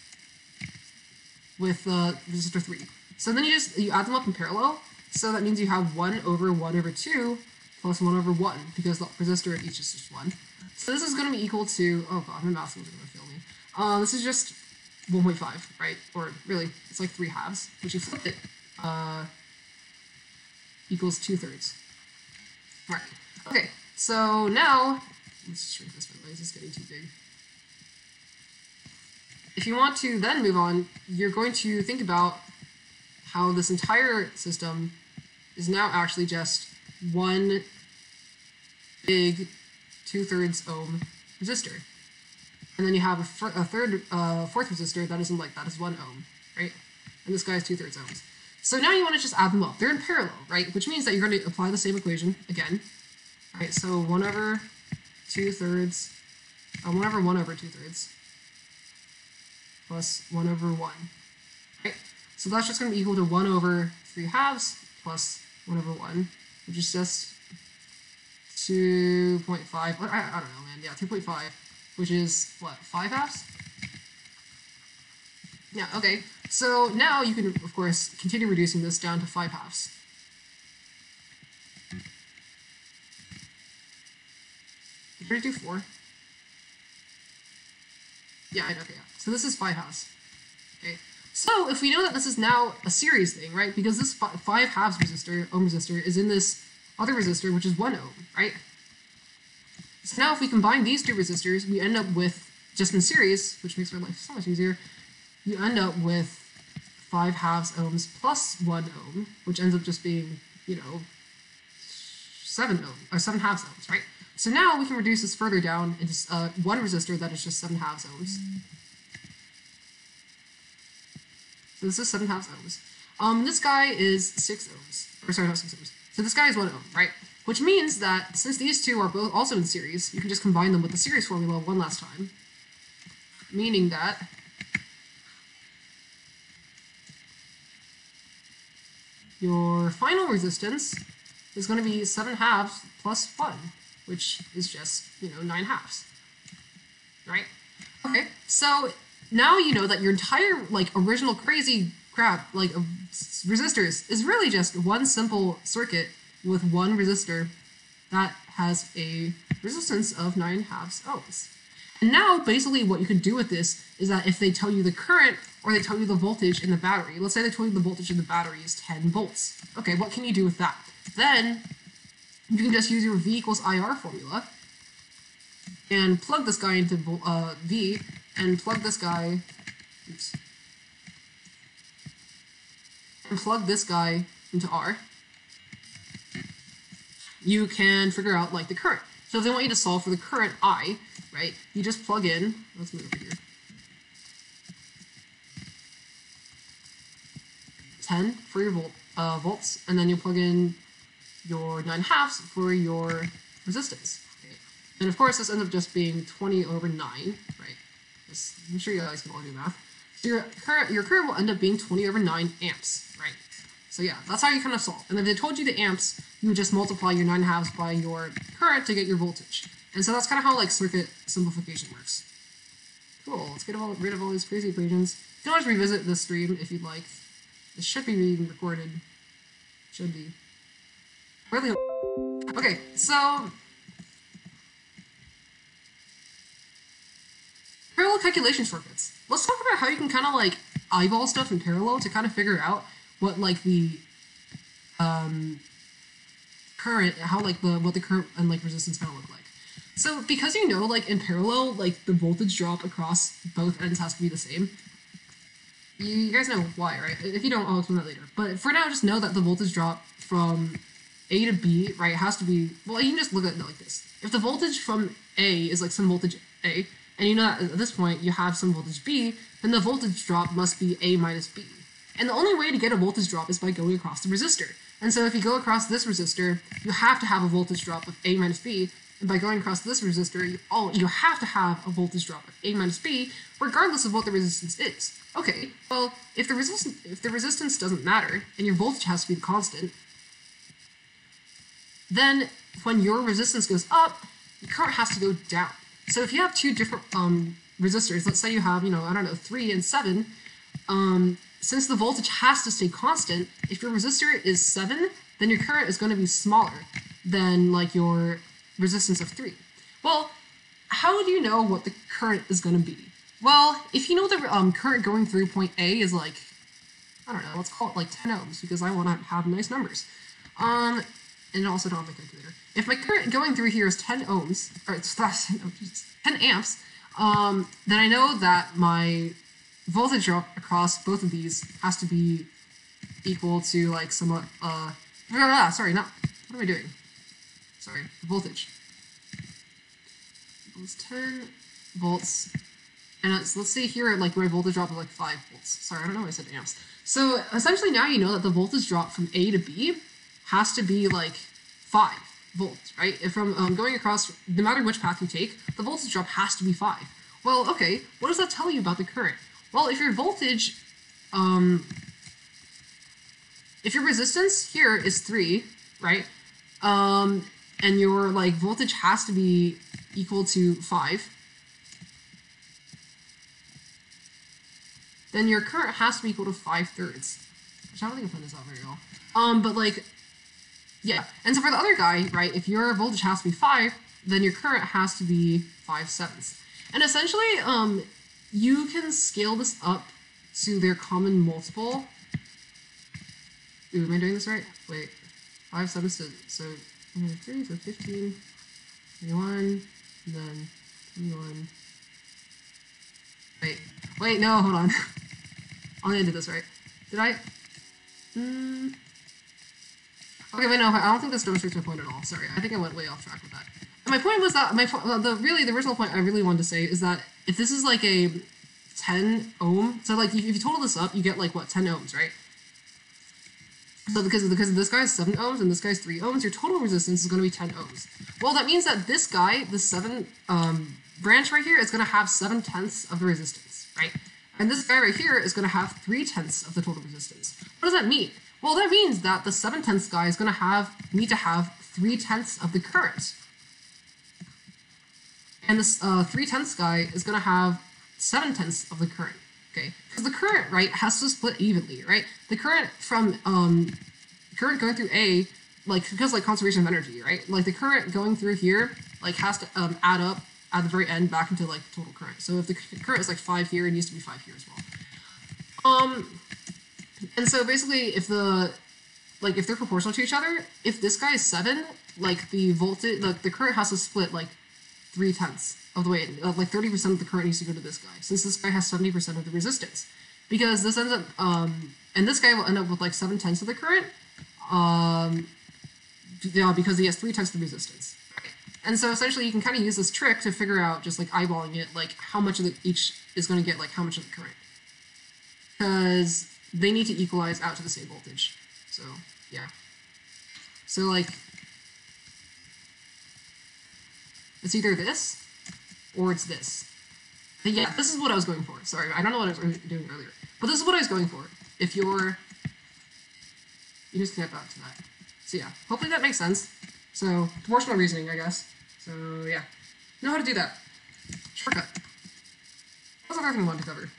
with resistor 3. So then you add them up in parallel. So that means you have 1 over 2 plus 1 over 1, because the resistor of each is just 1. So this is going to be equal to, oh god, my math skills are going to fail me. This is just 1.5, right? Or really, it's like 3 halves, which you flip it, equals 2/3. Right. Okay, so now, let's shrink this, by the way, this is getting too big. If you want to then move on, you're going to think about how this entire system is now actually just 1 big 2/3 ohm resistor. And then you have a fourth resistor that isn't like that, is 1 ohm, right? And this guy is 2/3 ohms. So now you want to just add them up. They're in parallel, right? Which means that you're going to apply the same equation again. Right, so 1 over 2/3, 1 over 1 over 2/3 plus 1 over 1. Right? So that's just going to be equal to 1 over 3 halves plus 1 over 1, which is just 2.5. I don't know, man. Yeah, 2.5, which is what, 5 halves? Yeah, okay. So now you can, of course, continue reducing this down to 5 halves. Did I do 4? Yeah, okay, yeah. So this is 5 halves. Okay. So if we know that this is now a series thing, right? Because this 5 halves resistor, ohm resistor, is in this other resistor, which is 1 ohm, right? So now if we combine these 2 resistors, we end up with, just in series, which makes our life so much easier, you end up with 5 halves ohms plus 1 ohm, which ends up just being, 7 ohm, or 7 halves ohms, right? So now we can reduce this further down into 1 resistor that is just 7 halves ohms. So this is 7 halves ohms. This guy is 6 ohms. Or sorry, not 6 ohms. So this guy is 1 ohm, right? Which means that since these two are both also in series, you can just combine them with the series formula one last time. Meaning that your final resistance is going to be 7 halves plus 1, which is just, 9 halves. Right? Okay, so now you know that your entire, original crazy crap, of resistors is really just one simple circuit with one resistor that has a resistance of 9 halves ohms. And now, basically, what you can do with this is that if they tell you the current or they tell you the voltage in the battery, let's say they told you the voltage in the battery is 10 volts. Okay, what can you do with that? Then you can just use your V equals IR formula and plug this guy into V and plug this guy, and plug this guy into R. You can figure out the current. So if they want you to solve for the current I, right, you just plug in, let's move over here, 10 for your volts, and then you plug in your 9 halves for your resistance. Okay? And of course, this ends up just being 20 over 9, right? I'm sure you guys can all do math. So your current will end up being 20 over 9 amps, right? So yeah, that's how you kind of solve. And if they told you the amps, you would just multiply your 9 halves by your current to get your voltage. And so that's kind of how circuit simplification works. Cool, let's get rid of all these crazy equations. You can always revisit this stream if you'd like. It should be being recorded. Should be. Really. Okay, so parallel calculation shortcuts. Let's talk about how you can kind of eyeball stuff in parallel to kind of figure out what the current, how what the current and resistance kind of look like. So because in parallel the voltage drop across both ends has to be the same. You guys know why, right? If you don't, I'll explain that later. But for now, just know that the voltage drop from A to B, right, has to be, well, you can just look at it like this. If the voltage from A is some voltage A, and you know that at this point you have some voltage B, then the voltage drop must be A minus B. And the only way to get a voltage drop is by going across the resistor. And so if you go across this resistor, you have to have a voltage drop of A minus B, and by going across this resistor, you have to have a voltage drop of A minus B, regardless of what the resistance is. Okay, well, if the resistance doesn't matter, and your voltage has to be the constant, then when your resistance goes up, your current has to go down. So if you have two different resistors, let's say you have, 3 and 7, since the voltage has to stay constant, if your resistor is 7, then your current is going to be smaller than your resistance of 3. Well, how do you know what the current is going to be? Well, if you know the current going through point A is I don't know, let's call it 10 ohms because I want to have nice numbers. And also don't have my calculator. If my current going through here is 10 ohms, or it's 10 amps, then I know that my voltage drop across both of these has to be equal to somewhat, sorry, not, what am I doing? Sorry, voltage. It's 10 volts, and let's see here, my voltage drop is 5 volts. Sorry, I don't know why I said amps. So essentially now you know that the voltage drop from A to B has to be 5 volts, right? If from going across, no matter which path you take, the voltage drop has to be 5. Well, okay, what does that tell you about the current? Well, if your voltage, if your resistance here is 3, right, and your voltage has to be equal to 5, then your current has to be equal to 5/3. Which I don't think I'm putting this out very well. But yeah. And so for the other guy, right, if your voltage has to be 5, then your current has to be 5/7. And essentially, you can scale this up to their common multiple. Ooh, am I doing this right? Wait, 5/7, so 3, so 15, 21, and then 21. Wait, no, hold on. I only did this right. Did I? Okay, wait, no, I don't think this demonstrates my point at all. Sorry, I think I went way off track with that. And my point was that, the original point I really wanted to say is that if this is a 10 ohm, so if you total this up, you get what, 10 ohms, right? So because this guy is 7 ohms and this guy's 3 ohms, your total resistance is going to be 10 ohms. Well, that means that this guy, the 7 branch right here, is going to have 7/10 of the resistance, right? And this guy right here is going to have 3/10 of the total resistance. What does that mean? Well, that means that the 7/10 guy is going to need to have 3/10 of the current. And this 3/10 guy is going to have 7/10 of the current. Okay, because the current, right, has to split evenly, right? The current from current going through A, like, because like conservation of energy, right? Like the current going through here, like, has to add up at the very end back into like total current. So if the current is like 5 here, it needs to be 5 here as well. And so basically, if they're proportional to each other, if this guy is 7, like the voltage, the current has to split like 3/10 of the way, like 30% of the current needs to go to this guy, since this guy has 70% of the resistance. Because this ends up, and this guy will end up with like 7/10 of the current, yeah, because he has 3/10 of the resistance. Right? And so essentially you can kind of use this trick to figure out, just like eyeballing it, like how much of each is going to get like how much of the current. Because they need to equalize out to the same voltage. So, yeah. So like, it's either this, or it's this. But yeah, this is what I was going for. Sorry, I don't know what I was doing earlier. But this is what I was going for. If you just connect back to that. So yeah, hopefully that makes sense. So, proportional reasoning, I guess. So yeah, know how to do that. Shortcut. What's the other thing I wanted to cover?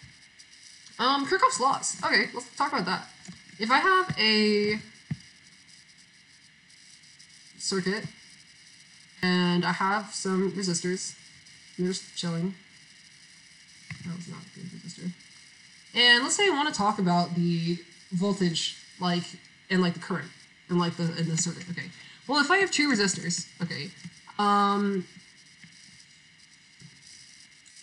Kirchhoff's laws. Okay, let's talk about that. If I have a circuit, and I have some resistors, they're just chilling. That was not a good resistor. And let's say I want to talk about the voltage, like, and like the current, and like in the circuit. Okay. Well, if I have 2 resistors, okay,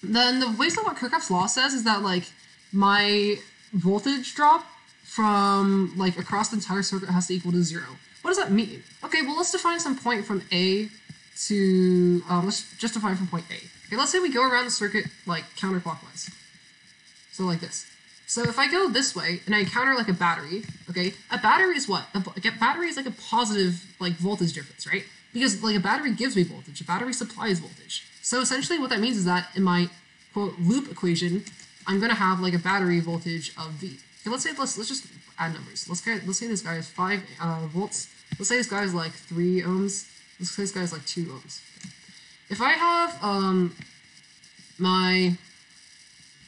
then the basically what Kirchhoff's law says is that like my voltage drop from like across the entire circuit has to equal to 0. What does that mean? Okay, well, let's define some point from A to let's just define from point A. Okay, let's say we go around the circuit like counterclockwise. So like this. So if I go this way and I encounter like a battery, okay, a battery is what? A battery is like a positive like voltage difference, right? Because like a battery gives me voltage, a battery supplies voltage. So essentially what that means is that in my quote loop equation, I'm gonna have like a battery voltage of V. Okay, let's just add numbers. Let's say this guy is 5 volts. Let's say this guy is like 3 ohms. Let's say this guy is like 2 ohms. Okay. If I have my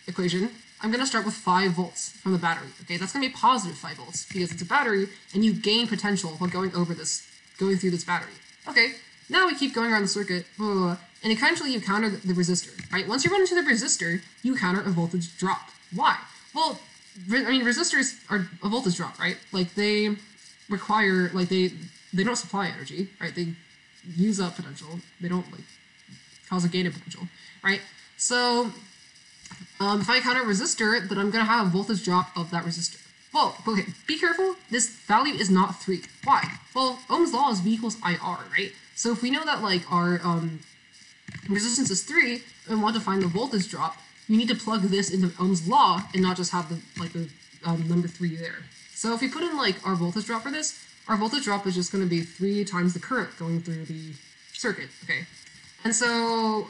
equation, I'm going to start with 5 volts from the battery. Okay, that's going to be positive 5 volts because it's a battery and you gain potential while going through this battery. Okay, now we keep going around the circuit, and eventually you encounter the resistor, right? Once you run into the resistor, you encounter a voltage drop. Why? Well, I mean, resistors are a voltage drop, right? Like they require, like they don't supply energy, right? They use up potential. They don't like cause a gain of potential, right? So if I encounter a resistor, then I'm going to have a voltage drop of that resistor. Well, okay, be careful. This value is not 3. Why? Well, Ohm's law is V equals IR, right? So if we know that like our resistance is 3 and we want to find the voltage drop, you need to plug this into Ohm's law and not just have the number 3 there. So if we put in like our voltage drop for this, our voltage drop is just going to be 3 times the current going through the circuit, okay? And so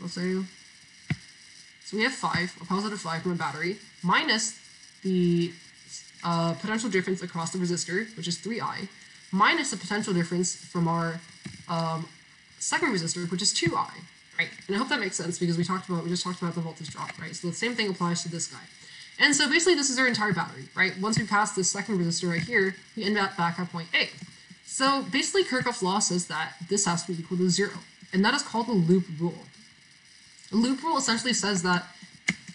let's say, so we have 5, a positive 5 from a battery, minus the potential difference across the resistor, which is 3I, minus the potential difference from our second resistor, which is 2I, right? And I hope that makes sense because we just talked about the voltage drop, right? So the same thing applies to this guy. And so basically this is our entire battery, right? Once we pass this second resistor right here, we end up back at point A. So basically Kirchhoff's law says that this has to be equal to 0, and that is called the loop rule. The loop rule essentially says that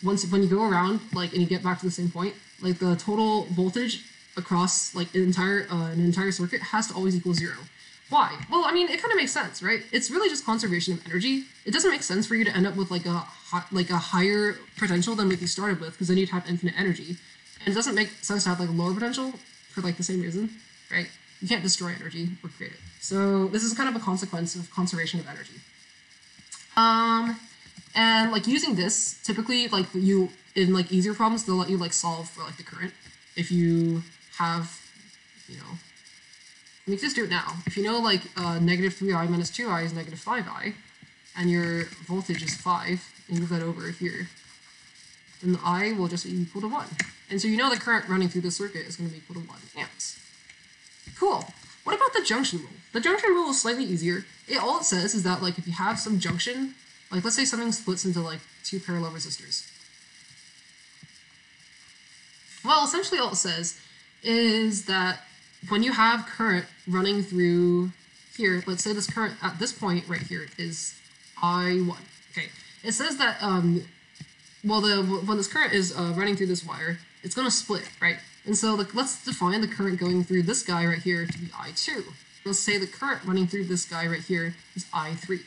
when you go around like and you get back to the same point, like the total voltage across like an entire circuit has to always equal 0. Why? Well, I mean, it kind of makes sense, right? It's really just conservation of energy. It doesn't make sense for you to end up with like a higher potential than what you started with, because then you'd have infinite energy. And it doesn't make sense to have like a lower potential for like the same reason, right? You can't destroy energy or create it. So this is kind of a consequence of conservation of energy. And like using this, typically like in like easier problems, they'll let you like solve for like the current. if you have, you know, we can just do it now. If you know like negative 3i minus 2i is negative 5i, and your voltage is 5, and move that over here, then the I will just be equal to 1. And so you know the current running through the circuit is going to be equal to 1 amps. Cool. What about the junction rule? The junction rule is slightly easier. All it says is that like if you have some junction, like let's say something splits into like 2 parallel resistors. Well, essentially all it says is that when you have current running through here, let's say this current at this point right here is I1. Okay, it says that when this current is running through this wire, it's going to split, right? And so let's define the current going through this guy right here to be I2. Let's say the current running through this guy right here is I3.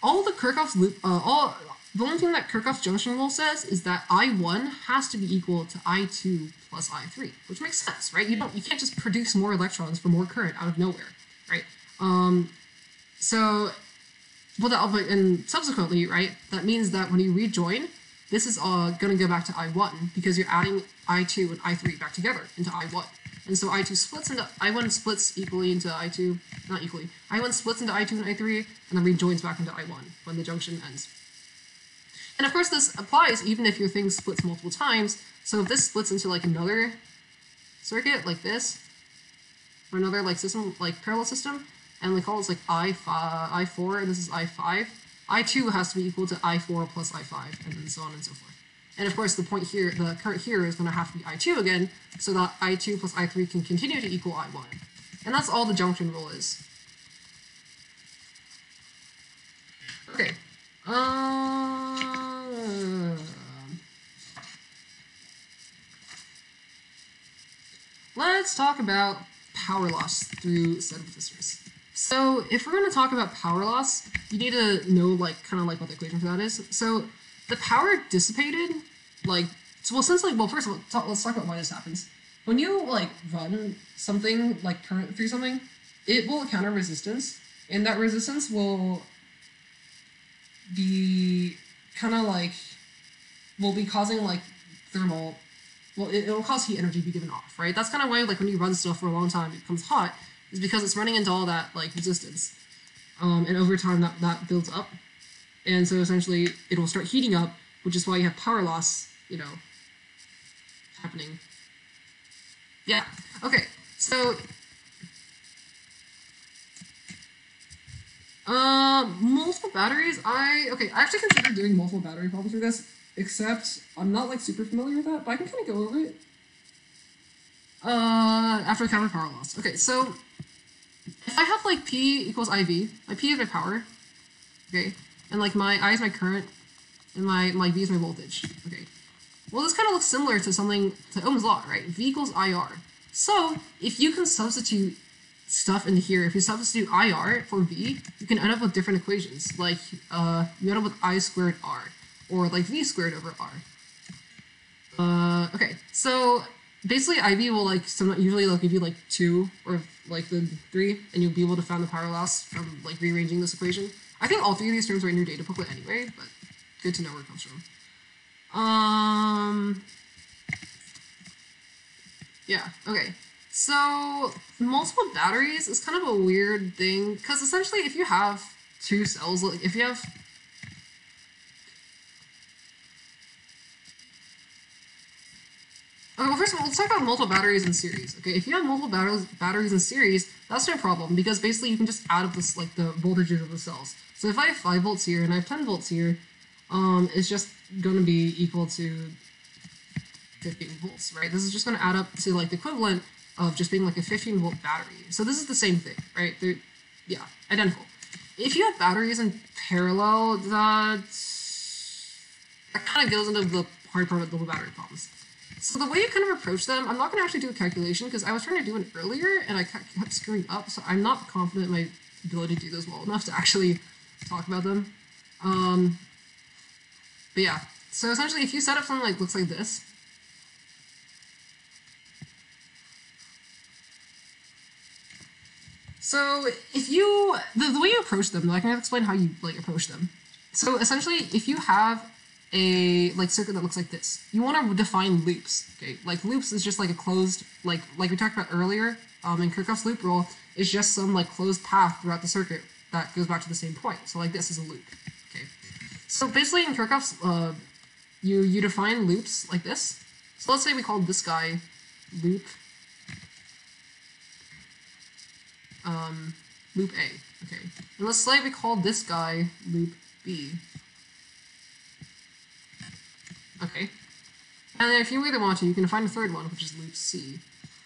All the Kirchhoff's loop, the only thing that Kirchhoff's junction rule says is that I1 has to be equal to I2 plus I3, which makes sense, right? You can't just produce more electrons for more current out of nowhere, right? And subsequently, right, that means that when you rejoin, this is going to go back to I1 because you're adding I2 and I3 back together into I1. And so I1 splits equally into I2, not equally. I1 splits into I2 and I3 and then rejoins back into I1 when the junction ends. And of course this applies even if your thing splits multiple times. So if this splits into like another circuit like this, or another like system, like parallel system, and we call this like I4 and this is I5, I2 has to be equal to I4 plus I5, and then so on and so forth. And of course the point here, the current here is going to have to be I2 again, so that I2 plus I3 can continue to equal I1. And that's all the junction rule is. Okay. Let's talk about power loss through set of resistors. So if we're going to talk about power loss, you need to know like kind of like what the equation for that is. So the power dissipated, first of all, let's talk about why this happens. When you like run something like current through something, it will encounter resistance, and that resistance will be will be causing like thermal. Well, it will cause heat energy to be given off, right? That's kind of why like when you run stuff for a long time, it becomes hot, is because it's running into all that like resistance, and over time that builds up, and so essentially it will start heating up, which is why you have power loss, happening. Yeah. Okay. So multiple batteries. I actually considered doing multiple battery problems for this, except I'm not like super familiar with that, but I can kind of go over it after I cover power loss. Okay, so if I have like P equals IV, my P is my power, okay, and like my I is my current, and my V is my voltage, okay. Well, this kind of looks similar to Ohm's law, right? V equals IR. So if you can substitute stuff into here, if you substitute IR for V, you can end up with different equations, like you end up with I squared R, or like V squared over R. Okay, so basically IV will usually like give you like 2 or like the 3, and you'll be able to find the power loss from like rearranging this equation. I think all 3 of these terms are in your data booklet anyway, but good to know where it comes from. Yeah, okay. So multiple batteries is kind of a weird thing, because essentially if you have 2 cells, like if you have well, first of all, let's talk about multiple batteries in series. Okay, if you have multiple batteries in series, that's no problem, because basically you can just add up this like the voltages of the cells. So if I have 5 volts here and I have 10 volts here, it's just going to be equal to 15 volts, right? This is just going to add up to like the equivalent of just being like a 15-volt battery. So this is the same thing, right? They're, yeah, identical. If you have batteries in parallel, that kind of goes into the hard part of double battery problems. So the way you kind of approach them, I'm not going to actually do a calculation because I was trying to do it earlier and I kept screwing up, so I'm not confident in my ability to do those well enough to actually talk about them. But yeah, so essentially if you set up something like looks like this, so if the way you approach them, I can explain how you like approach them. So essentially if you have a like circuit that looks like this. You want to define loops, okay? Like loops is just like a closed, like we talked about earlier in Kirchhoff's loop rule, is just some like closed path throughout the circuit that goes back to the same point. So like this is a loop, okay? So basically in Kirchhoff's, you define loops like this. So let's say we call this guy loop, loop A, okay? And let's say we call this guy loop B. Okay, and if you really want to, you can find a third one, which is loop C,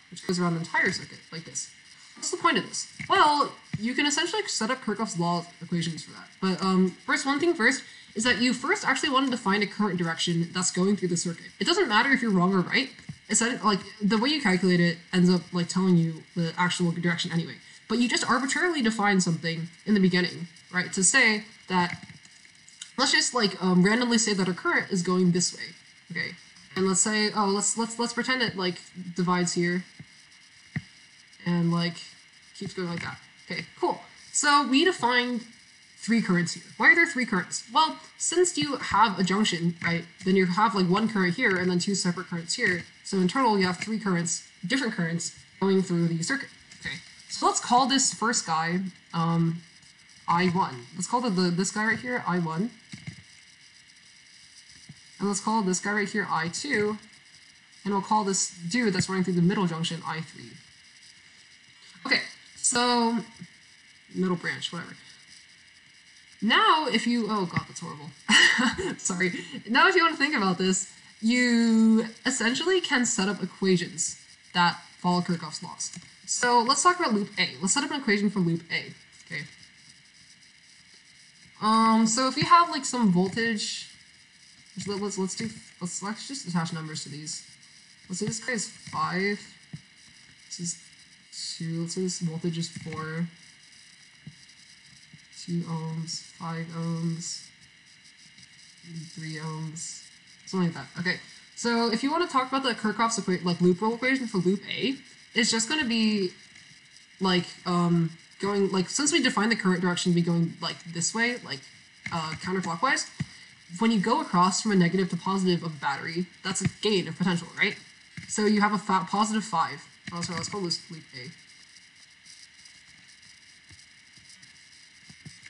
which goes around the entire circuit, like this. What's the point of this? Well, you can essentially set up Kirchhoff's law equations for that. But first, one thing first, is that you first actually wanted to find a current direction that's going through the circuit. It doesn't matter if you're wrong or right. It's that, like, the way you calculate it ends up, like, telling you the actual direction anyway. But you just arbitrarily define something in the beginning, right, to say that let's just like randomly say that our current is going this way, okay? And let's say, oh, let's pretend it like divides here, and like keeps going like that. Okay, cool. So we defined 3 currents here. Why are there 3 currents? Well, since you have a junction, right? Then you have like 1 current here and then 2 separate currents here. So in total, you have 3 currents, different currents going through the circuit. Okay. So let's call this first guy I1. Let's call this guy right here I1. And let's call this guy right here I2, and we'll call this dude that's running through the middle junction I3. Okay, so middle branch, whatever. Now if you, oh god, that's horrible. Sorry. Now if you want to think about this, you essentially can set up equations that follow Kirchhoff's laws. So let's talk about loop A. Let's set up an equation for loop A, okay? So if you have like some voltage, let's just attach numbers to these. Let's say this guy is 5. This is 2. Let's say this voltage is 4. 2 ohms, 5 ohms, 3 ohms, something like that. Okay, so if you want to talk about the Kirchhoff's like loop rule equation for loop A, it's just going to be like going like, since we defined the current direction to be going like this way, like counterclockwise. When you go across from a negative to positive of a battery, that's a gain of potential, right? So you have a positive 5. Oh, sorry, let's call this loop A.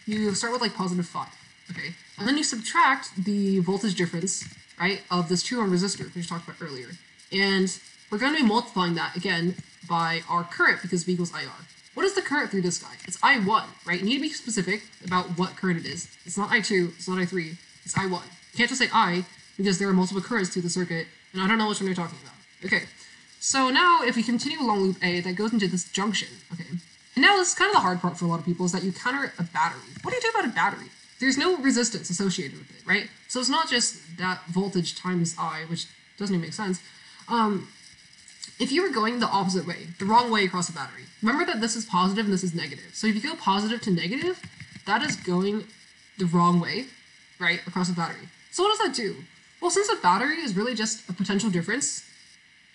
You start with like positive 5, okay? And then you subtract the voltage difference, right, of this 2 ohm resistor, which we talked about earlier. And we're going to be multiplying that again by our current, because V equals IR. What is the current through this guy? It's I1, right? You need to be specific about what current it is. It's not I2, it's not I3. It's I1. You can't just say I, because there are multiple currents through the circuit, and I don't know which one you're talking about. Okay, so now if we continue along loop A, that goes into this junction, okay? And now this is kind of the hard part for a lot of people, is that you counter a battery. What do you do about a battery? There's no resistance associated with it, right? So it's not just that voltage times I, which doesn't even make sense. If you were going the opposite way, the wrong way across a battery, remember that this is positive and this is negative. So if you go positive to negative, that is going the wrong way, right, across a battery. So what does that do? Well, since a battery is really just a potential difference,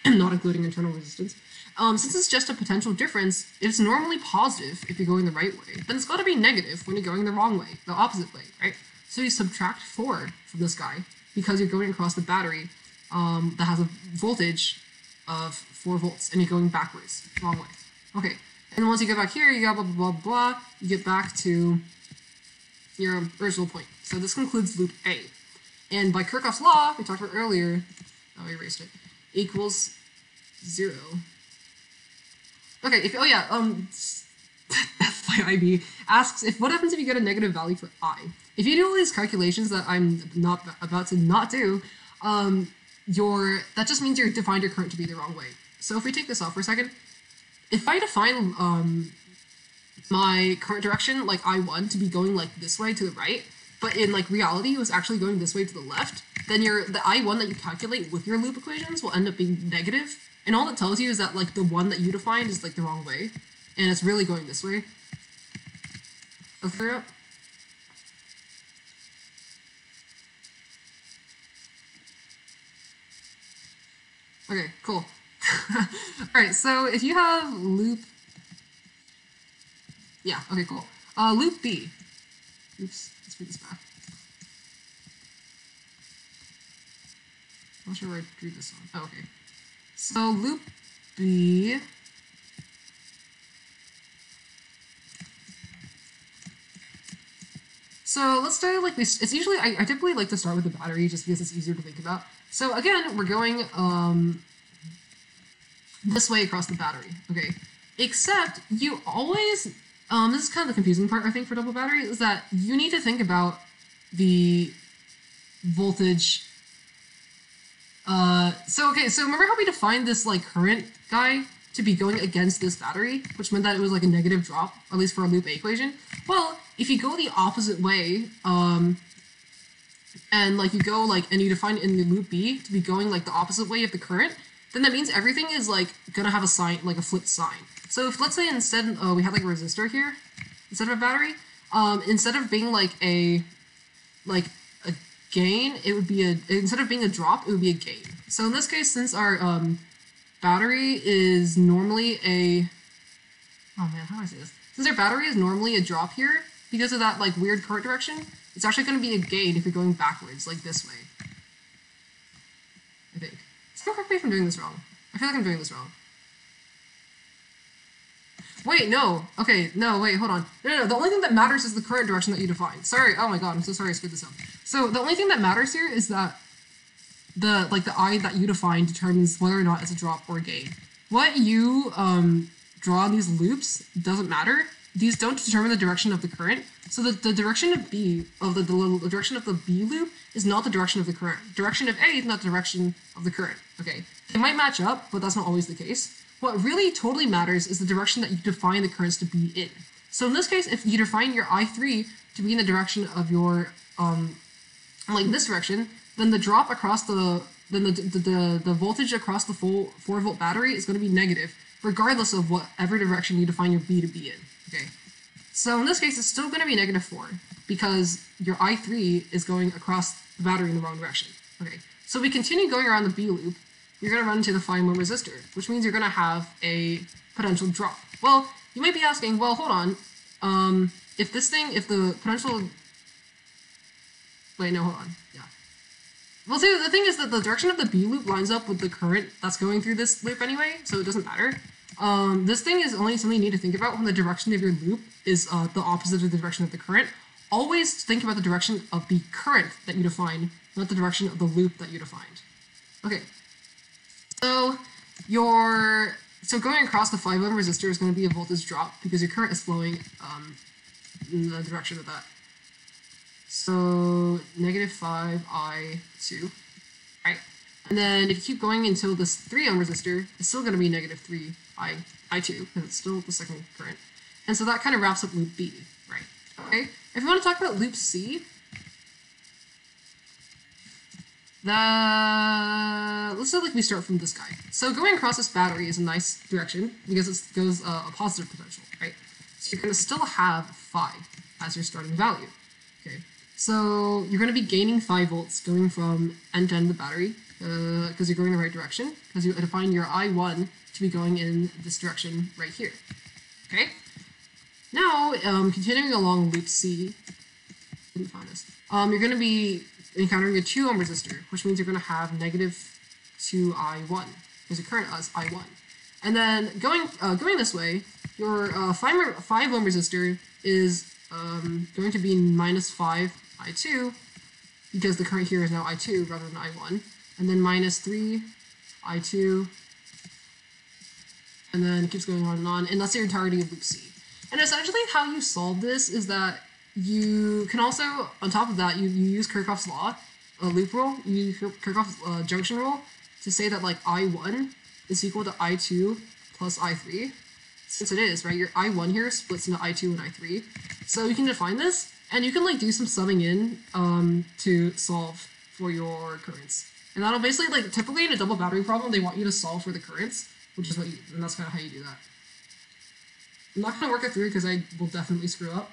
not including internal resistance, since it's just a potential difference, it's normally positive if you're going the right way, then it's got to be negative when you're going the wrong way, the opposite way, right? So you subtract 4 from this guy, because you're going across the battery that has a voltage of 4 volts, and you're going backwards, wrong way. Okay, and once you get back here, you got blah, blah, blah, blah, you get back to your original point. So this concludes loop A. And by Kirchhoff's law, we talked about earlier, oh, I erased it, equals 0. Okay, if, oh yeah, FYIB asks, what happens if you get a negative value for I? If you do all these calculations that I'm not about to not do, that just means you defined your current to be the wrong way. So if we take this off for a second, if I define my current direction, like I1, to be going like this way to the right, but in like reality it was actually going this way to the left, then the I1 that you calculate with your loop equations will end up being negative, and all it tells you is that like the one that you defined is like the wrong way, and it's really going this way. Let's clear up. Okay, cool. Alright, so if you have loop... Yeah, okay, cool. Loop B. Oops, let's read this back. not sure where I drew this on. Oh, okay. So loop B. So let's start like this. It's usually, I typically like to start with the battery just because it's easier to think about. So again, we're going this way across the battery, okay? Except you always, this is kind of the confusing part, I think, for double battery, is that you need to think about the voltage. So remember how we defined this like current guy to be going against this battery, which meant that it was like a negative drop, at least for a loop A equation? Well, if you go the opposite way, and like you go like, and you define in the loop B to be going like the opposite way of the current, then that means everything is like gonna have a sign, like a flipped sign. So if let's say instead we had like a resistor here instead of a battery, instead of being like a gain, it would be instead of being a drop, it would be a gain. So in this case, since our battery is normally oh man, how do I say this? Since our battery is normally a drop here, because of that like weird current direction, it's actually going to be a gain if you're going backwards, like this way. I think. Don't correct me if I'm doing this wrong. I feel like I'm doing this wrong. Wait, no. Okay, no, wait, hold on. No, the only thing that matters is the current direction that you define. Sorry, oh my god, I'm so sorry I screwed this up. So the only thing that matters here is that the I that you define determines whether or not it's a drop or a gain. What you draw in these loops doesn't matter. These don't determine the direction of the current. So the direction of B, of the direction of the B loop is not the direction of the current. Direction of A is not the direction of the current, okay? They might match up, but that's not always the case. What really totally matters is the direction that you define the currents to be in. So in this case, if you define your I3 to be in the direction of your, like this direction, then the drop across the voltage across the full 4-volt battery is going to be negative, regardless of whatever direction you define your B to be in, okay? So in this case, it's still going to be negative 4, because your I3 is going across the battery in the wrong direction, okay? So we continue going around the B loop, you're going to run into the 5 ohm resistor, which means you're going to have a potential drop. Well, you might be asking, well, hold on, if the potential, wait, no, hold on, yeah. Well, see, the thing is that the direction of the B loop lines up with the current that's going through this loop anyway, so it doesn't matter. This thing is only something you need to think about when the direction of your loop is the opposite of the direction of the current. Always think about the direction of the current that you define, not the direction of the loop that you defined. Okay. So going across the 5 ohm resistor is going to be a voltage drop because your current is flowing in the direction of that. So negative 5I2, right? And then if you keep going until this 3 ohm resistor, it's still going to be negative 3I2 because it's still the second current. And so that kind of wraps up loop B, right? Okay. If you want to talk about loop C, let's say like we start from this guy. So going across this battery is a nice direction because it goes a positive potential, right? So you're going to still have 5 as your starting value. Okay. So you're going to be gaining 5 volts going from end to end of the battery because you're going the right direction because you define your I1 to be going in this direction right here. Okay. Now continuing along loop C, didn't find this. You're going to be encountering a 2 ohm resistor, which means you're going to have negative 2I1 because your current is I1. And then going this way, your 5 ohm resistor is going to be minus 5I2 because the current here is now I2 rather than I1. And then minus 3I2. And then it keeps going on, and that's the entirety of loop C. And essentially how you solve this is that you can also, on top of that, you use Kirchhoff's law, loop rule, you use Kirchhoff's junction rule to say that like I1 is equal to I2 plus I3. Since it is, right, your I1 here splits into I2 and I3. So you can define this, and you can like do some summing in to solve for your currents. And that'll basically, like, typically in a double battery problem, they want you to solve for the currents, which is what and that's kind of how you do that. I'm not going to work it through because I will definitely screw up.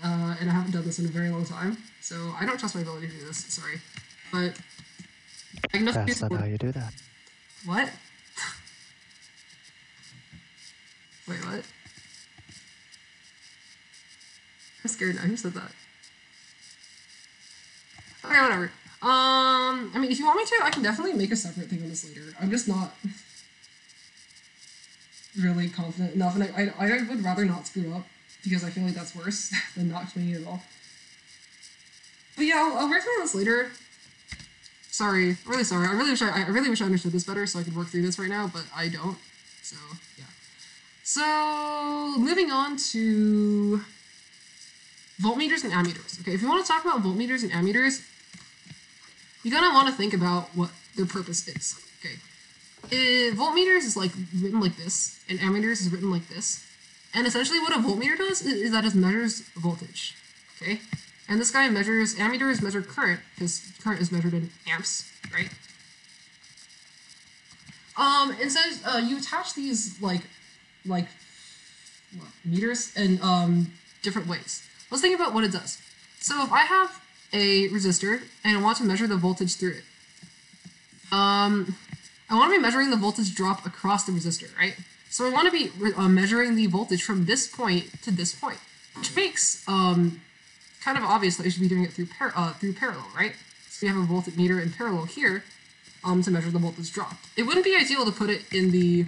And I haven't done this in a very long time, so I don't trust my ability to do this, sorry. But That's not how you do that. What? Wait, what? I'm scared now, who said that? Okay, whatever. I mean, if you want me to, I can definitely make a separate thing on this later. I'm just not really confident enough, and I would rather not screw up, because I feel like that's worse than not explaining it at all. But yeah, I'll work on this later. Sorry, really sorry. I really wish I understood this better so I could work through this right now, but I don't. So, yeah. So, moving on to voltmeters and ammeters. Okay, if you want to talk about voltmeters and ammeters, you're gonna want to think about what their purpose is. Okay, voltmeters is like written like this, and ammeters is written like this. And essentially, what a voltmeter does is that it measures voltage. Okay, and this guy measures ammeters measure current because current is measured in amps, right? And so you attach these like meters in different ways. Let's think about what it does. So if I have a resistor and I want to measure the voltage through it, I want to be measuring the voltage drop across the resistor, right? So I want to be measuring the voltage from this point to this point, which makes kind of obvious that you should be doing it through parallel, right? So you have a voltmeter in parallel here to measure the voltage drop. It wouldn't be ideal to put it in the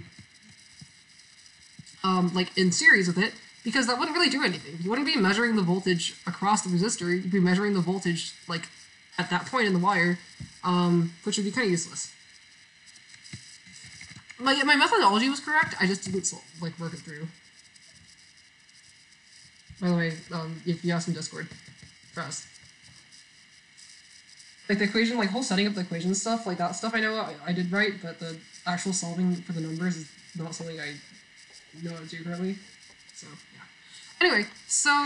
like in series with it, because that wouldn't really do anything. You wouldn't be measuring the voltage across the resistor, you'd be measuring the voltage like at that point in the wire, which would be kind of useless. Like, my methodology was correct, I just didn't like work it through. By the way, if you ask in Discord, for us. Like the equation, like whole setting up the equation stuff, like that stuff I know I did right, but the actual solving for the numbers is not something I know how to do correctly. So, yeah. Anyway, so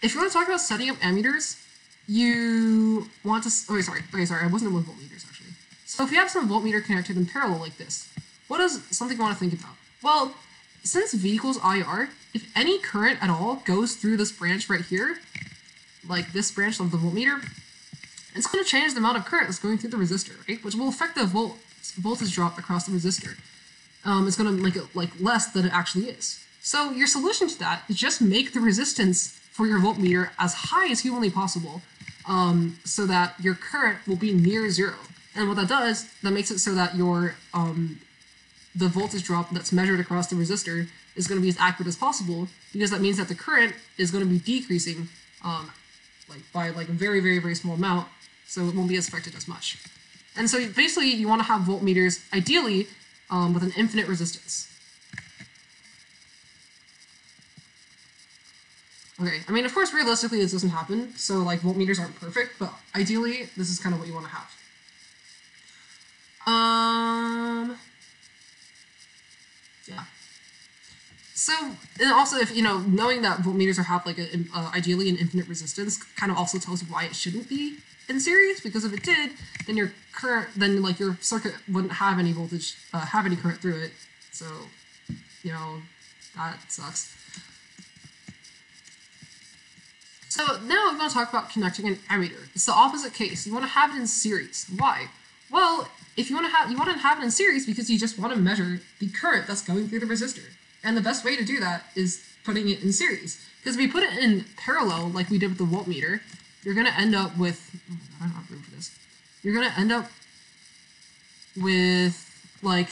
if you want to talk about setting up ammeters, you want to... Okay, sorry, I wasn't with voltmeters, actually. So if you have some voltmeter connected in parallel like this, what is something you want to think about? Well, since V equals IR, if any current at all goes through this branch right here, like this branch of the voltmeter, it's going to change the amount of current that's going through the resistor, right? Which will affect the voltage drop across the resistor. It's going to make it like less than it actually is. So your solution to that is just make the resistance for your voltmeter as high as humanly possible, so that your current will be near zero. And what that does, that makes it so that your the voltage drop that's measured across the resistor is going to be as accurate as possible, because that means that the current is going to be decreasing like by like a very, very, very small amount, so it won't be as affected as much. And so basically you want to have voltmeters ideally with an infinite resistance. Okay, I mean, of course, realistically, this doesn't happen, so, like, voltmeters aren't perfect, but ideally, this is kind of what you want to have. Yeah. So, and also, if, you know, knowing that voltmeters have, like, ideally an infinite resistance kind of also tells you why it shouldn't be in series, because if it did, then your current, then, like, your circuit wouldn't have any voltage, have any current through it, so, you know, that sucks. So now we want to talk about connecting an ammeter. It's the opposite case. You want to have it in series. Why? Well, if you want to have it in series because you just want to measure the current that's going through the resistor. And the best way to do that is putting it in series. Because if you put it in parallel, like we did with the voltmeter, you're going to end up with... I don't have room for this. You're going to end up with, like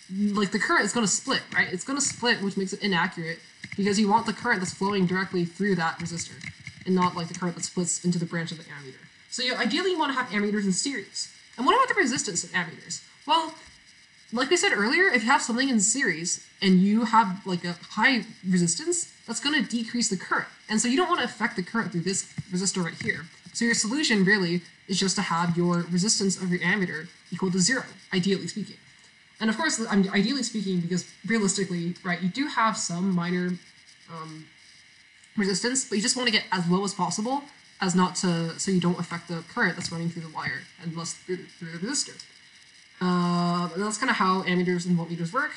the current is going to split, right? It's going to split, which makes it inaccurate, because you want the current that's flowing directly through that resistor, and not like the current that splits into the branch of the ammeter. So ideally you want to have ammeters in series. And what about the resistance of ammeters? Well, like we said earlier, if you have something in series, and you have like a high resistance, that's going to decrease the current. And so you don't want to affect the current through this resistor right here. So your solution really is just to have your resistance of your ammeter equal to 0, ideally speaking. And of course, I'm ideally speaking because realistically, right, you do have some minor resistance, but you just want to get as low as possible as not to, so you don't affect the current that's running through the wire and thus through the resistor. And that's kind of how ammeters and voltmeters work.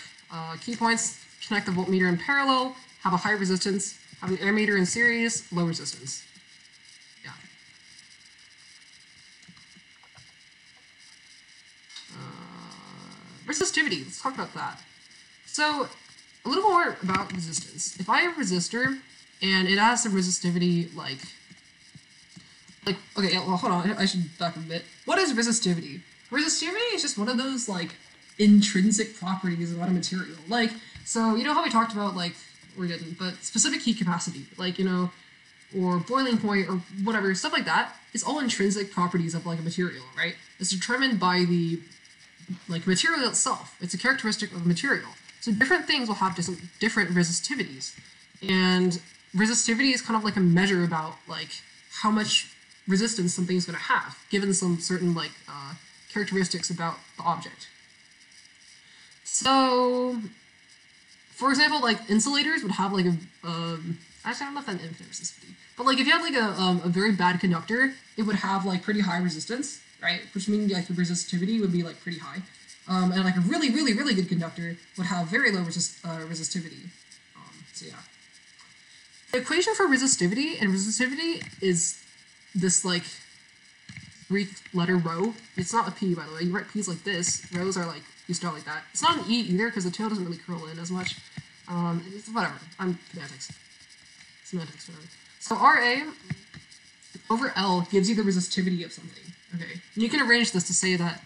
Key points: connect the voltmeter in parallel, have a high resistance, have an ammeter in series, low resistance. Yeah. Resistivity, let's talk about that. So, a little more about resistance. If I have a resistor, and it has some resistivity, like, like, okay, yeah, well, hold on, I should back up a bit. What is resistivity? Resistivity is just one of those, like, intrinsic properties about a material. Like, so, you know how we talked about, like, we didn't, but specific heat capacity, like, you know, or boiling point, or whatever, stuff like that, it's all intrinsic properties of, like, a material, right? It's determined by the, like, material itself. It's a characteristic of a material. So different things will have different resistivities. And resistivity is kind of like a measure about, like, how much resistance something's going to have, given some certain, like, characteristics about the object. So, for example, like, insulators would have, like, actually, I don't know if that's infinite resistivity. But, like, if you had, like, a very bad conductor, it would have, like, pretty high resistance, right? Which means, like, the resistivity would be, like, pretty high. And, like, a really, really, really good conductor would have very low resistivity. So, yeah. The equation for resistivity, and resistivity is this, like, Greek letter rho. It's not a P, by the way. You write P's like this. Rhos are, like, you start like that. It's not an E either, because the tail doesn't really curl in as much. It's whatever. I'm semantics. Semantics, whatever. So RA over L gives you the resistivity of something. Okay. And you can arrange this to say that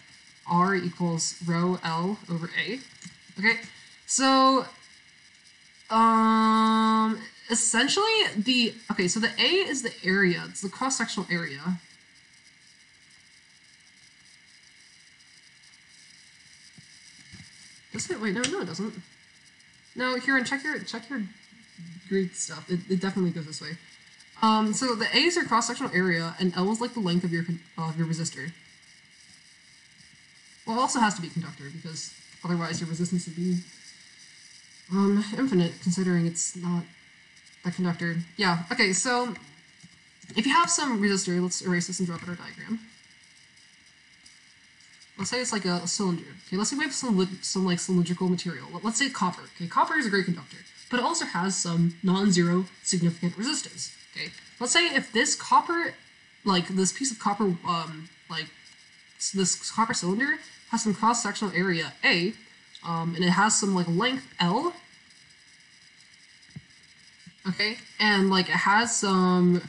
R equals rho L over A. Okay. So, essentially so the A is the area. It's the cross-sectional area. Does it? Wait, no, it doesn't. No, here, check your Greek stuff. It definitely goes this way. So the A is your cross-sectional area, and L is like the length of your resistor. Well, it also has to be conductor, because otherwise your resistance would be infinite, considering it's not a conductor. Yeah, okay, so if you have some resistor, let's erase this and draw it our diagram. Let's say it's like a cylinder. Okay, let's say we have some like cylindrical material. Let's say copper. Okay, copper is a great conductor, but it also has some non-zero significant resistance. Okay, let's say if this copper, like this piece of copper, this copper cylinder has some cross-sectional area A, and it has some like length L. Okay, and like it has some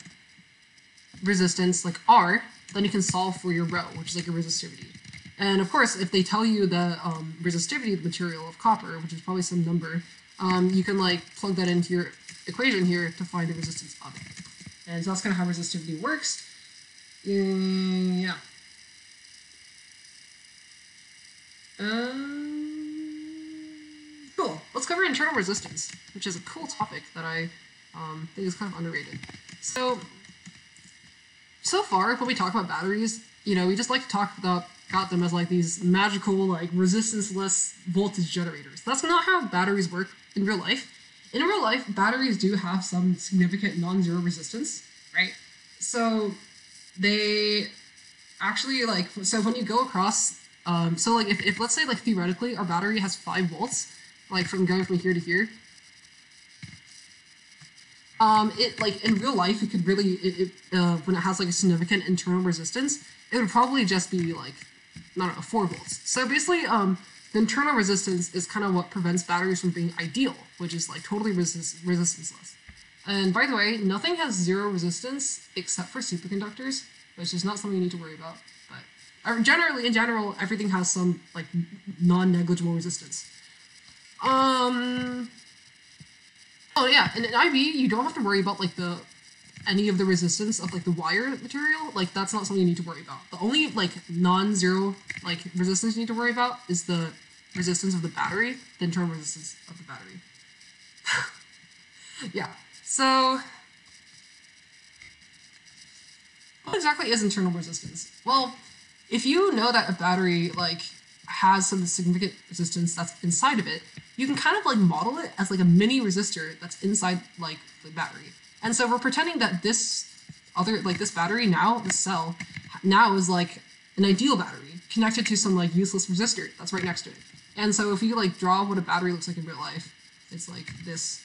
resistance like R, then you can solve for your rho, which is like your resistivity. And of course, if they tell you the resistivity of the material of copper, which is probably some number, you can like plug that into your equation here to find the resistance of it. And so that's kind of how resistivity works. Yeah. Cool. Let's cover internal resistance, which is a cool topic that I think is kind of underrated. So far, when we talk about batteries, you know, we just like to talk about them as like these magical, like resistance-less voltage generators. That's not how batteries work in real life. In real life, batteries do have some significant non-zero resistance, right? So they actually like, so when you go across, so like if let's say like theoretically our battery has 5 volts, like from going from here to here, it like in real life it could really, when it has like a significant internal resistance, it would probably just be like, I don't know, 4 volts. So basically, the internal resistance is kind of what prevents batteries from being ideal, which is like totally resistanceless. And by the way, nothing has 0 resistance except for superconductors, which is not something you need to worry about. But generally, in general, everything has some like non-negligible resistance. Oh yeah, and in IB, you don't have to worry about like any of the resistance of like the wire material. Like that's not something you need to worry about. The only like non-zero like resistance you need to worry about is the resistance of the battery, the internal resistance of the battery. Yeah. So what exactly is internal resistance? Well, if you know that a battery like has some significant resistance that's inside of it, you can kind of like model it as like a mini resistor that's inside like the battery. And so we're pretending that this battery now, this cell, now is like an ideal battery connected to some like useless resistor that's right next to it. And so if you like draw what a battery looks like in real life, it's like this.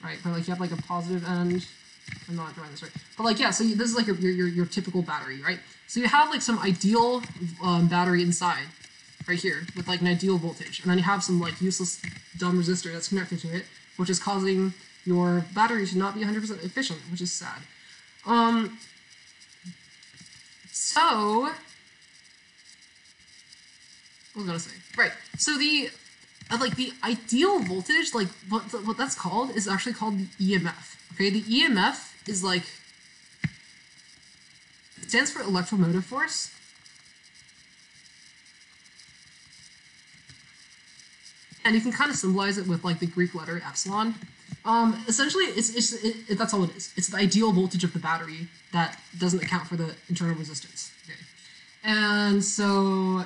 Right, where like you have like a positive end. I'm not drawing this right, but like yeah. So this is like your typical battery, right? So you have like some ideal battery inside, right here, with like an ideal voltage, and then you have some like useless dumb resistor that's connected to it, which is causing your battery to not be 100% efficient, which is sad. So, what was I gonna say? Right. So the the ideal voltage, like what that's called, is actually called the EMF. Okay, the EMF is like, it stands for electromotive force. And you can kind of symbolize it with like the Greek letter epsilon. Essentially, that's all it is. It's the ideal voltage of the battery that doesn't account for the internal resistance. Okay. And so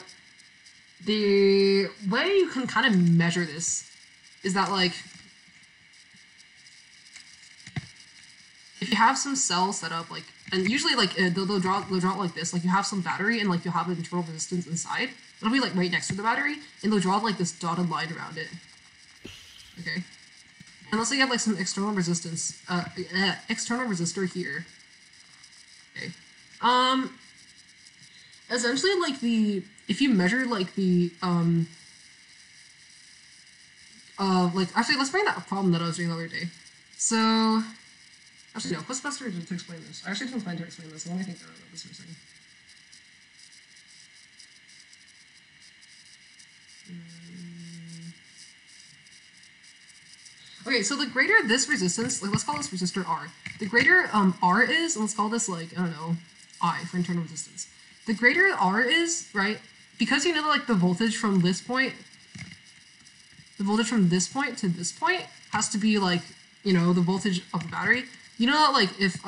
the way you can kind of measure this is that, like, if you have some cell set up, like, and usually like they'll draw it like this, like you have some battery and like you'll have an internal resistance inside. It'll be like right next to the battery, and they'll draw like this dotted line around it. Okay. And let's say you have like some external resistance, external resistor here. Okay. Essentially, like if you measure like like, actually, let's bring that problem that I was doing the other day. So, actually, no, what's best to explain this? I actually don't plan to explain this. Let me think about this for a second. Okay, so the greater this resistance, like let's call this resistor R. The greater R is, and let's call this like, I don't know, I for internal resistance. The greater R is, right, because you know like the voltage from this point, the voltage from this point to this point has to be like, you know, the voltage of the battery. You know that like if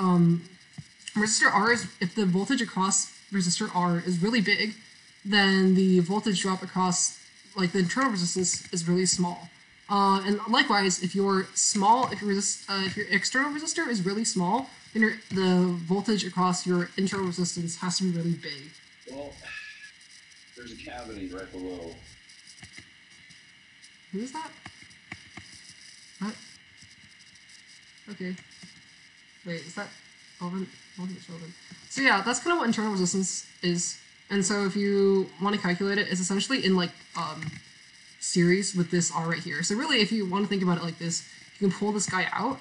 resistor R is, if the voltage across resistor R is really big, then the voltage drop across like the internal resistance is really small. And likewise, if your external resistor is really small, then the voltage across your internal resistance has to be really big. Well, there's a cavity right below. Who is that? What? Okay. Wait, is that Elvin? So yeah, that's kind of what internal resistance is. And so if you want to calculate it, it's essentially in like series with this R right here. So really, if you want to think about it like this, you can pull this guy out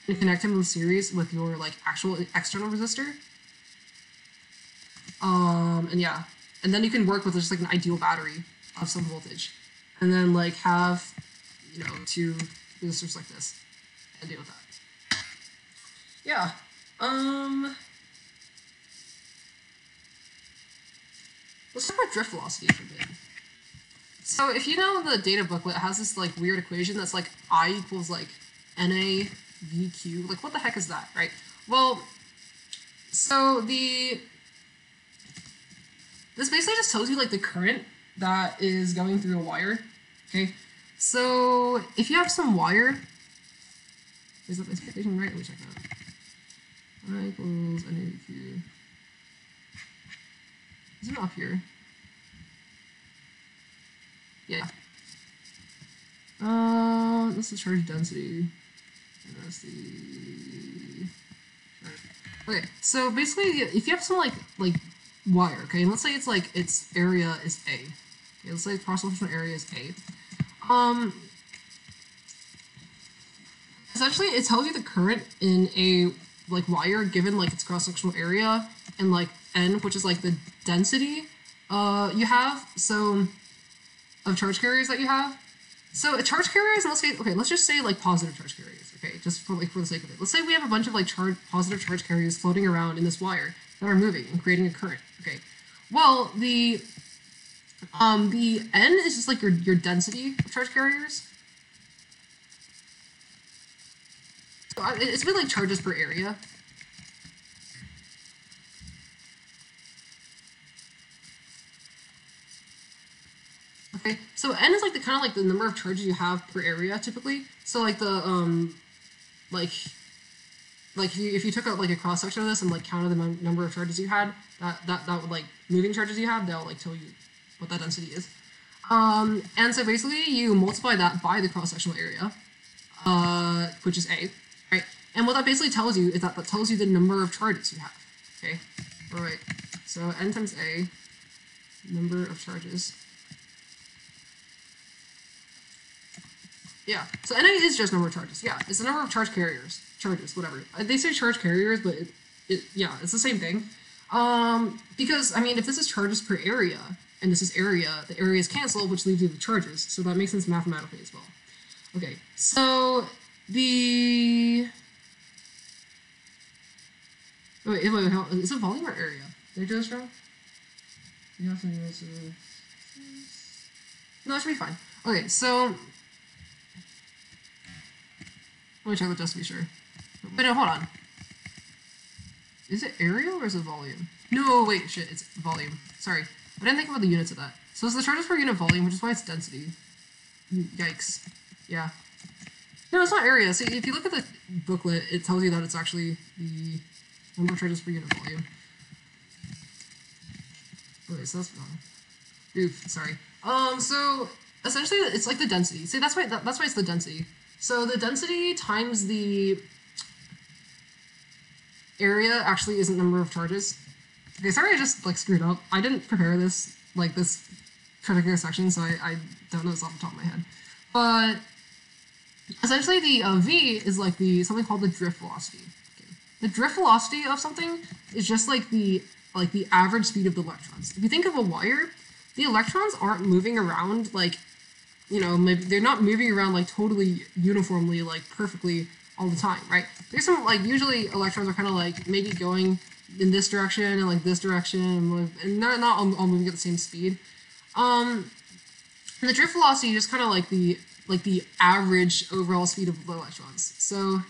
and connect him in series with your like actual external resistor. And yeah, and then you can work with just like an ideal battery of some voltage, and then like have, you know, two resistors like this and deal with that. Yeah. Let's talk about drift velocity for a bit. So if you know the data booklet, it has this like weird equation that's like I equals like NA VQ. Like what the heck is that, right? Well, so this basically just tells you like the current that is going through a wire. Okay, so if you have some wire, is that this equation right? Let me check that. I equals NA VQ. Is it up here? Yeah. This is charge density. And that's the charge. Okay, so basically, if you have some like wire, okay, and let's say it's like its area is A. Okay, let's say cross-sectional area is A. Essentially, it tells you the current in a like wire given like its cross-sectional area and like N, which is like the density you have. So of charge carriers that you have. So a charge carriers, let's say, okay, let's just say like positive charge carriers, okay, just for the sake of it. Let's say we have a bunch of like positive charge carriers floating around in this wire that are moving and creating a current, okay. Well, the N is just like your density of charge carriers. So it's really like charges per area. Okay, so N is like the kind of like the number of charges you have per area typically. So like the if you took out like a cross section of this and like counted the number of charges you had, that would like moving charges you have, that'll like tell you what that density is. And so basically you multiply that by the cross sectional area, which is A, right? And what that basically tells you is that tells you the number of charges you have. Okay, all right. So N times A, number of charges. Yeah. So NA is just number of charges. Yeah, it's the number of charge carriers. Charges, whatever. They say charge carriers, but yeah, it's the same thing. Because I mean, if this is charges per area and this is area, the areas cancel, which leaves you with charges. So that makes sense mathematically as well. Okay. So the wait, is it volume or area? Did I do this wrong? You have to no, it should be fine. Okay, so let me check it just to be sure. Wait, no, hold on. Is it area or is it volume? No, wait, shit, it's volume. Sorry, I didn't think about the units of that. So it's the charges per unit volume, which is why it's density. Yikes. Yeah. No, it's not area. See, if you look at the booklet, it tells you that it's actually the number of charges per unit volume. Okay, so that's wrong. Oof, sorry. So essentially, it's like the density. See, that's why it's the density. So the density times the area actually isn't number of charges. Okay, sorry, I just like screwed up. I didn't prepare this this particular section, so I don't know this off the top of my head. But essentially, the V is like something called the drift velocity. Okay. The drift velocity of something is just like the average speed of the electrons. If you think of a wire, the electrons aren't moving around like, you know, maybe they're not moving around like totally uniformly, like perfectly all the time, right? There's some like usually electrons are kind of like maybe going in this direction and like this direction, and they're not all moving at the same speed. And the drift velocity is just kind of like the average overall speed of the electrons. So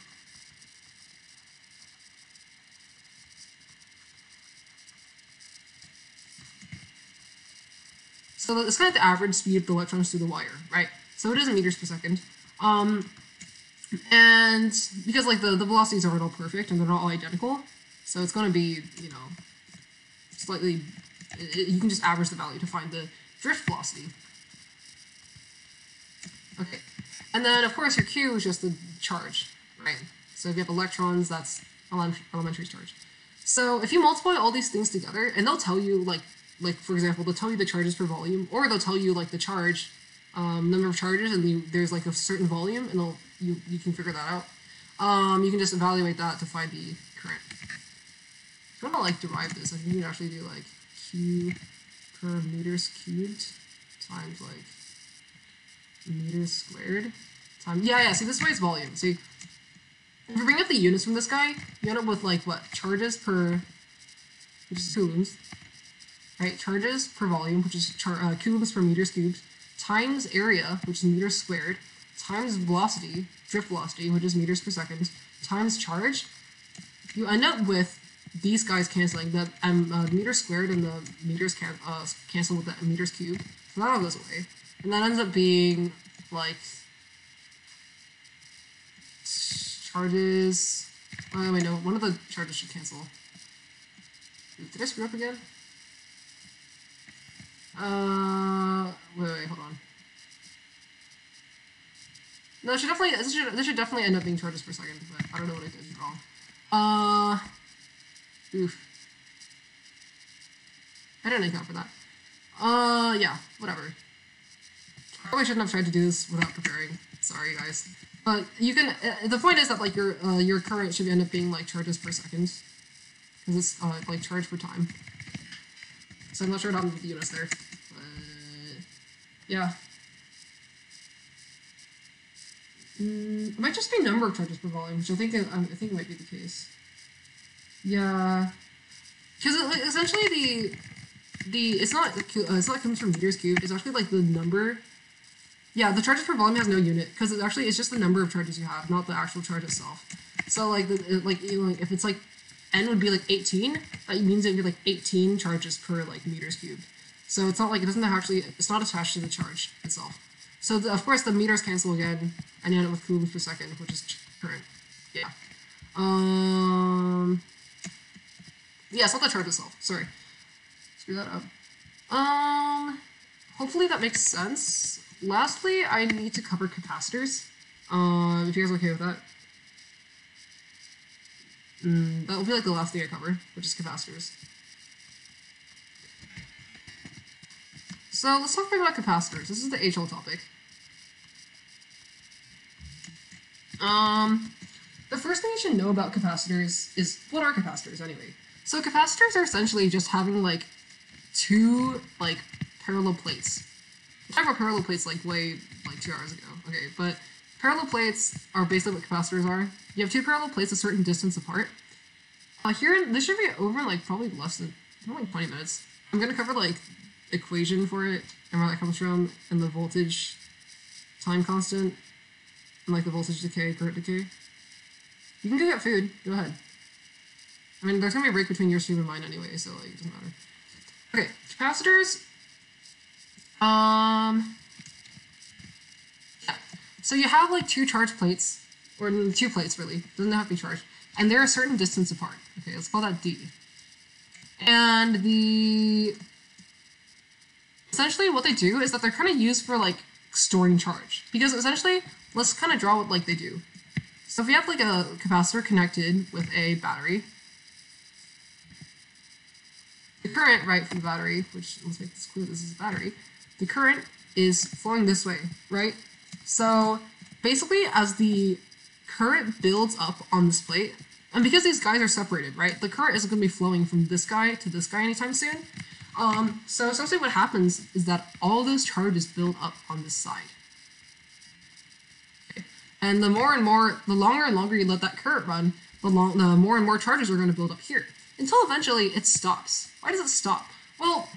it's kind of the average speed of the electrons through the wire, right? So it is in meters per second. And because like the velocities aren't all perfect and they're not all identical, so it's going to be, you know, slightly, you can just average the value to find the drift velocity. Okay, and then of course your Q is just the charge, right? So if you have electrons, that's elementary charge. So if you multiply all these things together, and they'll tell you like for example, they'll tell you the charges per volume, or they'll tell you like the charge, number of charges, and there's like a certain volume, and you can figure that out. You can just evaluate that to find the current. If you want to like derive this, I think you can actually do like Q per meters cubed times like meters squared times, yeah, see, this way it's volume. See, if you bring up the units from this guy, you end up with like what, charges per, which is coulombs, right? Charges per volume, which is coulombs per meters cubed, times area, which is meters squared, times velocity, drift velocity, which is meters per second, times charge. You end up with these guys canceling. The meters squared and the meters cancel with the meters cubed, so that all goes away. And that ends up being like charges. Oh wait, no, one of the charges should cancel. Did I screw up again? Wait, hold on. No, this should definitely end up being charges per second, but I don't know what I did wrong. Oof. I didn't account for that. Yeah, whatever. I probably shouldn't have tried to do this without preparing. Sorry, guys. But you can. The point is that like your current should end up being like charges per second, because it's like charge per time. So I'm not sure what happened with the units there. But yeah. It might just be number of charges per volume, which I think might be the case. Yeah, because essentially it's not comes from meters cubed. It's actually like the number. Yeah, the charges per volume has no unit because it's just the number of charges you have, not the actual charge itself. So like if it's like n would be like 18, that means it would be like 18 charges per like meters cubed. So it's not like it's not attached to the charge itself. So of course the meters cancel again, and you end up with coulombs per second, which is current. Yeah. Yeah, it's not the charge itself. Sorry. Screw that up. Hopefully that makes sense. Lastly, I need to cover capacitors. If you guys are okay with that. That will be like the last thing I cover, which is capacitors. So let's talk about capacitors. This is the HL topic. The first thing you should know about capacitors is what are capacitors anyway? So capacitors are essentially just having like two like parallel plates. I talked about parallel plates like way like 2 hours ago. Okay, but parallel plates are basically what capacitors are. You have two parallel plates a certain distance apart. This should be over in like probably less than like 20 minutes. I'm gonna cover like equation for it and where that comes from and the voltage time constant and like the voltage decay, current decay. You can go get food. Go ahead. I mean, there's gonna be a break between your stream and mine anyway, so like it doesn't matter. Okay, capacitors. Yeah. So you have like two charged plates, or two plates really. Doesn't have to be charged, and they're a certain distance apart. Okay, let's call that D. And essentially what they do is that they're kind of used for like storing charge, because essentially, let's kind of draw what like they do. So if you have like a capacitor connected with a battery, the current, right, from the battery, which let's make this clear, this is a battery, the current is flowing this way, right? So basically as the current builds up on this plate, and because these guys are separated, right, the current isn't going to be flowing from this guy to this guy anytime soon. So essentially what happens is that all those charges build up on this side. Okay. And the longer and longer you let that current run, the more and more charges are going to build up here. Until eventually it stops. Why does it stop? Well,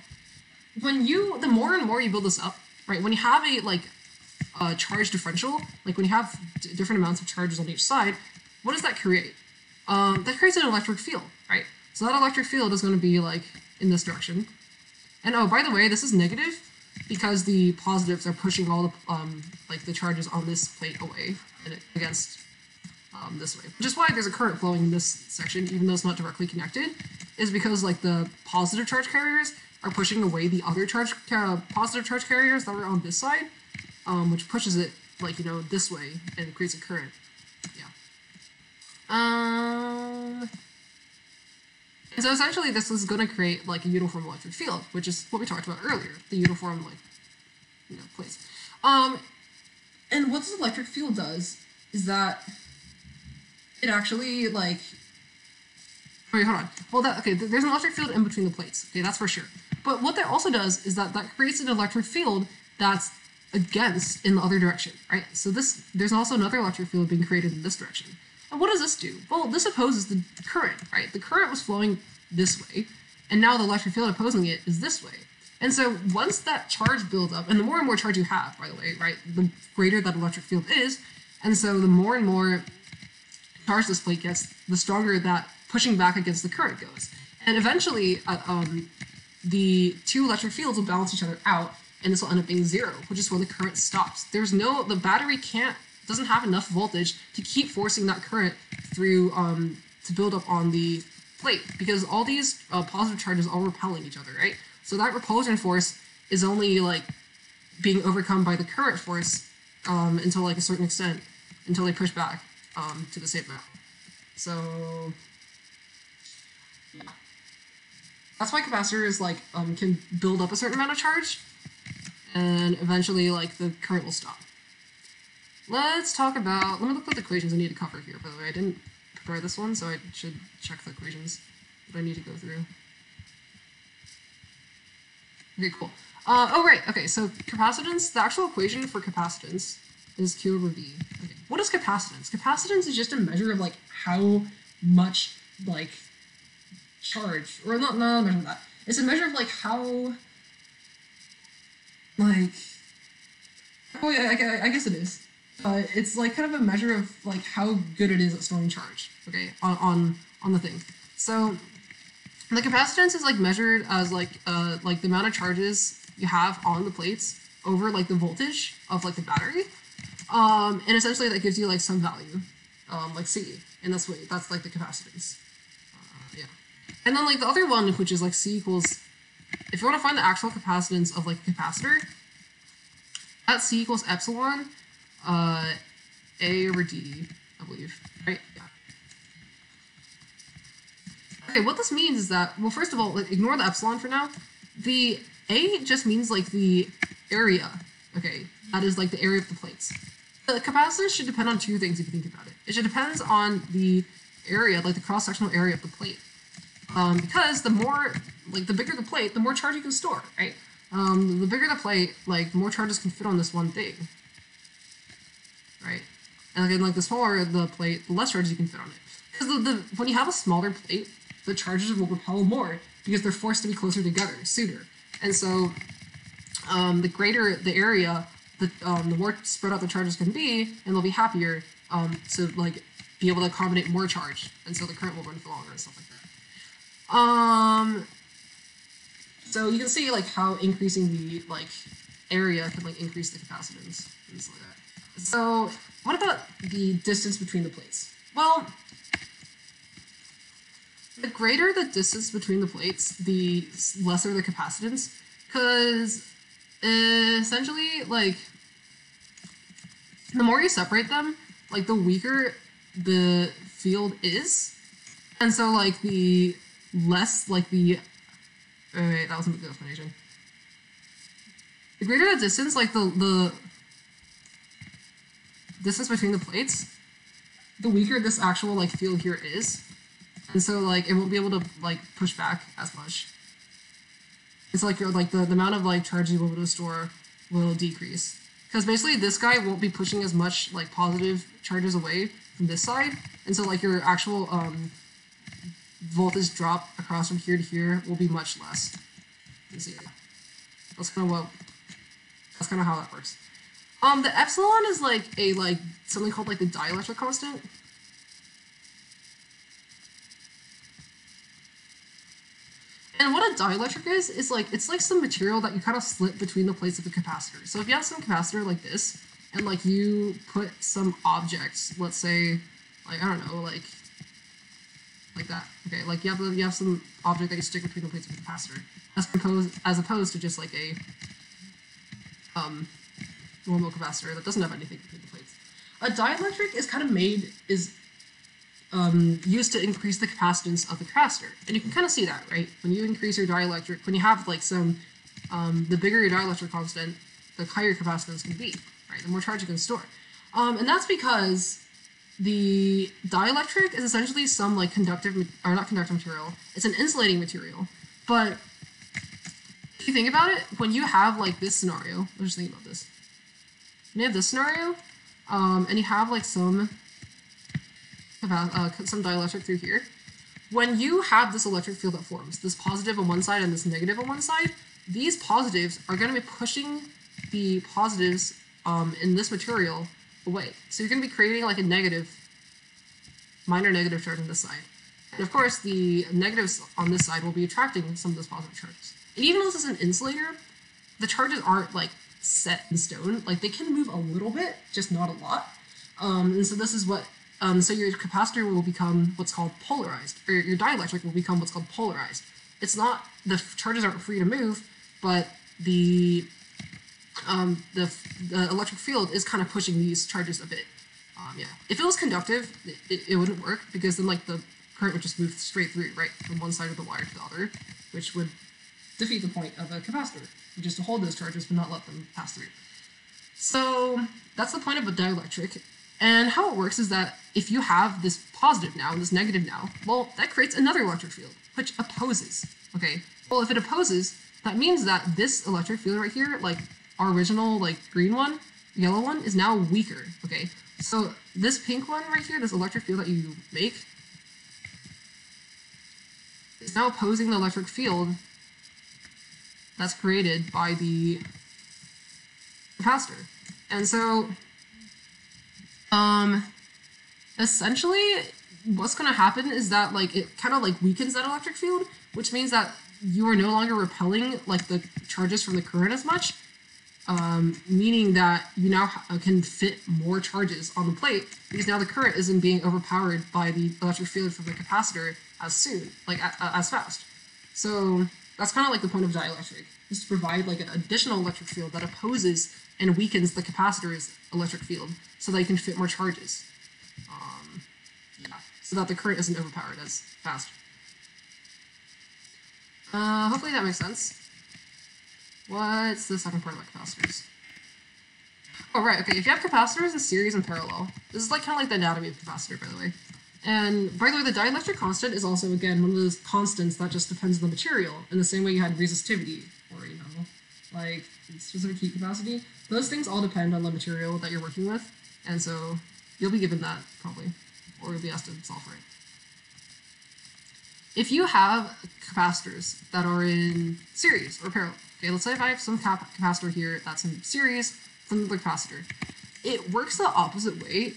the more and more you build this up, right, when you have a charge differential, like when you have different amounts of charges on each side, what does that create? That creates an electric field, right? So that electric field is going to be like in this direction. And oh, by the way, this is negative because the positives are pushing all the the charges on this plate away and against this way. Which is why there's a current flowing in this section, even though it's not directly connected, is because like the positive charge carriers are pushing away the other positive charge carriers that were on this side, which pushes it like, you know, this way and creates a current. Yeah. And so essentially this is going to create like a uniform electric field, which is what we talked about earlier, the uniform like, you know, place. And what this electric field does is that it actually like, wait, hold on. Well, okay, there's an electric field in between the plates. Okay, that's for sure. But what that also does is that creates an electric field that's against in the other direction, right? So there's also another electric field being created in this direction. And what does this do? Well, this opposes the current, right? The current was flowing this way, and now the electric field opposing it is this way. And so once that charge builds up, and the more and more charge you have, by the way, right, the greater that electric field is, and so the more and more charge this plate gets, the stronger that pushing back against the current goes. And eventually, the two electric fields will balance each other out, and this will end up being zero, which is when the current stops. The battery doesn't have enough voltage to keep forcing that current through to build up on the plate, because all these positive charges are repelling each other, right? So that repulsion force is only like being overcome by the current force until like a certain extent, until they push back to the same amount. So yeah. That's why capacitors like can build up a certain amount of charge, and eventually like the current will stop. Let's talk about, let me look at the equations I need to cover here, by the way. I didn't prepare this one, so I should check the equations that I need to go through. Okay, cool. Oh, right, okay, so capacitance, the actual equation for capacitance is Q over V. Okay, what is capacitance? Capacitance is just a measure of, like, how much, like, charge, or not a measure of that. It's a measure of, like, how, like, oh, yeah, I guess it is. It's like kind of a measure of like how good it is at storing charge, okay, on the thing. So the capacitance is like measured as like the amount of charges you have on the plates over like the voltage of like the battery, and essentially that gives you like some value, like C, and that's like the capacitance. Yeah, and then like the other one, which is like C equals, if you want to find the actual capacitance of like a capacitor, that C equals epsilon. A over D, I believe, right? Yeah. Okay, what this means is that, well, first of all, like, ignore the epsilon for now. The A just means, like, the area, okay? That is, like, the area of the plates. The capacitance should depend on two things if you think about it. It should depend on the area, like the cross-sectional area of the plate. Because the more, like the bigger the plate, the more charge you can store, right? The bigger the plate, like the more charges can fit on this one thing, right? And again, like the smaller the plate, the less charges you can fit on it. Because when you have a smaller plate, the charges will repel more because they're forced to be closer together sooner. And so, the greater the area, the more spread out the charges can be, and they'll be happier to like be able to accommodate more charge, and so the current will run for longer and stuff like that. So you can see like how increasing the like area can like increase the capacitance and stuff like that. So what about the distance between the plates? Well, the greater the distance between the plates, the lesser the capacitance, because essentially, like, the more you separate them, like, the weaker the field is, and so, like, the less, like, the... Wait, that wasn't a good explanation. The greater the distance, like, the distance between the plates, the weaker this actual, like, field here is, and so, like, it won't be able to, like, push back as much. It's like the amount of like charge you'll be able to store will decrease, because basically this guy won't be pushing as much like positive charges away from this side, and so like your actual voltage drop across from here to here will be much less. You can see that's kind of how that works. The epsilon is like something called like the dielectric constant. And what a dielectric is like, it's like some material that you kind of slit between the plates of the capacitor. So if you have some capacitor like this, and like you put some objects, let's say, like, I don't know, like that. Okay, like you have some object that you stick between the plates of the capacitor, as opposed to just like a normal capacitor that doesn't have anything between the plates. A dielectric is kind of used to increase the capacitance of the capacitor. And you can kind of see that, right? When you increase your dielectric, when you have like some, the bigger your dielectric constant, the higher capacitance can be, right? The more charge you can store. And that's because the dielectric is essentially some like not conductive material, it's an insulating material. But if you think about it, when you have like this scenario, let's just think about this. When you have this scenario, and you have like some dielectric through here. When you have this electric field that forms, this positive on one side and this negative on one side, these positives are going to be pushing the positives in this material away. So you're going to be creating like a minor negative charge on this side. And of course, the negatives on this side will be attracting some of those positive charges. And even though this is an insulator, the charges aren't like set in stone. Like they can move a little bit, just not a lot. And so this is what so your capacitor will become what's called polarized, or your dielectric will become what's called polarized. It's not, the charges aren't free to move, but the electric field is kind of pushing these charges a bit. Yeah. If it was conductive, it wouldn't work, because then like the current would just move straight through, right, from one side of the wire to the other, which would defeat the point of a capacitor, which is to hold those charges but not let them pass through. So that's the point of a dielectric. And how it works is that if you have this positive now and this negative now, well, that creates another electric field, which opposes, okay? Well, if it opposes, that means that this electric field right here, like our original, like, green one, yellow one, is now weaker, okay? So this pink one right here, this electric field that you make, is now opposing the electric field that's created by the capacitor. And so essentially, what's going to happen is that, like, it kind of, like, weakens that electric field, which means that you are no longer repelling, like, the charges from the current as much, meaning that you now can fit more charges on the plate, because now the current isn't being overpowered by the electric field from the capacitor as soon, like, as fast. So that's kind of, like, the point of dielectric, is to provide, like, an additional electric field that opposes and weakens the capacitor's electric field, so that you can fit more charges. Yeah, so that the current isn't overpowered as fast. Hopefully that makes sense. What's the second part about capacitors? Oh, right, okay. If you have capacitors in series and parallel, this is like kind of like the anatomy of capacitor, by the way. And by the way, the dielectric constant is also, again, one of those constants that just depends on the material, in the same way you had resistivity, or, you know, like specific heat capacity. Those things all depend on the material that you're working with, and so you'll be given that, probably, or you'll be asked to solve for it. If you have capacitors that are in series or parallel, okay, let's say if I have some capacitor here that's in series with another capacitor, it works the opposite way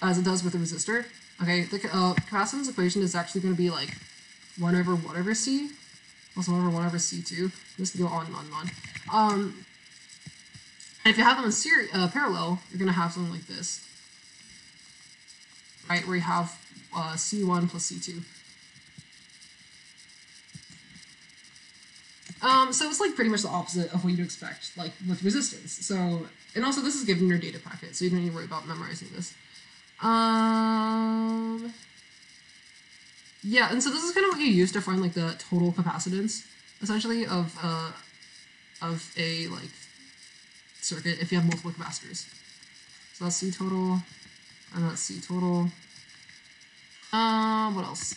as it does with a resistor. Okay, the capacitance equation is actually going to be like 1 over 1 over C plus 1 over 1 over C2. Just go on and on and on. And if you have them in series, parallel, you're going to have something like this, right, where you have C1 plus C2. So it's like pretty much the opposite of what you'd expect, like with resistance. So, and also this is given in your data packet, so you don't need to worry about memorizing this. Yeah, and so this is kind of what you use to find like the total capacitance, essentially, of a like circuit if you have multiple capacitors. So that's C total, and that's C total. What else?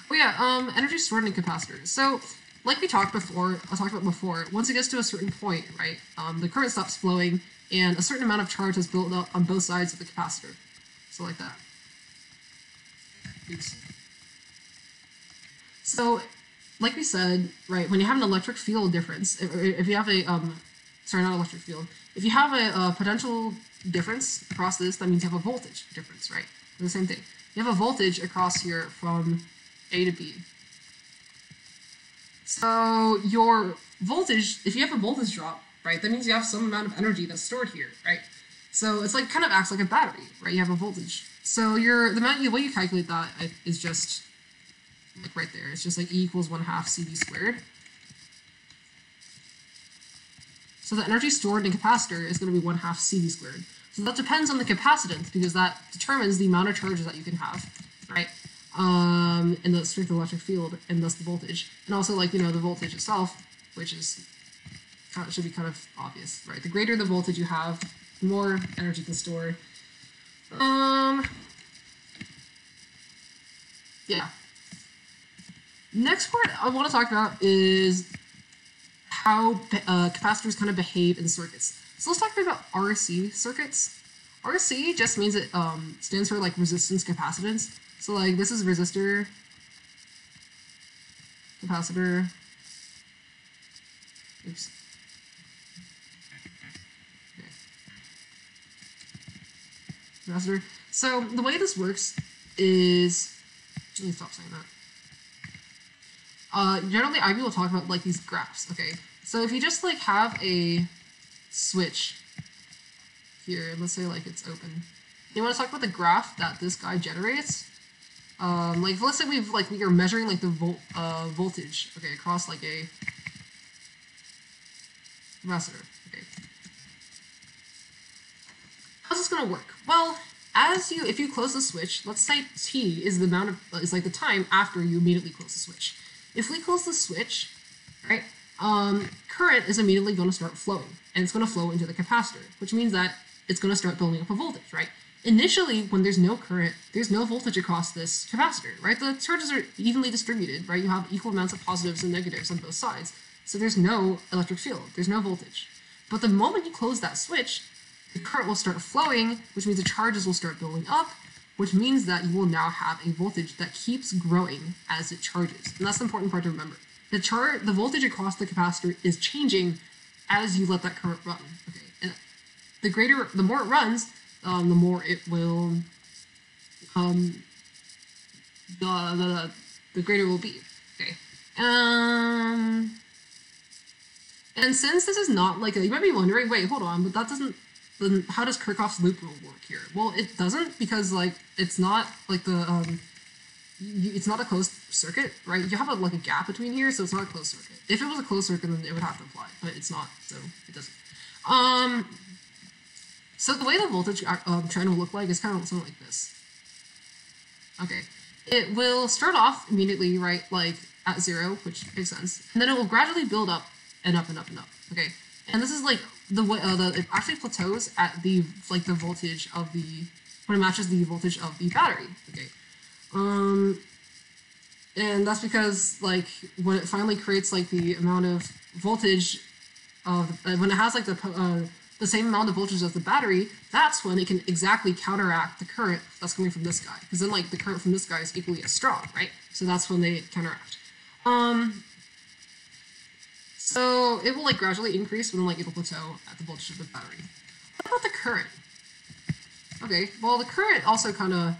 Oh yeah, energy stored in capacitors. So, like I talked about before, once it gets to a certain point, right, the current stops flowing, and a certain amount of charge has built up on both sides of the capacitor. So like that. Oops. So, like we said, right, when you have an electric field difference, if you have a, sorry, not electric field, if you have a potential difference across this, that means you have a voltage difference, right? The same thing. You have a voltage across here from A to B. So your voltage, if you have a voltage drop, right, that means you have some amount of energy that's stored here, right? So it's like kind of acts like a battery, right? You have a voltage. So the way you calculate that is just like right there. It's just like E equals 1/2 CV squared. So the energy stored in a capacitor is going to be 1/2 CV squared. So that depends on the capacitance because that determines the amount of charges that you can have, right? And the strength of the electric field, and thus the voltage. And also, like, you know, the voltage itself, which is should be kind of obvious, right? The greater the voltage you have, the more energy you can store. Yeah. Next part I want to talk about is how capacitors kind of behave in circuits. So let's talk about RC circuits. RC just means it stands for like resistance capacitance. So like this is resistor, capacitor, oops. Okay. Capacitor. So the way this works is, let me stop saying that. Generally I will talk about like these graphs, okay? So if you just like have a switch here, let's say like it's open. You want to talk about the graph that this guy generates? Like let's say we are measuring like the voltage, okay, across like a capacitor. Okay. How's this gonna work? Well, if you close the switch, let's say T is the amount of is like the time after you immediately close the switch. If we close the switch, right, current is immediately going to start flowing, and it's going to flow into the capacitor, which means that it's going to start building up a voltage, right? Initially, when there's no current, there's no voltage across this capacitor, right? The charges are evenly distributed, right? You have equal amounts of positives and negatives on both sides, so there's no electric field, there's no voltage. But the moment you close that switch, the current will start flowing, which means the charges will start building up, which means that you will now have a voltage that keeps growing as it charges. And that's the important part to remember. The voltage across the capacitor is changing as you let that current run. Okay, and the more it runs, the more it will, the greater it will be. Okay, and since this is not like you might be wondering, wait, hold on, but that doesn't. Then how does Kirchhoff's loop rule work here? Well, it doesn't because like it's not like the it's not a closed circuit, right? You have like a gap between here, so it's not a closed circuit. If it was a closed circuit, then it would have to apply, but it's not, so it doesn't. So the way the voltage trend will look like is kind of something like this. Okay, it will start off immediately, right, like at 0, which makes sense, and then it will gradually build up and up and up and up. Okay, And this is like it actually plateaus at the voltage of the when it matches the voltage of the battery. Okay. And that's because like when it finally creates like the amount of voltage of when it has like the same amount of voltage as the battery, that's when it can exactly counteract the current that's coming from this guy. Because then like the current from this guy is equally as strong, right? So that's when they counteract. So it will like gradually increase, but then like it'll plateau at the voltage of the battery. What about the current? Okay, well the current also kind of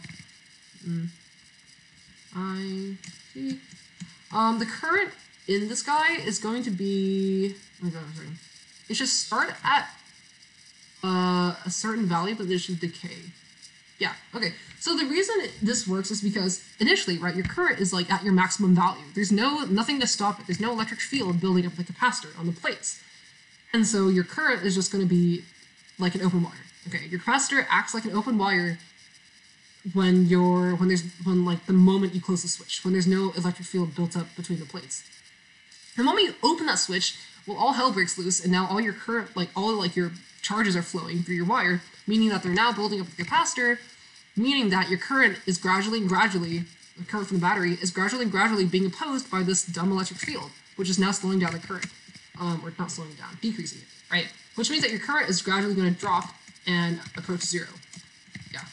the current in this guy is going to be it should start at a certain value, but it should decay. Yeah, okay. So the reason this works is because initially, right, your current is like at your maximum value. There's nothing to stop it. There's no electric field building up the capacitor on the plates. And so your current is just going to be like an open wire. Okay, your capacitor acts like an open wire when like the moment you close the switch, when there's no electric field built up between the plates. The moment you open that switch, well, all hell breaks loose, and now all your current, like all like your charges are flowing through your wire, meaning that they're now building up the capacitor, meaning that your current is gradually, the current from the battery is gradually being opposed by this dumb electric field, which is now slowing down the current, or not slowing it down, decreasing it, right? Which means that your current is gradually going to drop and approach zero. Yeah.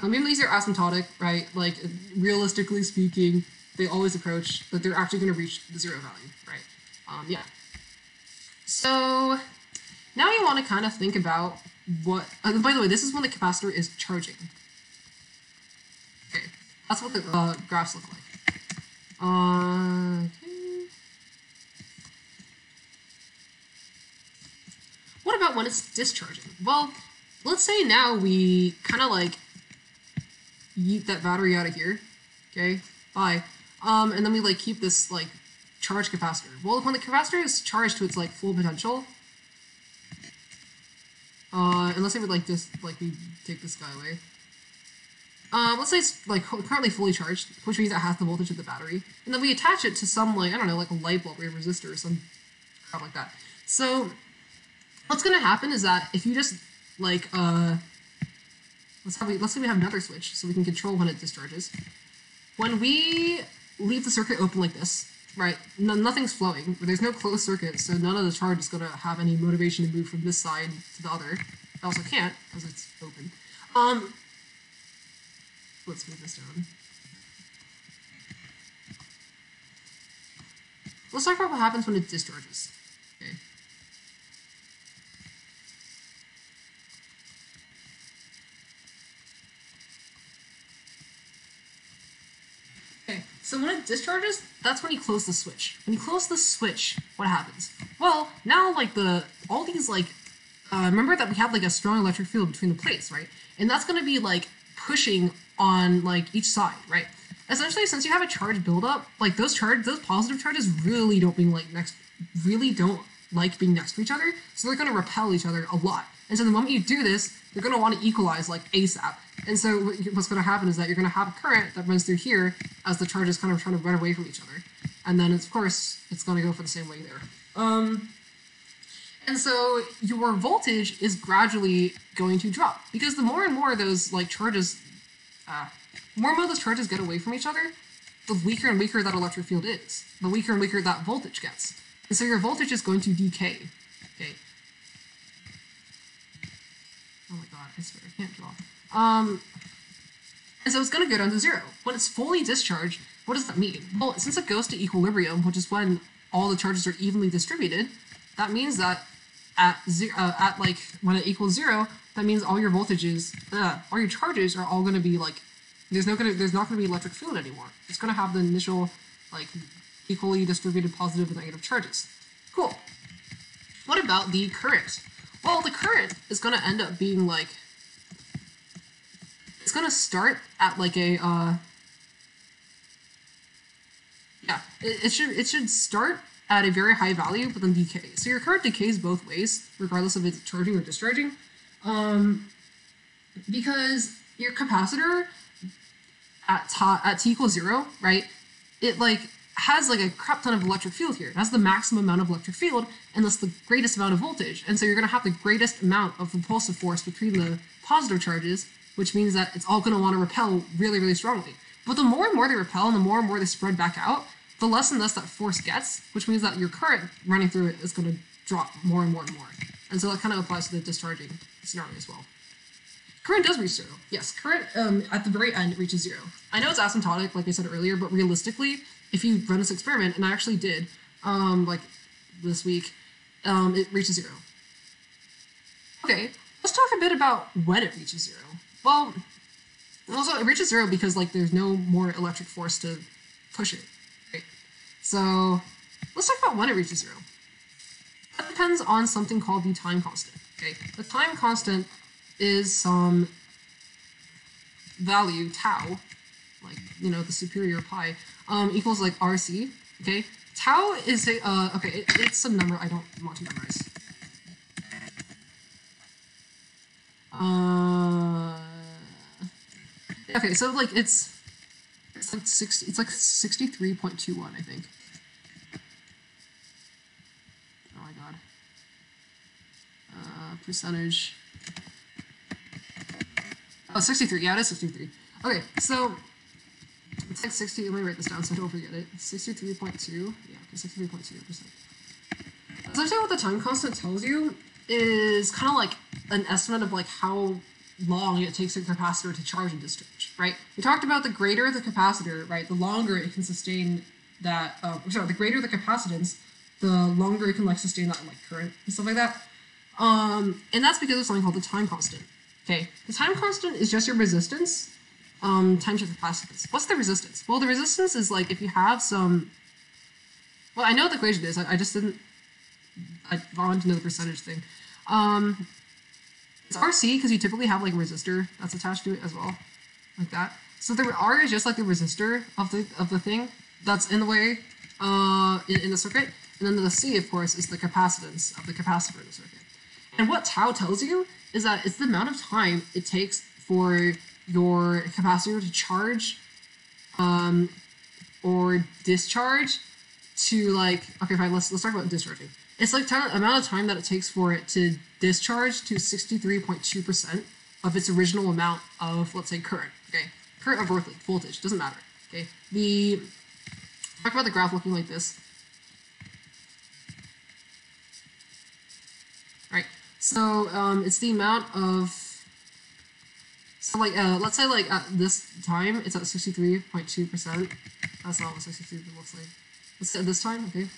Even these are asymptotic, right? Like, realistically speaking, they always approach, but they're actually going to reach the zero value, right? Yeah. So now you want to kind of think about what, by the way, this is when the capacitor is charging. Okay, that's what the graphs look like. Okay. What about when it's discharging? Well, let's say now we kind of like yeet that battery out of here. Okay, bye. And then we like keep this like charged capacitor. Well, when the capacitor is charged to its like full potential, and let's say we like this, like we take this guy away. Let's say it's like currently fully charged, which means it has the voltage of the battery, and then we attach it to some like, I don't know, like a light bulb or a resistor or some crap like that. So what's gonna happen is that if you just like let's say we have another switch so we can control when it discharges. When we leave the circuit open like this, right, nothing's flowing, there's no closed circuit, so none of the charge is going to have any motivation to move from this side to the other. It also can't, because it's open. Let's move this down. Let's talk about what happens when it discharges. Okay. Okay, so when it discharges, that's when you close the switch. When you close the switch, what happens? Well, now like all these like, remember that we have like a strong electric field between the plates, right? And that's going to be like pushing on like each side, right? Essentially, since you have a charge buildup, like those positive charges really don't like being next to each other, so they're going to repel each other a lot. And so the moment you do this, they're going to want to equalize like ASAP. And so what's going to happen is that you're going to have a current that runs through here as the charges kind of trying to run away from each other. And then, of course, it's going to go for the same way there. And so your voltage is gradually going to drop, because the more and more those like charges, more and more those charges get away from each other, the weaker and weaker that electric field is. The weaker and weaker that voltage gets. And so your voltage is going to decay. Okay. Oh my god, I swear, I can't draw. And so it's going to go down to zero. When it's fully discharged, what does that mean? Well, since it goes to equilibrium, which is when all the charges are evenly distributed, that means that when it equals zero, that means all your voltages, all your charges are all going to be like, there's not going to be electric field anymore. It's going to have the initial like equally distributed positive and negative charges. Cool. What about the current? Well, the current is going to end up being like, it's going to start at like a, it should start at a very high value, but then decay. So your current decays both ways, regardless of it's charging or discharging, because your capacitor at t equals 0, right? It like has like a crap ton of electric field here. It has the maximum amount of electric field, and thus the greatest amount of voltage. And so you're going to have the greatest amount of repulsive force between the positive charges, which means that it's all going to want to repel really, really strongly. But the more and more they repel and the more they spread back out, the less and less that force gets, which means that your current running through it is going to drop more and more and more. And so that kind of applies to the discharging scenario as well. Current does reach zero. Yes, current at the very end reaches zero. I know it's asymptotic, like I said earlier, but realistically, if you run this experiment, and I actually did, like this week, it reaches zero. Okay, let's talk a bit about when it reaches zero. Well, also it reaches zero because like there's no more electric force to push it. Right? So let's talk about when it reaches zero. That depends on something called the time constant. Okay, the time constant is some value tau, like the superior pi, equals like RC. Okay, tau is a it's some number I don't want to memorize. Okay, so like it's like 60. It's like 63.21, I think. Oh my god. Percentage. Oh, 63. Yeah, it is 63. Okay, so it's like 60. Let me write this down so I don't forget it. 63.2. Yeah, okay, 63.2%. Essentially, what the time constant tells you is kind of like an estimate of like how long it takes a capacitor to charge and discharge, right? We talked about the greater the capacitor, right, the longer it can sustain that, the greater the capacitance, the longer it can like sustain that like current and stuff like that. And that's because of something called the time constant. Okay, the time constant is just your resistance times your capacitance. What's the resistance? Well, the resistance is like if you have some, well, I know what the equation is, I just didn't, I wanted to know the percentage thing. It's RC because you typically have like a resistor that's attached to it as well, like that. So the R is just like the resistor of the thing that's in the way in the circuit, and then the C, of course, is the capacitance of the capacitor in the circuit. And what tau tells you is that it's the amount of time it takes for your capacitor to charge or discharge to like, okay, fine, let's talk about discharging. It's like the amount of time that it takes for it to discharge to 63.2% of its original amount of, let's say, current, okay? Current or voltage, doesn't matter, okay? Talk about the graph looking like this. Right, so it's the amount of, so like, let's say like at this time, it's at 63.2%. That's not what 63 looks like. Let's say at this time, okay?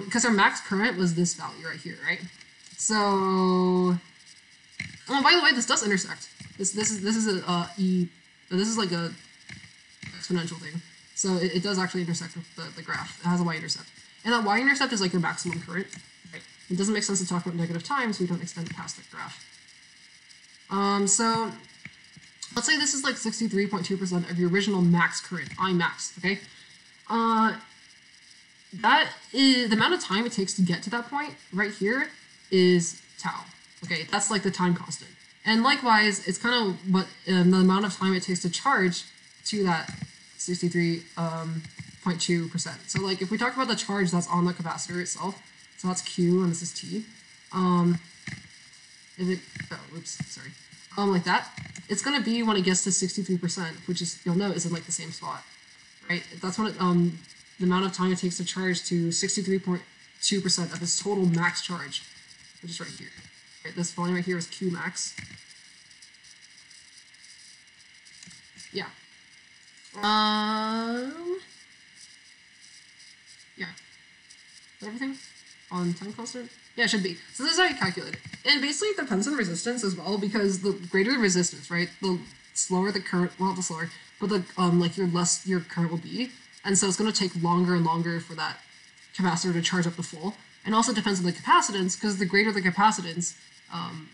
Because our max current was this value right here, right? So, oh, by the way, this does intersect. This is a this is like a exponential thing. So it does actually intersect with the graph. It has a y-intercept, and that y-intercept is like your maximum current. Right? It doesn't make sense to talk about negative time, so we don't extend it past that graph. So let's say this is like 63.2% of your original max current, I max. Okay. That is the amount of time it takes to get to that point right here is tau. Okay, that's like the time constant. And likewise, it's kind of what the amount of time it takes to charge to that 63.2%. So like if we talk about the charge that's on the capacitor itself, so that's Q and this is T. Like that, it's gonna be when it gets to 63%, which is, you'll note, is in like the same spot, right? That's when it, the amount of time it takes to charge to 63.2% of its total max charge, which is right here. Right, this volume right here is Q max. Yeah. Yeah. Everything on time constant? Yeah, it should be. So this is how you calculate it. And basically it depends on resistance as well, because the greater the resistance, right, the slower the current, well, not the slower, but the like your current will be. And so it's going to take longer and longer for that capacitor to charge up to full. And also depends on the capacitance, because the greater the capacitance,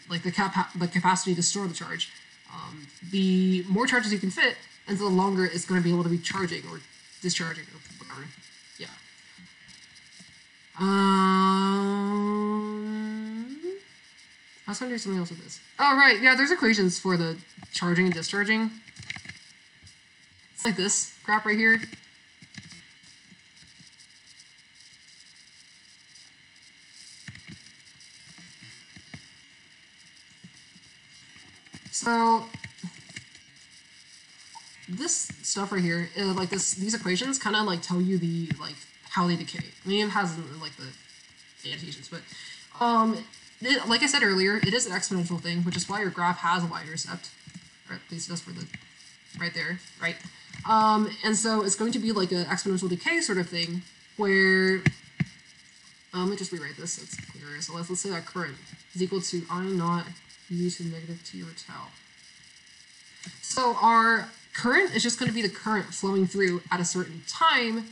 like the capacity to store the charge, the more charges you can fit, and so the longer it's going to be able to be charging or discharging or whatever. Yeah. I was trying to do something else with this. Oh, right. Yeah, there's equations for the charging and discharging. It's like this graph right here. So this stuff right here, like these equations kind of like tell you the like how they decay. I mean, it has like the annotations, but like I said earlier, it is an exponential thing, which is why your graph has a y-intercept, or at least just for the right there, right? And so it's going to be like an exponential decay sort of thing, where let me just rewrite this so it's clearer. So let's say that current is equal to I naught u to negative t over tau. So our current is just going to be the current flowing through at a certain time,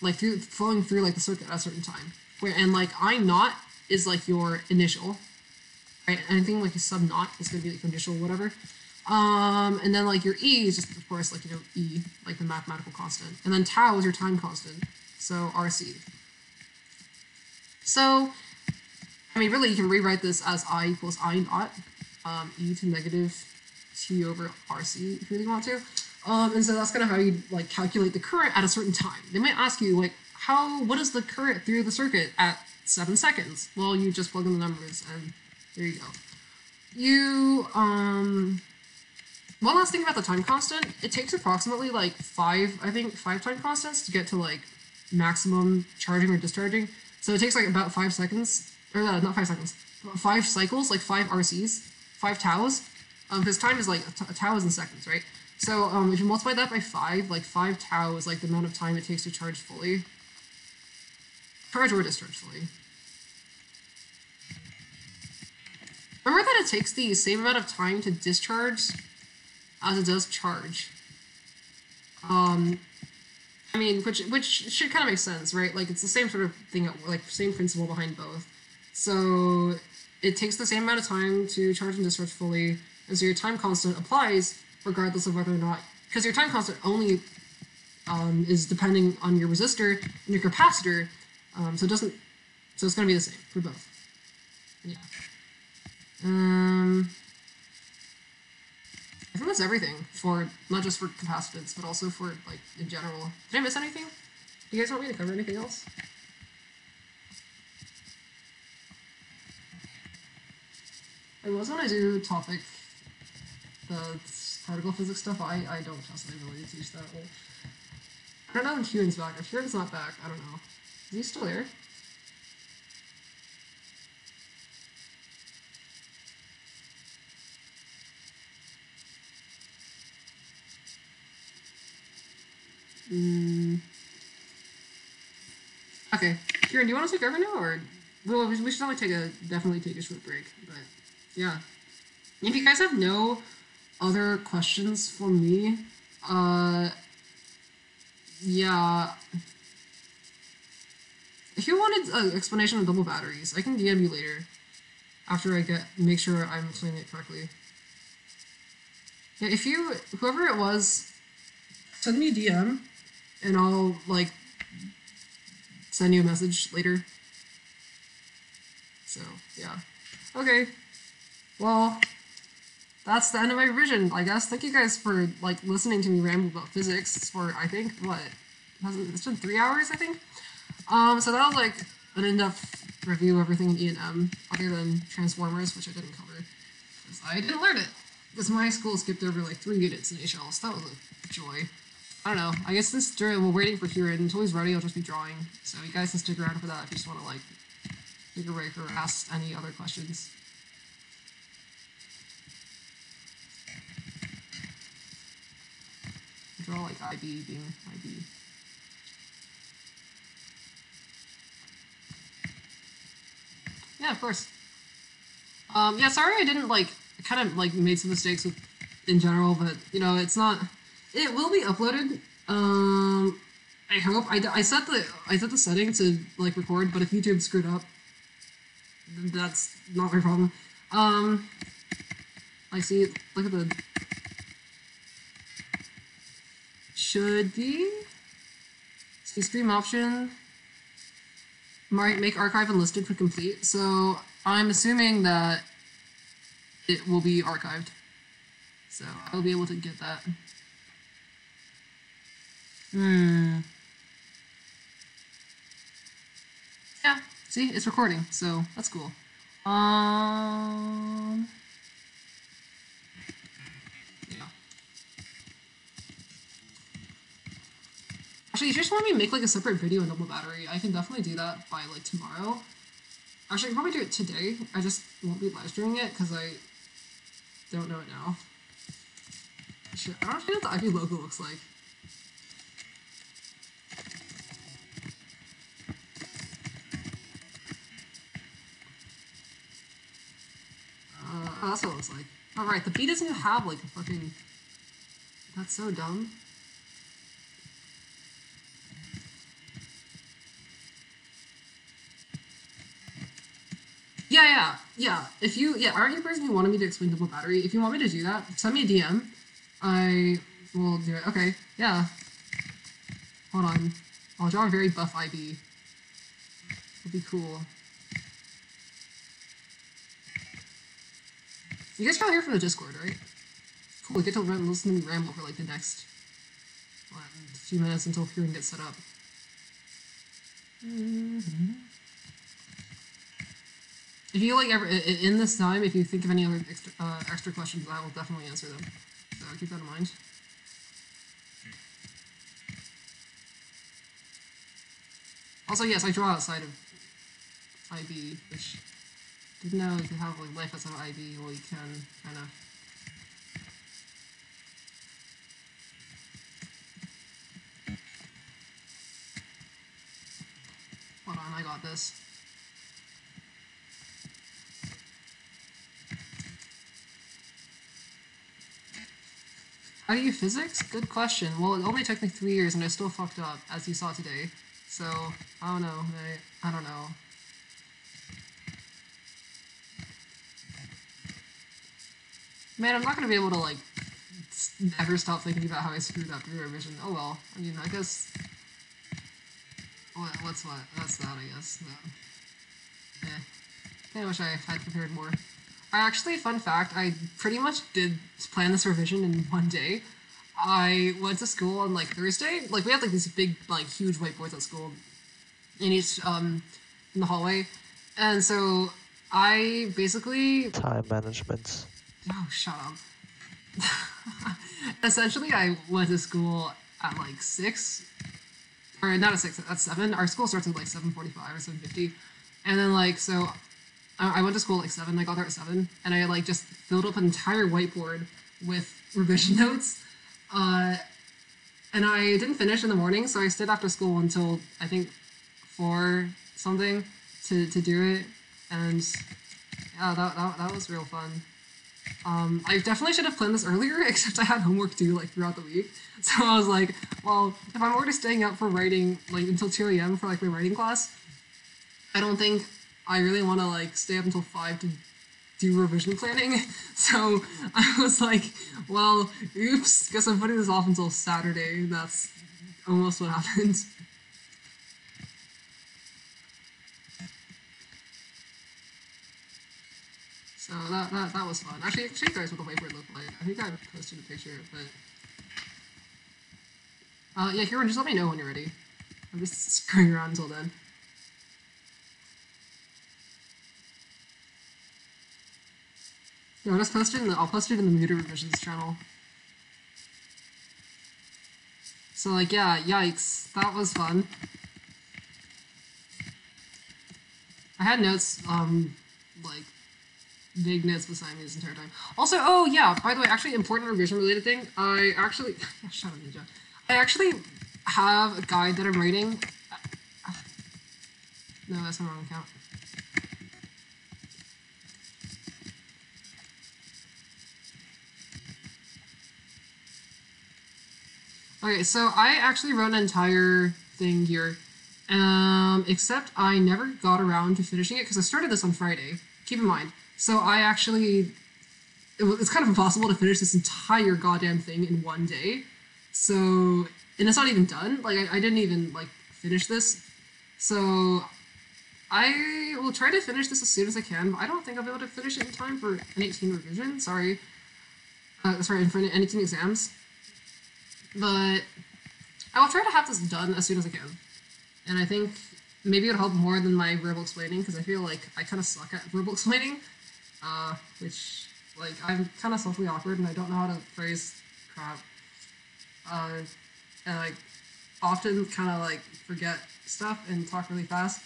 like flowing through like the circuit at a certain time. And like I naught is like your initial, right? Anything like a sub naught is going to be like initial whatever. And then like your E is just of course like E, like the mathematical constant. And then tau is your time constant, so RC. So I mean really you can rewrite this as I equals I naught E to negative T over RC if you really want to. And so that's kind of how you like calculate the current at a certain time. They might ask you like what is the current through the circuit at 7 seconds? Well, you just plug in the numbers and there you go. One last thing about the time constant, it takes approximately like five time constants to get to like maximum charging or discharging. So it takes like about 5 seconds, or not 5 seconds, 5 cycles, like 5 RCs, 5 taus, because time is like, a tau is in seconds, right? So if you multiply that by 5, like 5 tau is like the amount of time it takes to charge fully. Charge or discharge fully. Remember that it takes the same amount of time to discharge as it does charge. I mean, which should kind of make sense, right? Like it's the same sort of thing, like same principle behind both. So it takes the same amount of time to charge and discharge fully, and so your time constant applies regardless of whether or not, because your time constant only is depending on your resistor and your capacitor, so it's going to be the same for both. Yeah. I think that's everything for, not just for capacitance, but also for, like, in general. Did I miss anything? Do you guys want me to cover anything else? I was going to do topic, the particle physics stuff. I don't trust my ability to teach that. Well, I don't know if Kieran's back. If Kieran's not back, I don't know. Is he still there? Okay, Kieran, do you want to take over now, or well, we should definitely take a short break. But yeah, if you guys have no other questions for me, yeah. If you wanted an explanation of double batteries, I can DM you later after I make sure I'm explaining it correctly. Yeah, whoever it was, send me a DM, and I'll like send you a message later. So yeah, okay. Well, that's the end of my revision, I guess. Thank you guys for like listening to me ramble about physics for I think it's been 3 hours I think. So that was like an in-depth review of everything in E&M, other than Transformers, which I didn't cover because I didn't learn it. Because my school skipped over like 3 units in HL, so that was a joy. I don't know. I guess we're waiting for Kieran. Until he's ready, I'll just be drawing. So you guys can stick around for that if you just want to like take a break or ask any other questions. Draw like IB being IB. Yeah, of course. Yeah, sorry I didn't like, kind of like made some mistakes in general, but you know, it's not, it will be uploaded. I hope. I set the setting to like record, but if YouTube screwed up, that's not my problem. I see it, look at the, should be, see stream option, might make archive unlisted for complete, so I'm assuming that it will be archived. So I'll be able to get that. Yeah, see, it's recording, so that's cool. Actually, if you just want me to make like a separate video on double battery, I can definitely do that by like tomorrow. Actually, I can probably do it today. I just won't be live streaming it because I don't know it now. Shit, I don't actually know what the IP logo looks like. Oh, that's what it looks like. Alright, the B doesn't even have like a fucking... That's so dumb. Yeah. If you, aren't you the person who wanted me to explain double battery? If you want me to do that, send me a DM. I will do it. Okay, yeah. Hold on. I'll draw a very buff IB. It'll be cool. You guys probably hear from the Discord, right? Cool, we get to listen to me ramble for like the next few minutes until hearing gets set up. If you like ever in this time, if you think of any other extra questions, I will definitely answer them. So keep that in mind. Also, yes, I draw outside of IB, which didn't know you can have like life outside of IB. Well, you can kind of. Hold on, I got this. How do you physics? Good question. Well, it only took me 3 years and I still fucked up, as you saw today. So, I don't know. I don't know. Man, I'm not gonna be able to, like, never stop thinking about how I screwed up through revision. Oh well. I mean, I guess... What's what? That's that, I guess. No. I wish I had prepared more. I actually, fun fact, I pretty much did plan this revision in one day. I went to school on, like, Thursday. Like, we had, like, these big, like, huge whiteboards at school in each, in the hallway. And so, I basically... Time management. Oh, shut up. Essentially, I went to school at, like, 6. Or, not at 6, at 7. Our school starts at, like, 7:45 or 7:50. And then, like, so... I went to school at like 7, I got there at 7, and I like just filled up an entire whiteboard with revision notes. And I didn't finish in the morning, so I stayed after school until I think 4 something to do it. And yeah, that was real fun. I definitely should have planned this earlier, except I had homework due like throughout the week. So I was like, well, if I'm already staying up for writing like until 2 a.m. for like my writing class, I don't think I really want to like stay up until 5 to do revision planning. So I was like, well, oops, guess I'm putting this off until Saturday. That's almost what happened. So that was fun. Actually, I can show you guys what the whiteboard looked like. I think I posted a picture, but yeah, Kieran, just let me know when you're ready. I'm just screwing around until then. Yeah, I'll post it in the Muted Revisions channel. So like, yeah, yikes, that was fun. I had notes, like, big notes beside me this entire time. Also, oh yeah, by the way, actually, important revision related thing, I actually, yeah, shut up, Ninja. I actually have a guide that I'm writing. No, that's the wrong account. Okay, so I actually wrote an entire thing here, except I never got around to finishing it because I started this on Friday. Keep in mind. So I actually, it's kind of impossible to finish this entire goddamn thing in one day. So, and it's not even done. Like, I didn't even, like, finish this. So, I will try to finish this as soon as I can, but I don't think I'll be able to finish it in time for N18 revision. Sorry. Sorry, for N18 exams. But I will try to have this done as soon as I can. And I think maybe it'll help more than my verbal explaining, because I feel like I kind of suck at verbal explaining. Which, like, I'm kind of socially awkward and I don't know how to phrase crap. And, like, often kind of like forget stuff and talk really fast.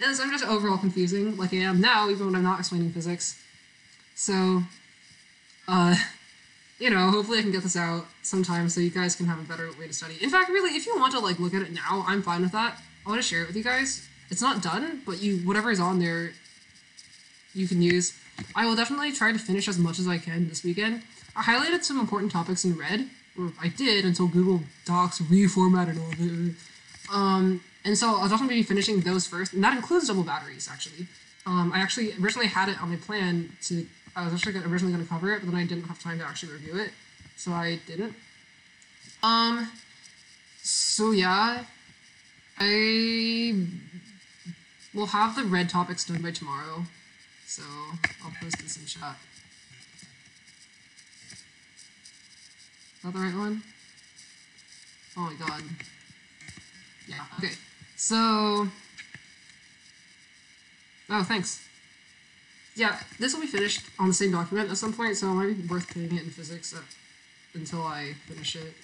And so I'm just overall confusing, like I am now, even when I'm not explaining physics. So, hopefully I can get this out sometime so you guys can have a better way to study. In fact, really, if you want to like look at it now, I'm fine with that. I want to share it with you guys. It's not done, but whatever is on there, you can use. I will definitely try to finish as much as I can this weekend. I highlighted some important topics in red, or I did until Google Docs reformatted all of it. And so I'll definitely be finishing those first, and that includes double batteries, actually. I actually originally had it on my plan I was actually originally going to cover it, but then I didn't have time to actually review it, so I didn't. So yeah, I will have the red topics done by tomorrow, so I'll post this in chat. Is that the right one? Oh my god. Yeah, okay. So... Oh, thanks. Yeah, this will be finished on the same document at some point, so it might be worth putting it in physics until I finish it.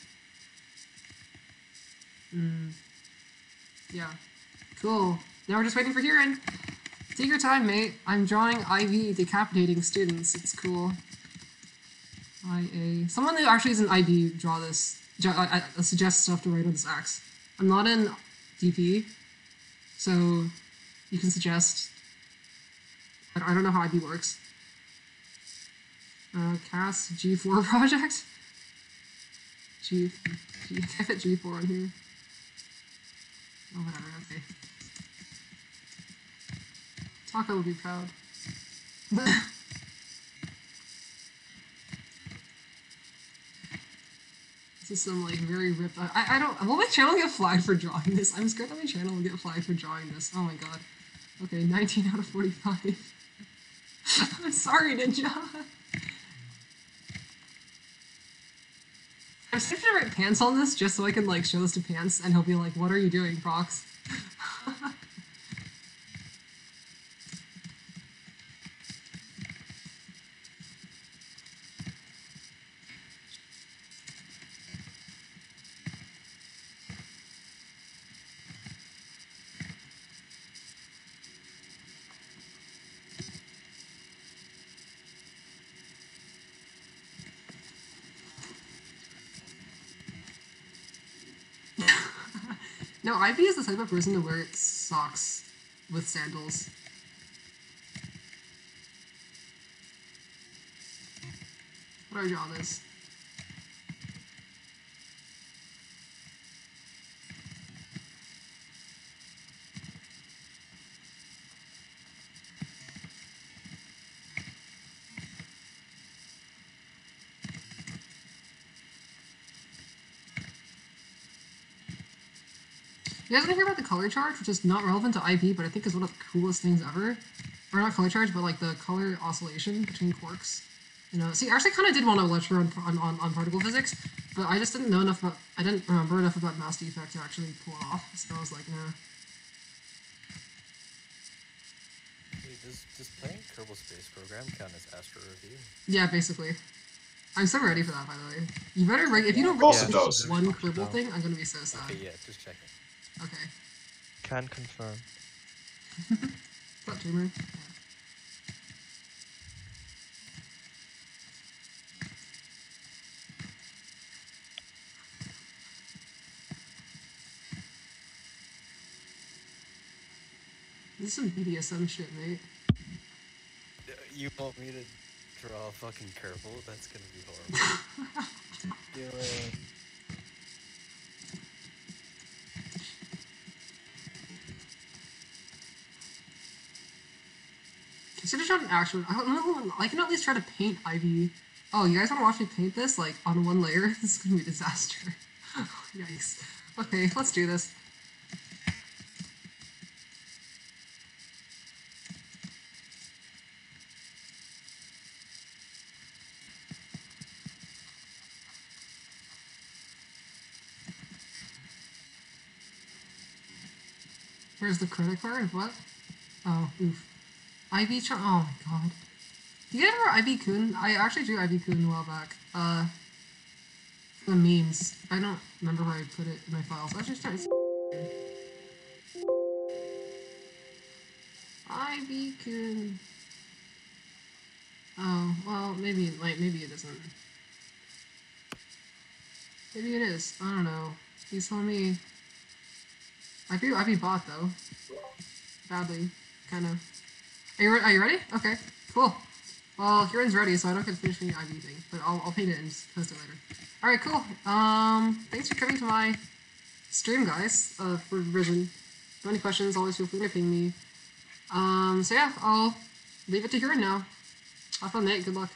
Yeah. Cool. Now we're just waiting for Kieran. Take your time, mate. I'm drawing IV decapitating students. It's cool. IA. Someone who actually is an IB draw this. I suggest stuff to write on this axe. I'm not in DP, so you can suggest. I don't know how IB works. Cast G4 project. Can I fit G4 on here? Oh, whatever. Okay. Taco would be proud. This is some like very ripped. I don't. Will my channel get flagged for drawing this? I'm scared that my channel will get flagged for drawing this. Oh my god. Okay, 19 out of 45. I'm sorry, Ninja. I'm saving to write pants on this just so I can like show this to Pants and he'll be like, "What are you doing, Prox?" No, Ivy is the type of person to wear socks with sandals. How do I draw this? You guys want to hear about the color charge, which is not relevant to IB, but I think is one of the coolest things ever? Or not color charge, but like the color oscillation between quarks. See, I actually kind of did want to lecture on particle physics, but I just didn't know enough about, I didn't remember enough about mass defect to actually pull it off, so I was like, nah. Wait, does playing Kerbal Space Program count as Astro Review? Yeah, basically. I'm so ready for that, by the way. You better bring, if you don't Of bring course it does. one Kerbal thing, I'm gonna be so sad. Okay, yeah, just checking. Okay. Can confirm. Is that Tumor? Yeah. This is some BDSM shit, mate. You want me to draw a fucking Kerbal? That's gonna be horrible. Do it. Consider trying an actual. I don't know. I can at least try to paint Ivy. Oh, you guys want to watch me paint this like on one layer? This is gonna be a disaster. Yikes. Okay, let's do this. Where's the credit card? What? Oh, oof. Ivy Char. Oh my god. Do you guys remember Ivy Kun? I actually drew Ivy Kun a while back. The memes. I don't remember where I put it in my files. I was just trying to see. I beacon. Oh, well, maybe it isn't. Maybe it is. I don't know. He's telling me. I be bought though. Badly, kind of. Are you ready? Okay, cool. Well, Huron's ready, so I don't get to finish the IV thing, but I'll paint it and just post it later. All right, cool. Thanks for coming to my stream, guys. For Risen. If you have any questions, always feel free to ping me. So yeah, I'll leave it to Huron now. Have fun, mate. Good luck.